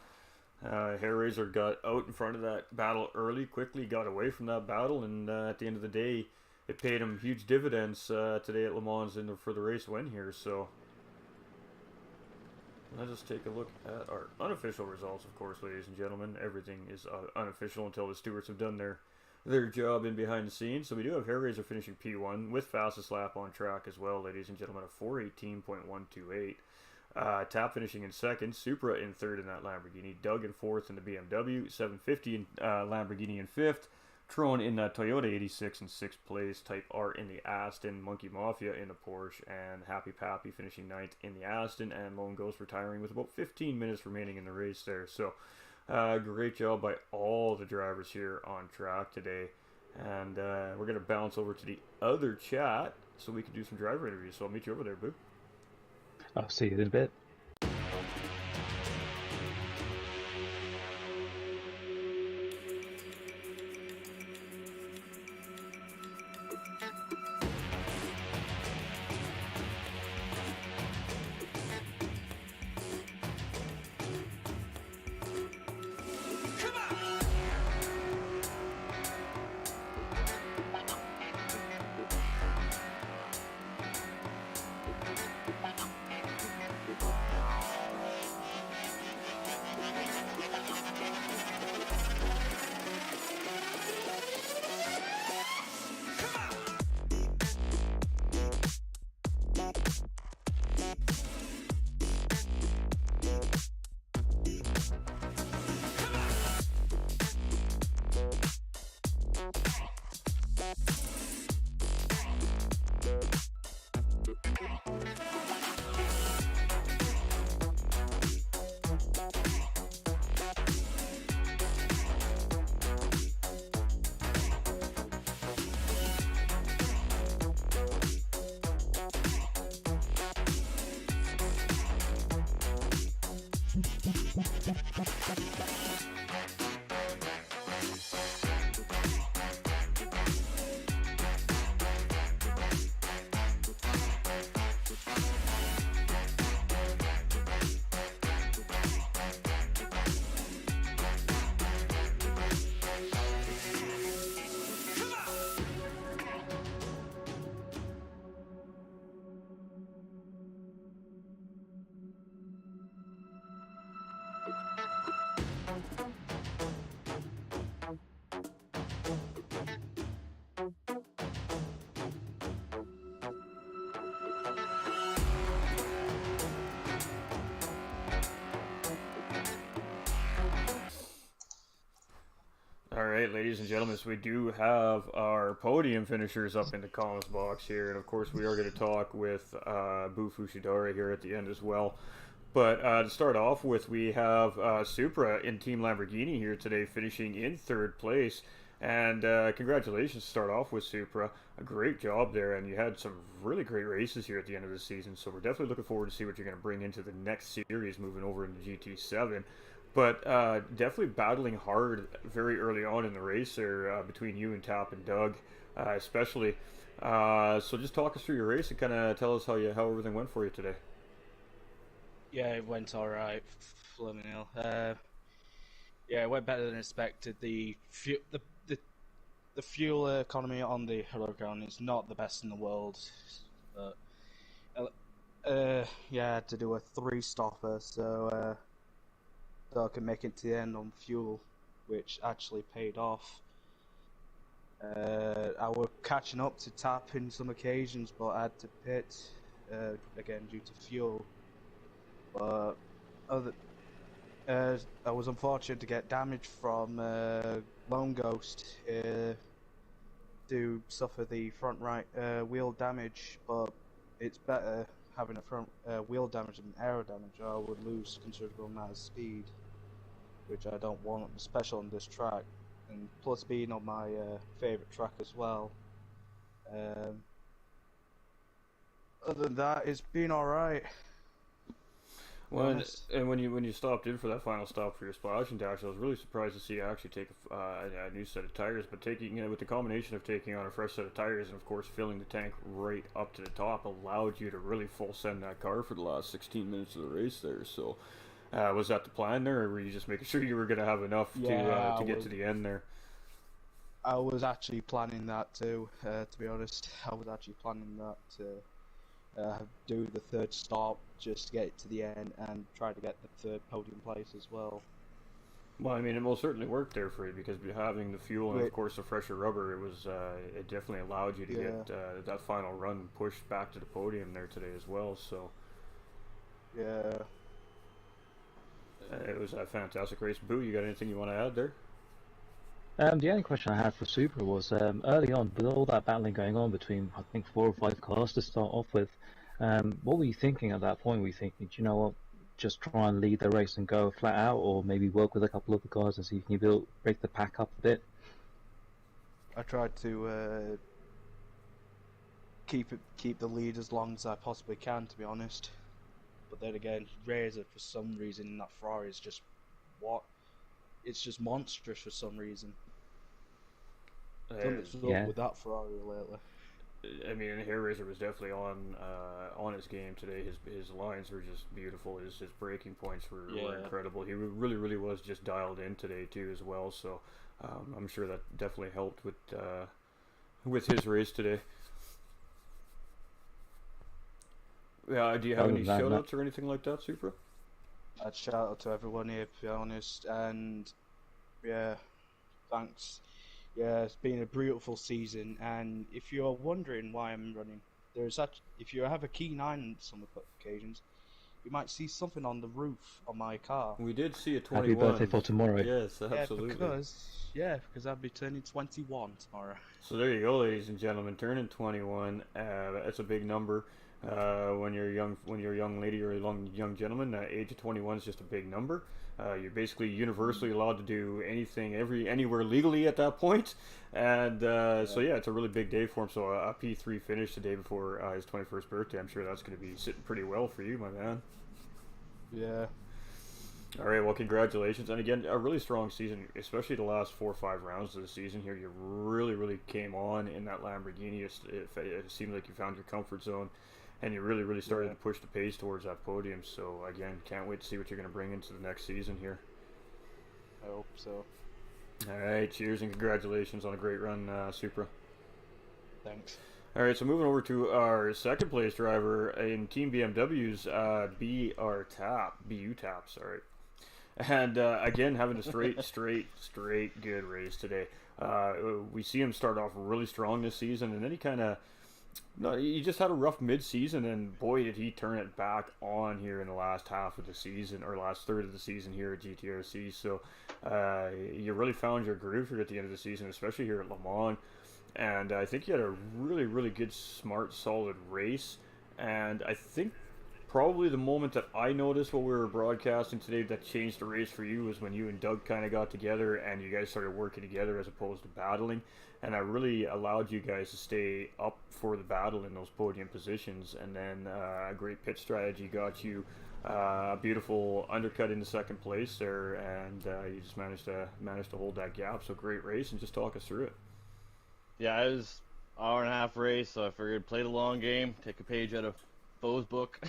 Hair Razor got out in front of that battle early, quickly got away from that battle, and at the end of the day, it paid him huge dividends today at Le Mans for the race win here. So, let us take a look at our unofficial results, of course, ladies and gentlemen. Everything is unofficial until the stewards have done their job in behind the scenes. So we do have Hair Razor finishing P1 with fastest lap on track as well, ladies and gentlemen, at 4:18.128. Tap finishing in second, Supra in third in that Lamborghini, Doug in fourth in the BMW, 750 in Lamborghini in fifth, Tron in that Toyota 86 in 6th place, Type R in the Aston, Monkey Mafia in the Porsche, and Happy Pappy finishing 9th in the Aston, and Lone Ghost retiring with about 15 minutes remaining in the race there. So, great job by all the drivers here on track today. And we're going to bounce over to the other chat so we can do some driver interviews. So I'll meet you over there, Boo. I'll see you in a bit. All right, ladies and gentlemen, so we do have our podium finishers up in the comments box here, and of course we are going to talk with Bu Fushidara here at the end as well. But to start off with, we have Supra in Team Lamborghini here today, finishing in third place. And congratulations to start off with Supra. A great job there, and you had some really great races here at the end of the season. So we're definitely looking forward to see what you're going to bring into the next series, moving over into GT7. But definitely battling hard very early on in the race there between you and Tap and Doug, especially. So just talk us through your race and kind of tell us how everything went for you today. Yeah, it went all right. Fleming Hill. Yeah, it went better than expected. The fuel economy on the Huracan is not the best in the world, but yeah, I had to do a 3-stopper so I could make it to the end on fuel, which actually paid off. I was catching up to Tap in some occasions, but I had to pit again due to fuel. But I was unfortunate to get damage from Lone Ghost to suffer the front right wheel damage, but it's better having a front wheel damage than aero damage. I would lose considerable amount of speed, which I don't want, especially on this track, and plus being on my favourite track as well. Other than that, it's been alright. And when you stopped in for that final stop for your splash and dash, I was really surprised to see you actually take a new set of tires. But taking with the combination of taking on a fresh set of tires and of course filling the tank right up to the top allowed you to really full send that car for the last 16 minutes of the race there. So was that the plan there, or were you just making sure you were going to have enough to get to the end there? I was actually planning that too. To be honest, I was actually planning that to do the third stop just to get it to the end and try to get the third podium place as well. Well, I mean, it most certainly worked there for you because having the fuel and of course the fresher rubber, it definitely allowed you to get that final run pushed back to the podium there today as well. So yeah, it was a fantastic race. Boo, you got anything you want to add there? The only question I had for Supra was early on, with all that battling going on between, I think, 4 or 5 cars to start off with, what were you thinking at that point? Were you thinking, do you know what, just try and lead the race and go flat out, or maybe work with a couple of the cars and see if you can break the pack up a bit? I tried to keep the lead as long as I possibly can, to be honest. But then again, Razor, for some reason, that Ferrari is just it's just monstrous for some reason. Something's up with that Ferrari lately. I mean, Hair Razor was definitely on his game today. His lines were just beautiful. His braking points were incredible. He really was just dialed in today too as well. So I'm sure that definitely helped with his race today. Yeah, do you have any shout-outs or anything like that, Supra? I'd shout out to everyone here, to be honest, and yeah, thanks. Yeah, it's been a beautiful season, and if you're wondering why I'm running, if you have a keen eye on some occasions, you might see something on the roof on my car. We did see a 21. Happy birthday for tomorrow. Yes, absolutely. Because I'll be turning 21 tomorrow. So there you go, ladies and gentlemen, turning 21. That's a big number. When you're a young lady or a young gentleman, age of 21 is just a big number. You're basically universally allowed to do anything, anywhere legally at that point. And so yeah, it's a really big day for him. So a P3 finish the day before his 21st birthday. I'm sure that's going to be sitting pretty well for you, my man. Yeah. All right, well, congratulations. And again, a really strong season, especially the last 4 or 5 rounds of the season here. You really came on in that Lamborghini. It seemed like you found your comfort zone. And you really started to push the pace towards that podium. So, again, can't wait to see what you're going to bring into the next season here. I hope so. All right, cheers and congratulations on a great run, Supra. Thanks. All right, so moving over to our second place driver in Team BMW's BU Tap, sorry. And, again, having a straight good race today. We see him start off really strong this season, and then he kind of No, he just had a rough mid-season, and boy, did he turn it back on here in the last half of the season, or last third of the season here at GTRC. So, you really found your groove here at the end of the season, especially here at Le Mans. And I think you had a really, really good, smart, solid race. And I think probably the moment that I noticed while we were broadcasting today that changed the race for you was when you and Doug kind of got together and you guys started working together as opposed to battling. And I really allowed you guys to stay up for the battle in those podium positions. And then a great pit strategy got you a beautiful undercut into second place there, and you just managed to hold that gap. So great race, and just talk us through it. Yeah, it was an hour and a half race, so I figured play the long game, take a page out of Bo's book.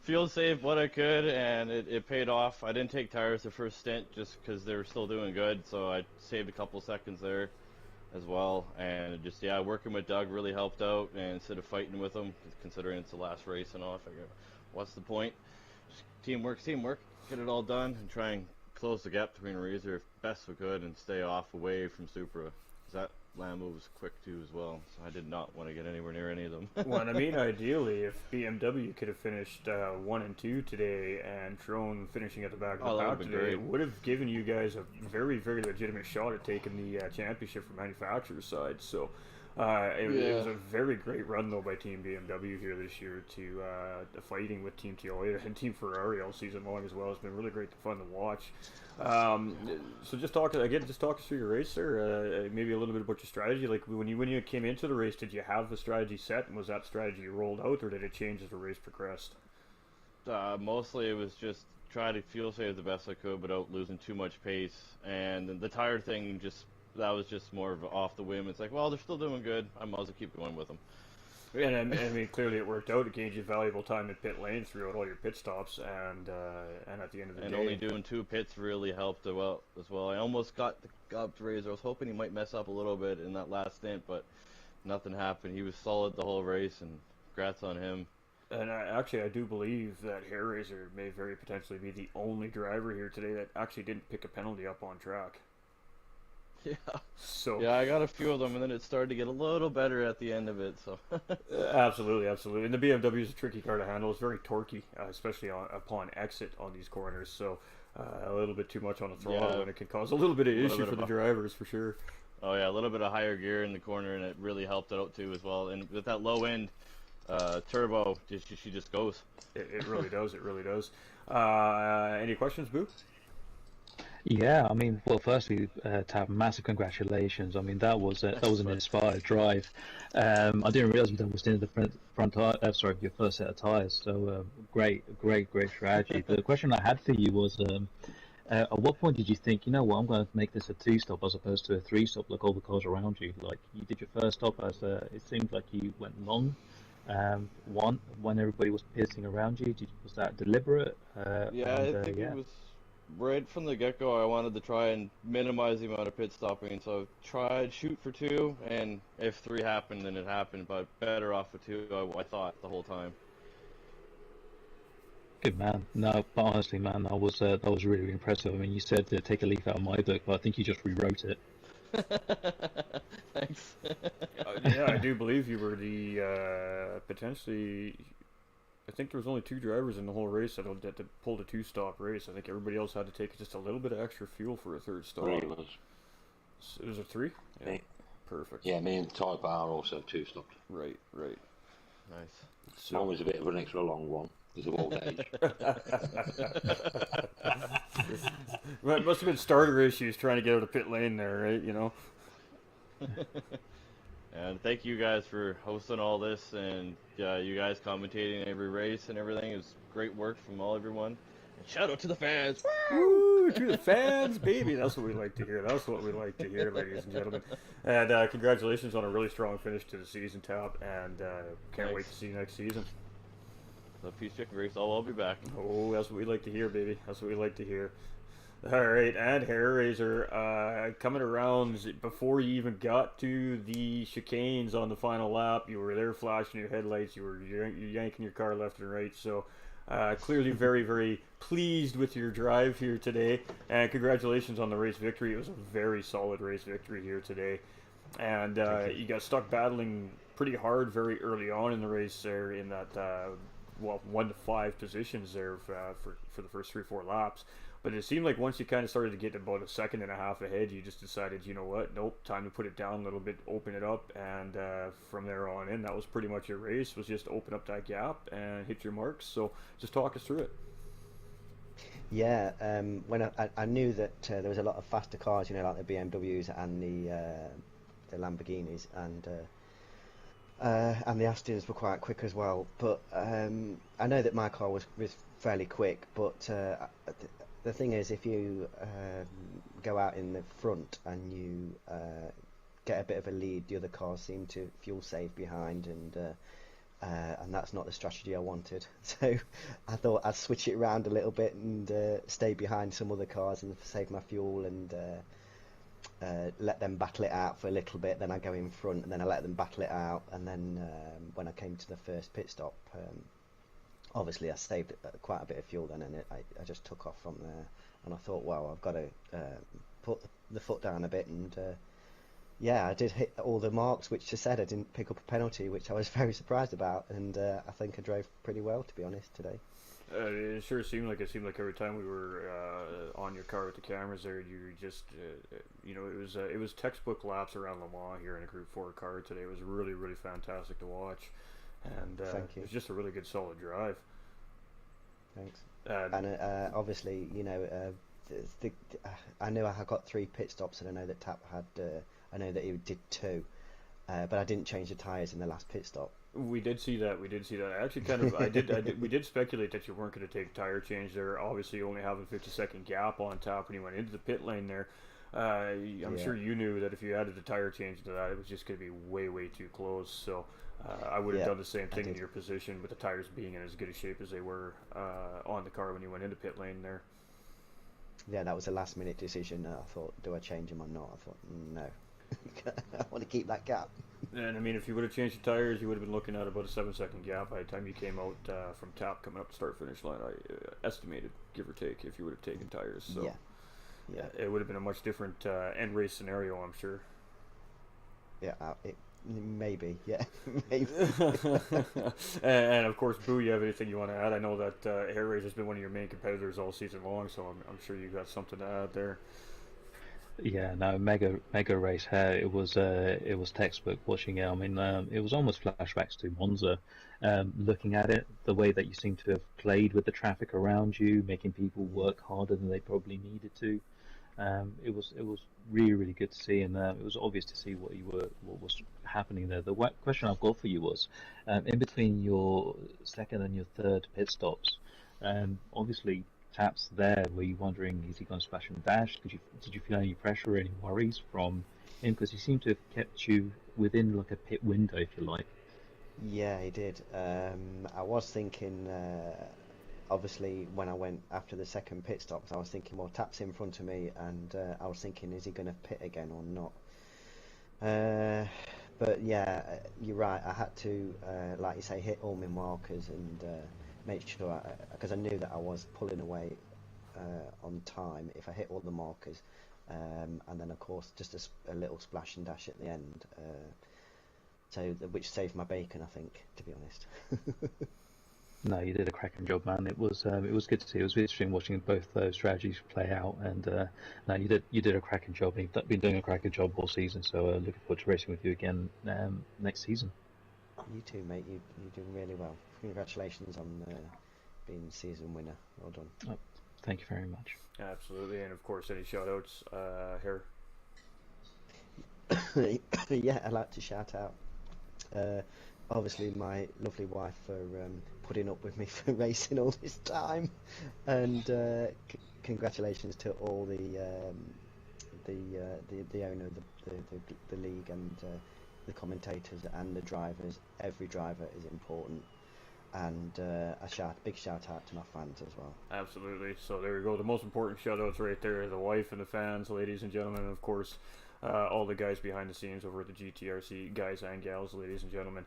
Feel safe what I could, and it paid off. I didn't take tires the first stint just because they were still doing good, so I saved a couple seconds there as well. And just, yeah, working with Doug really helped out, and instead of fighting with him, considering it's the last race and all, I figured, what's the point? Just teamwork, get it all done, and try and close the gap between Razor best we could and stay away from Supra. 'Cause that Lambo was quick too as well, so I did not want to get anywhere near any of them. Well, I mean, ideally, if BMW could have finished 1 and 2 today, and Trone finishing at the back of the pack today, great. it would have given you guys a very, very legitimate shot at taking the championship from manufacturer's side. So it was a very great run though by Team BMW here this year to fighting with Team Toyota and Team Ferrari all season long as well. It's been really great fun to watch. So just talk us through your race there. Maybe a little bit about your strategy. Like when you came into the race, did you have the strategy set, and was that strategy rolled out, or did it change as the race progressed? Mostly it was just try to fuel save the best I could without losing too much pace, and the tire thing that was just more of off the whim. It's like, well, they're still doing good, I might as well keep going with them. And I mean, clearly it worked out. It gained you valuable time in pit lane throughout all your pit stops, and at the end of the day, only doing 2 pits really helped as well. I almost got up to Razor. I was hoping he might mess up a little bit in that last stint, but nothing happened. He was solid the whole race, and congrats on him. And I do believe that Hair Razor may very potentially be the only driver here today that actually didn't pick a penalty up on track. Yeah. So yeah, I got a few of them, and then it started to get a little better at the end of it. So absolutely. And the BMW is a tricky car to handle. It's very torquey, especially upon exit on these corners. So a little bit too much on the throttle, and it can cause a little bit of issue for the drivers for sure. Oh yeah, a little bit of higher gear in the corner, and it really helped it out too as well. And with that low end turbo, she just goes. It really does. It really does. Any questions, Boo? Yeah, I mean, well, firstly, Tab, massive congratulations. I mean, that was an inspired drive. I didn't realize you done was in the front tire. Sorry, your first set of tires. So great strategy. The question I had for you was, at what point did you think, you know what, I'm going to make this a 2-stop as opposed to a 3-stop, like all the cars around you? Like you did your first stop as it seemed like you went long. When everybody was pitting around you, was that deliberate? I think it was. Right from the get-go, I wanted to try and minimize the amount of pit stopping, so I tried shoot for 2, and if 3 happened, then it happened, but better off with 2, I thought, the whole time. Good man. No, but honestly, man, that was really impressive. I mean, you said to take a leaf out of my book, but I think you just rewrote it. Thanks. Yeah, I do believe you were the potentially. I think there was only 2 drivers in the whole race that pulled a 2-stop race. I think everybody else had to take just a little bit of extra fuel for a 3rd stop. It was. It was a 3? Yeah. Perfect. Yeah, me and Type R also 2-stopped. Right. Nice. So Mine was a bit of an extra long one because of old age. Well, it must have been starter issues trying to get out of pit lane there, right? You know. And thank you guys for hosting all this, and you guys commentating every race and everything. It was great work from everyone. And shout out to the fans! Woo! To the fans, baby! That's what we like to hear. That's what we like to hear, ladies and gentlemen. And congratulations on a really strong finish to the season, Tap. And can't wait to see you next season. The Peace Chicken Race, I'll be back. Oh, that's what we like to hear, baby. That's what we like to hear. All right, and Hair Razor coming around before you even got to the chicanes on the final lap. You were there flashing your headlights. You were yanking your car left and right. So clearly very, very pleased with your drive here today. And congratulations on the race victory. It was a very solid race victory here today. And Thank you. you got stuck battling pretty hard very early on in the race there in that 1 to 5 positions there for the first 3 or 4 laps. But it seemed like once you kind of started to get about a second and a half ahead, you just decided, you know what, nope, time to put it down a little bit, open it up, and from there on in, that was pretty much your race, was just open up that gap and hit your marks. So just talk us through it. Yeah, when I knew that there was a lot of faster cars, like the BMWs and the Lamborghinis, and the Astons were quite quick as well. But I know that my car was fairly quick. But the thing is, if you go out in the front and you get a bit of a lead, the other cars seem to fuel save behind, and that's not the strategy I wanted. So I thought I'd switch it around a little bit and stay behind some other cars and save my fuel and let them battle it out for a little bit. Then I go in front and then I let them battle it out. And then when I came to the first pit stop, obviously I saved quite a bit of fuel then, and I just took off from there. And I thought, wow, I've got to put the foot down a bit, and yeah, I did hit all the marks, which just said I didn't pick up a penalty, which I was very surprised about, and I think I drove pretty well, to be honest, today. It sure seemed like every time we were on your car with the cameras there, you were just it was textbook laps around Le Mans here in a Group 4 car today. It was really, really fantastic to watch, and Thank you. it was just a really good solid drive. Thanks. And And obviously, I knew I had got 3 pit stops, and I know that Tap had. I know that he did 2, but I didn't change the tyres in the last pit stop. we did see that. I actually we did speculate that you weren't going to take a tire change there. Obviously, only having 50-second gap on Tap when you went into the pit lane there. I'm sure you knew that if you added a tire change to that, it was just going to be way, way too close. So I would have done the same thing in your position, with the tires being in as good a shape as they were on the car when you went into pit lane there. Yeah, that was a last minute decision. I thought, do I change them or not? I thought, no. I want to keep that gap. And I mean, if you would have changed the tires, you would have been looking at about a 7-second gap by the time you came out from Tap coming up the start finish line. I estimated, give or take, if you would have taken tires. So Yeah. it would have been a much different end race scenario, I'm sure. Yeah, maybe. Yeah, maybe. And of course, Boo, you have anything you want to add? I know that Air Race has been one of your main competitors all season long, so I'm sure you got something to add there. Yeah, no, mega race here. It was textbook watching it. I mean, it was almost flashbacks to Monza. Looking at it, the way that you seem to have played with the traffic around you, making people work harder than they probably needed to. It was really, really good to see, and it was obvious to see what was happening there. The question I've got for you was, in between your second and your third pit stops, obviously Tap's there. Were you wondering, is he going to splash and dash? Did you feel any pressure or any worries from him? Because he seemed to have kept you within like a pit window, if you like. Yeah, he did. I was thinking, obviously, when I went after the second pit stops, I was thinking, well, Tap's in front of me, and I was thinking, is he going to pit again or not? But yeah, you're right. I had to, like you say, hit all my markers and make sure, because I knew that I was pulling away on time if I hit all the markers, and then of course just a little splash and dash at the end. Which saved my bacon, I think, to be honest. No, you did a cracking job, man. It was good to see. It was interesting watching both those strategies play out, and no, you did a cracking job. You've been doing a cracking job all season, so looking forward to racing with you again next season. You too, mate. You're doing really well. Congratulations on being the season winner. Well done. Oh, thank you very much. Absolutely, and of course, any shout-outs here? Yeah, I'd like to shout out, obviously, my lovely wife for putting up with me for racing all this time, and congratulations to all the owner of the league and the commentators and the drivers. Every driver is important, and big shout out to my fans as well. Absolutely. So there we go. The most important shout-outs right there: the wife and the fans, ladies and gentlemen, and of course. all the guys behind the scenes over at the GTRC, guys and gals, ladies and gentlemen,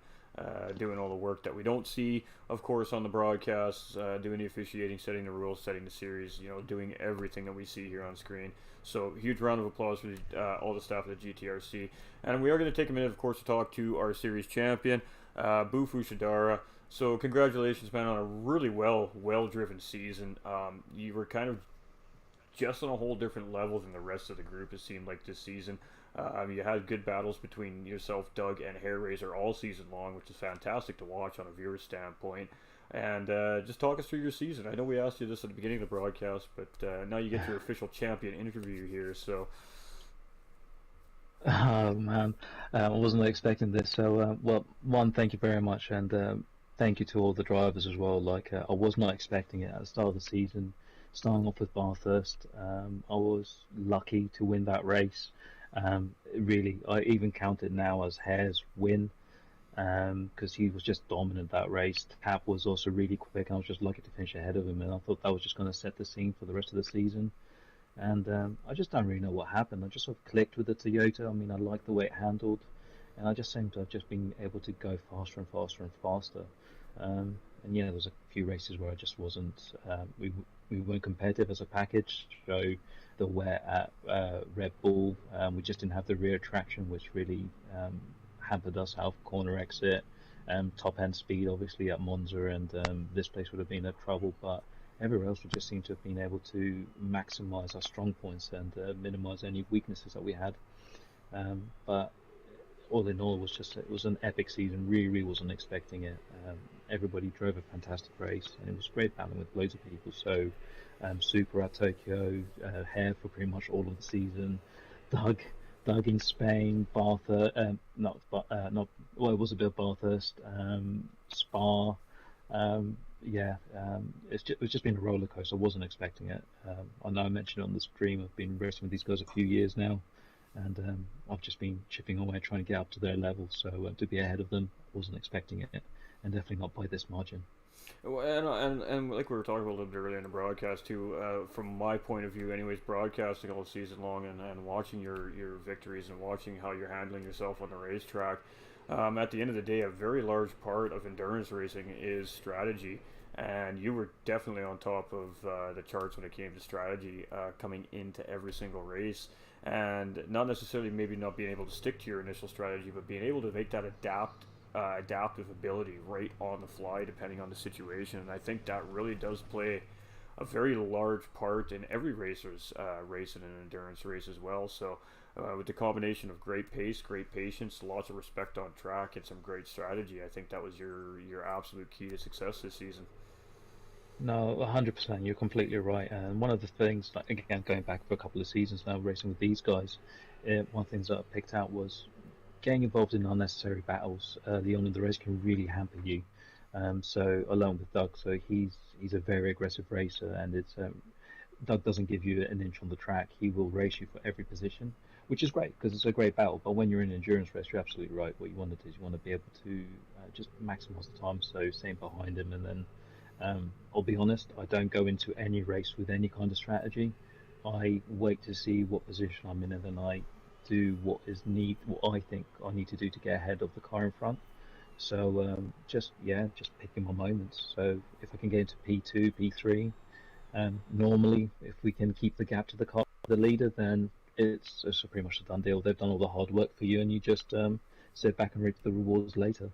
doing all the work that we don't see, of course, on the broadcasts, doing the officiating, setting the rules, setting the series, doing everything that we see here on screen. So, huge round of applause for all the staff at the GTRC. And we are going to take a minute, of course, to talk to our series champion, Bufu Shidara. So, congratulations, man, on a really well-driven season. You were kind of just on a whole different level than the rest of the group, it seemed like, this season. You had good battles between yourself, Doug, and Hairraiser all season long, which is fantastic to watch on a viewer's standpoint. And just talk us through your season. I know we asked you this at the beginning of the broadcast, but now you get your official champion interview here, so... Oh man, I wasn't expecting this. So, well, one, thank you very much, and thank you to all the drivers as well. Like, I was not expecting it at the start of the season. Starting off with Bathurst, I was lucky to win that race. Really, I even count it now as Hare's win, because he was just dominant that race. Tap was also really quick. I was just lucky to finish ahead of him, and I thought that was just going to set the scene for the rest of the season. And I just don't really know what happened. I just sort of clicked with the Toyota. I mean, I liked the way it handled, and I just seemed to have just been able to go faster and faster and faster. And there was a few races where I just wasn't. We weren't competitive as a package. So the wear at Red Bull, we just didn't have the rear traction, which really hampered us out of corner exit. Top end speed, obviously, at Monza, and this place would have been a trouble, but everywhere else we just seemed to have been able to maximize our strong points and minimize any weaknesses that we had. But all in all, it was an epic season. Really wasn't expecting it. Everybody drove a fantastic race, and it was great battling with loads of people. So, Super at Tokyo, Hare for pretty much all of the season, Doug in Spain, Bathurst, it was a bit of Bathurst, Spa. It's just been a roller coaster. I wasn't expecting it. I know I mentioned it on the stream. I've been racing with these guys a few years now, and I've just been chipping away trying to get up to their level. So to be ahead of them, I wasn't expecting it, and definitely not by this margin. And like we were talking about a little bit earlier in the broadcast too, from my point of view anyways, broadcasting all season long and watching your victories and watching how you're handling yourself on the racetrack, at the end of the day, a very large part of endurance racing is strategy, and you were definitely on top of the charts when it came to strategy, coming into every single race, and not necessarily maybe not being able to stick to your initial strategy, but being able to make that adaptive ability right on the fly depending on the situation. And I think that really does play a very large part in every racer's race in an endurance race as well. So with the combination of great pace, great patience, lots of respect on track, and some great strategy, I think that was your absolute key to success this season. No, 100%. You're completely right. And one of the things, like, again, going back for a couple of seasons now, racing with these guys, one of the things that I picked out was getting involved in unnecessary battles early on in the race can really hamper you. So along with Doug, so he's a very aggressive racer, and it's Doug doesn't give you an inch on the track. He will race you for every position, which is great because it's a great battle. But when you're in an endurance race, you're absolutely right. What you want to do is you want to be able to just maximize the time, so staying behind him. And then I'll be honest, I don't go into any race with any kind of strategy. I wait to see what position I'm in, and then I do what I think I need to do to get ahead of the car in front. So just picking my moments. So if I can get into P2, P3, normally if we can keep the gap to the leader, then it's pretty much a done deal. They've done all the hard work for you, and you just sit back and reap the rewards later.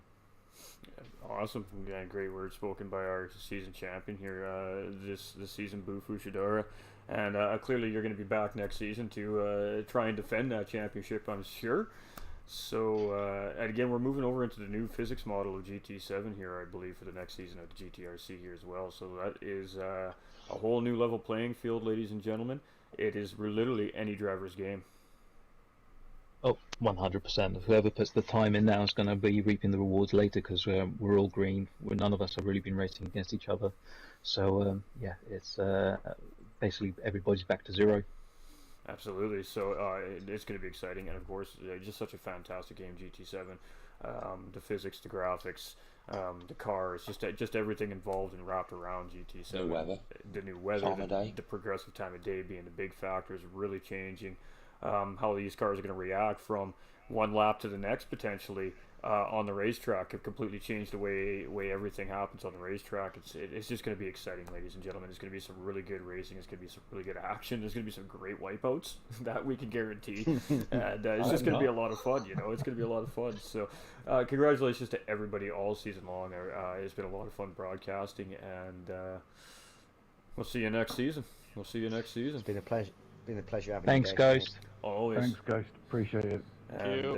Awesome. Yeah, great words spoken by our season champion here this season, Bufu Shidara. And clearly you're going to be back next season to try and defend that championship, I'm sure. So, and again, we're moving over into the new physics model of GT7 here, I believe, for the next season of the GTRC here as well. So that is a whole new level playing field, ladies and gentlemen. It is literally any driver's game. Oh, 100%. Whoever puts the time in now is going to be reaping the rewards later, because we're all green. None of us have really been racing against each other. So, it's basically everybody's back to zero. Absolutely. So it's going to be exciting, and of course, just such a fantastic game, GT7. The physics, the graphics, the cars, just everything involved and wrapped around GT7. The weather. The new weather, Time of day. the progressive time of day being the big factor is really changing how these cars are going to react from one lap to the next potentially on the racetrack. It completely changed the way everything happens on the racetrack. It's just going to be exciting, ladies and gentlemen. It's going to be some really good racing. It's going to be some really good action. There's going to be some great wipeouts that we can guarantee, and it's just going to be a lot of fun. You know, it's going to be a lot of fun. So, congratulations to everybody all season long. It's been a lot of fun broadcasting, and we'll see you next season. We'll see you next season. It's been a pleasure. Been a pleasure having Thanks, you guys. Ghost. Always. Thanks, Ghost. Appreciate it. And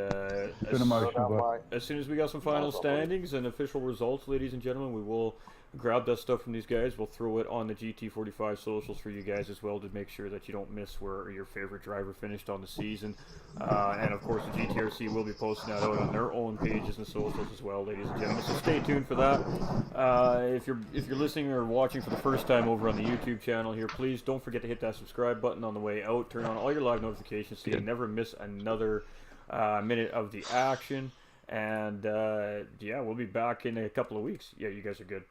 It's been emotional, but as soon as we got some final standings and official results, ladies and gentlemen, we will grab that stuff from these guys. We'll throw it on the GT45 socials for you guys as well to make sure that you don't miss where your favorite driver finished on the season. And of course, the GTRC will be posting that out on their own pages and socials as well, ladies and gentlemen. So stay tuned for that. If you're listening or watching for the first time over on the YouTube channel here, please don't forget to hit that subscribe button on the way out. Turn on all your live notifications so you never miss another minute of the action. And yeah, we'll be back in a couple of weeks. Yeah, you guys are good.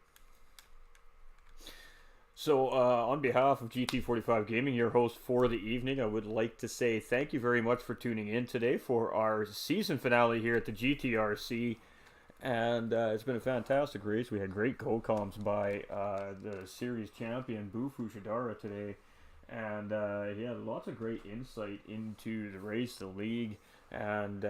So on behalf of GT45 Gaming, your host for the evening, I would like to say thank you very much for tuning in today for our season finale here at the GTRC. And it's been a fantastic race. We had great co-coms by the series champion Bufu Shidara today. And he had lots of great insight into the race, the league, and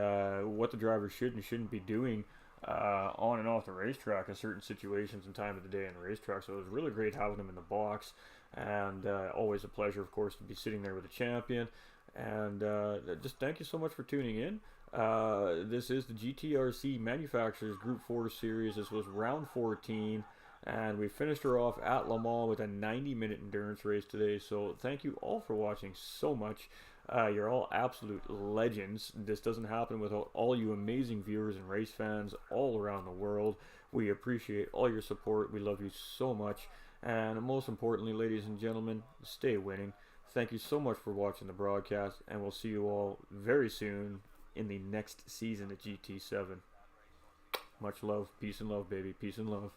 what the driver should and shouldn't be doing on and off the racetrack in certain situations and time of the day on the racetrack. So it was really great having him in the box, and always a pleasure, of course, to be sitting there with a champion. And just thank you so much for tuning in. This is the GTRC Manufacturers Group 4 Series. This was round 14, and we finished her off at Le Mans with a 90-minute endurance race today. So thank you all for watching so much. You're all absolute legends. This doesn't happen without all you amazing viewers and race fans all around the world. We appreciate all your support. We love you so much. And most importantly, ladies and gentlemen, stay winning. Thank you so much for watching the broadcast, and we'll see you all very soon in the next season of GT7. Much love. Peace and love, baby. Peace and love.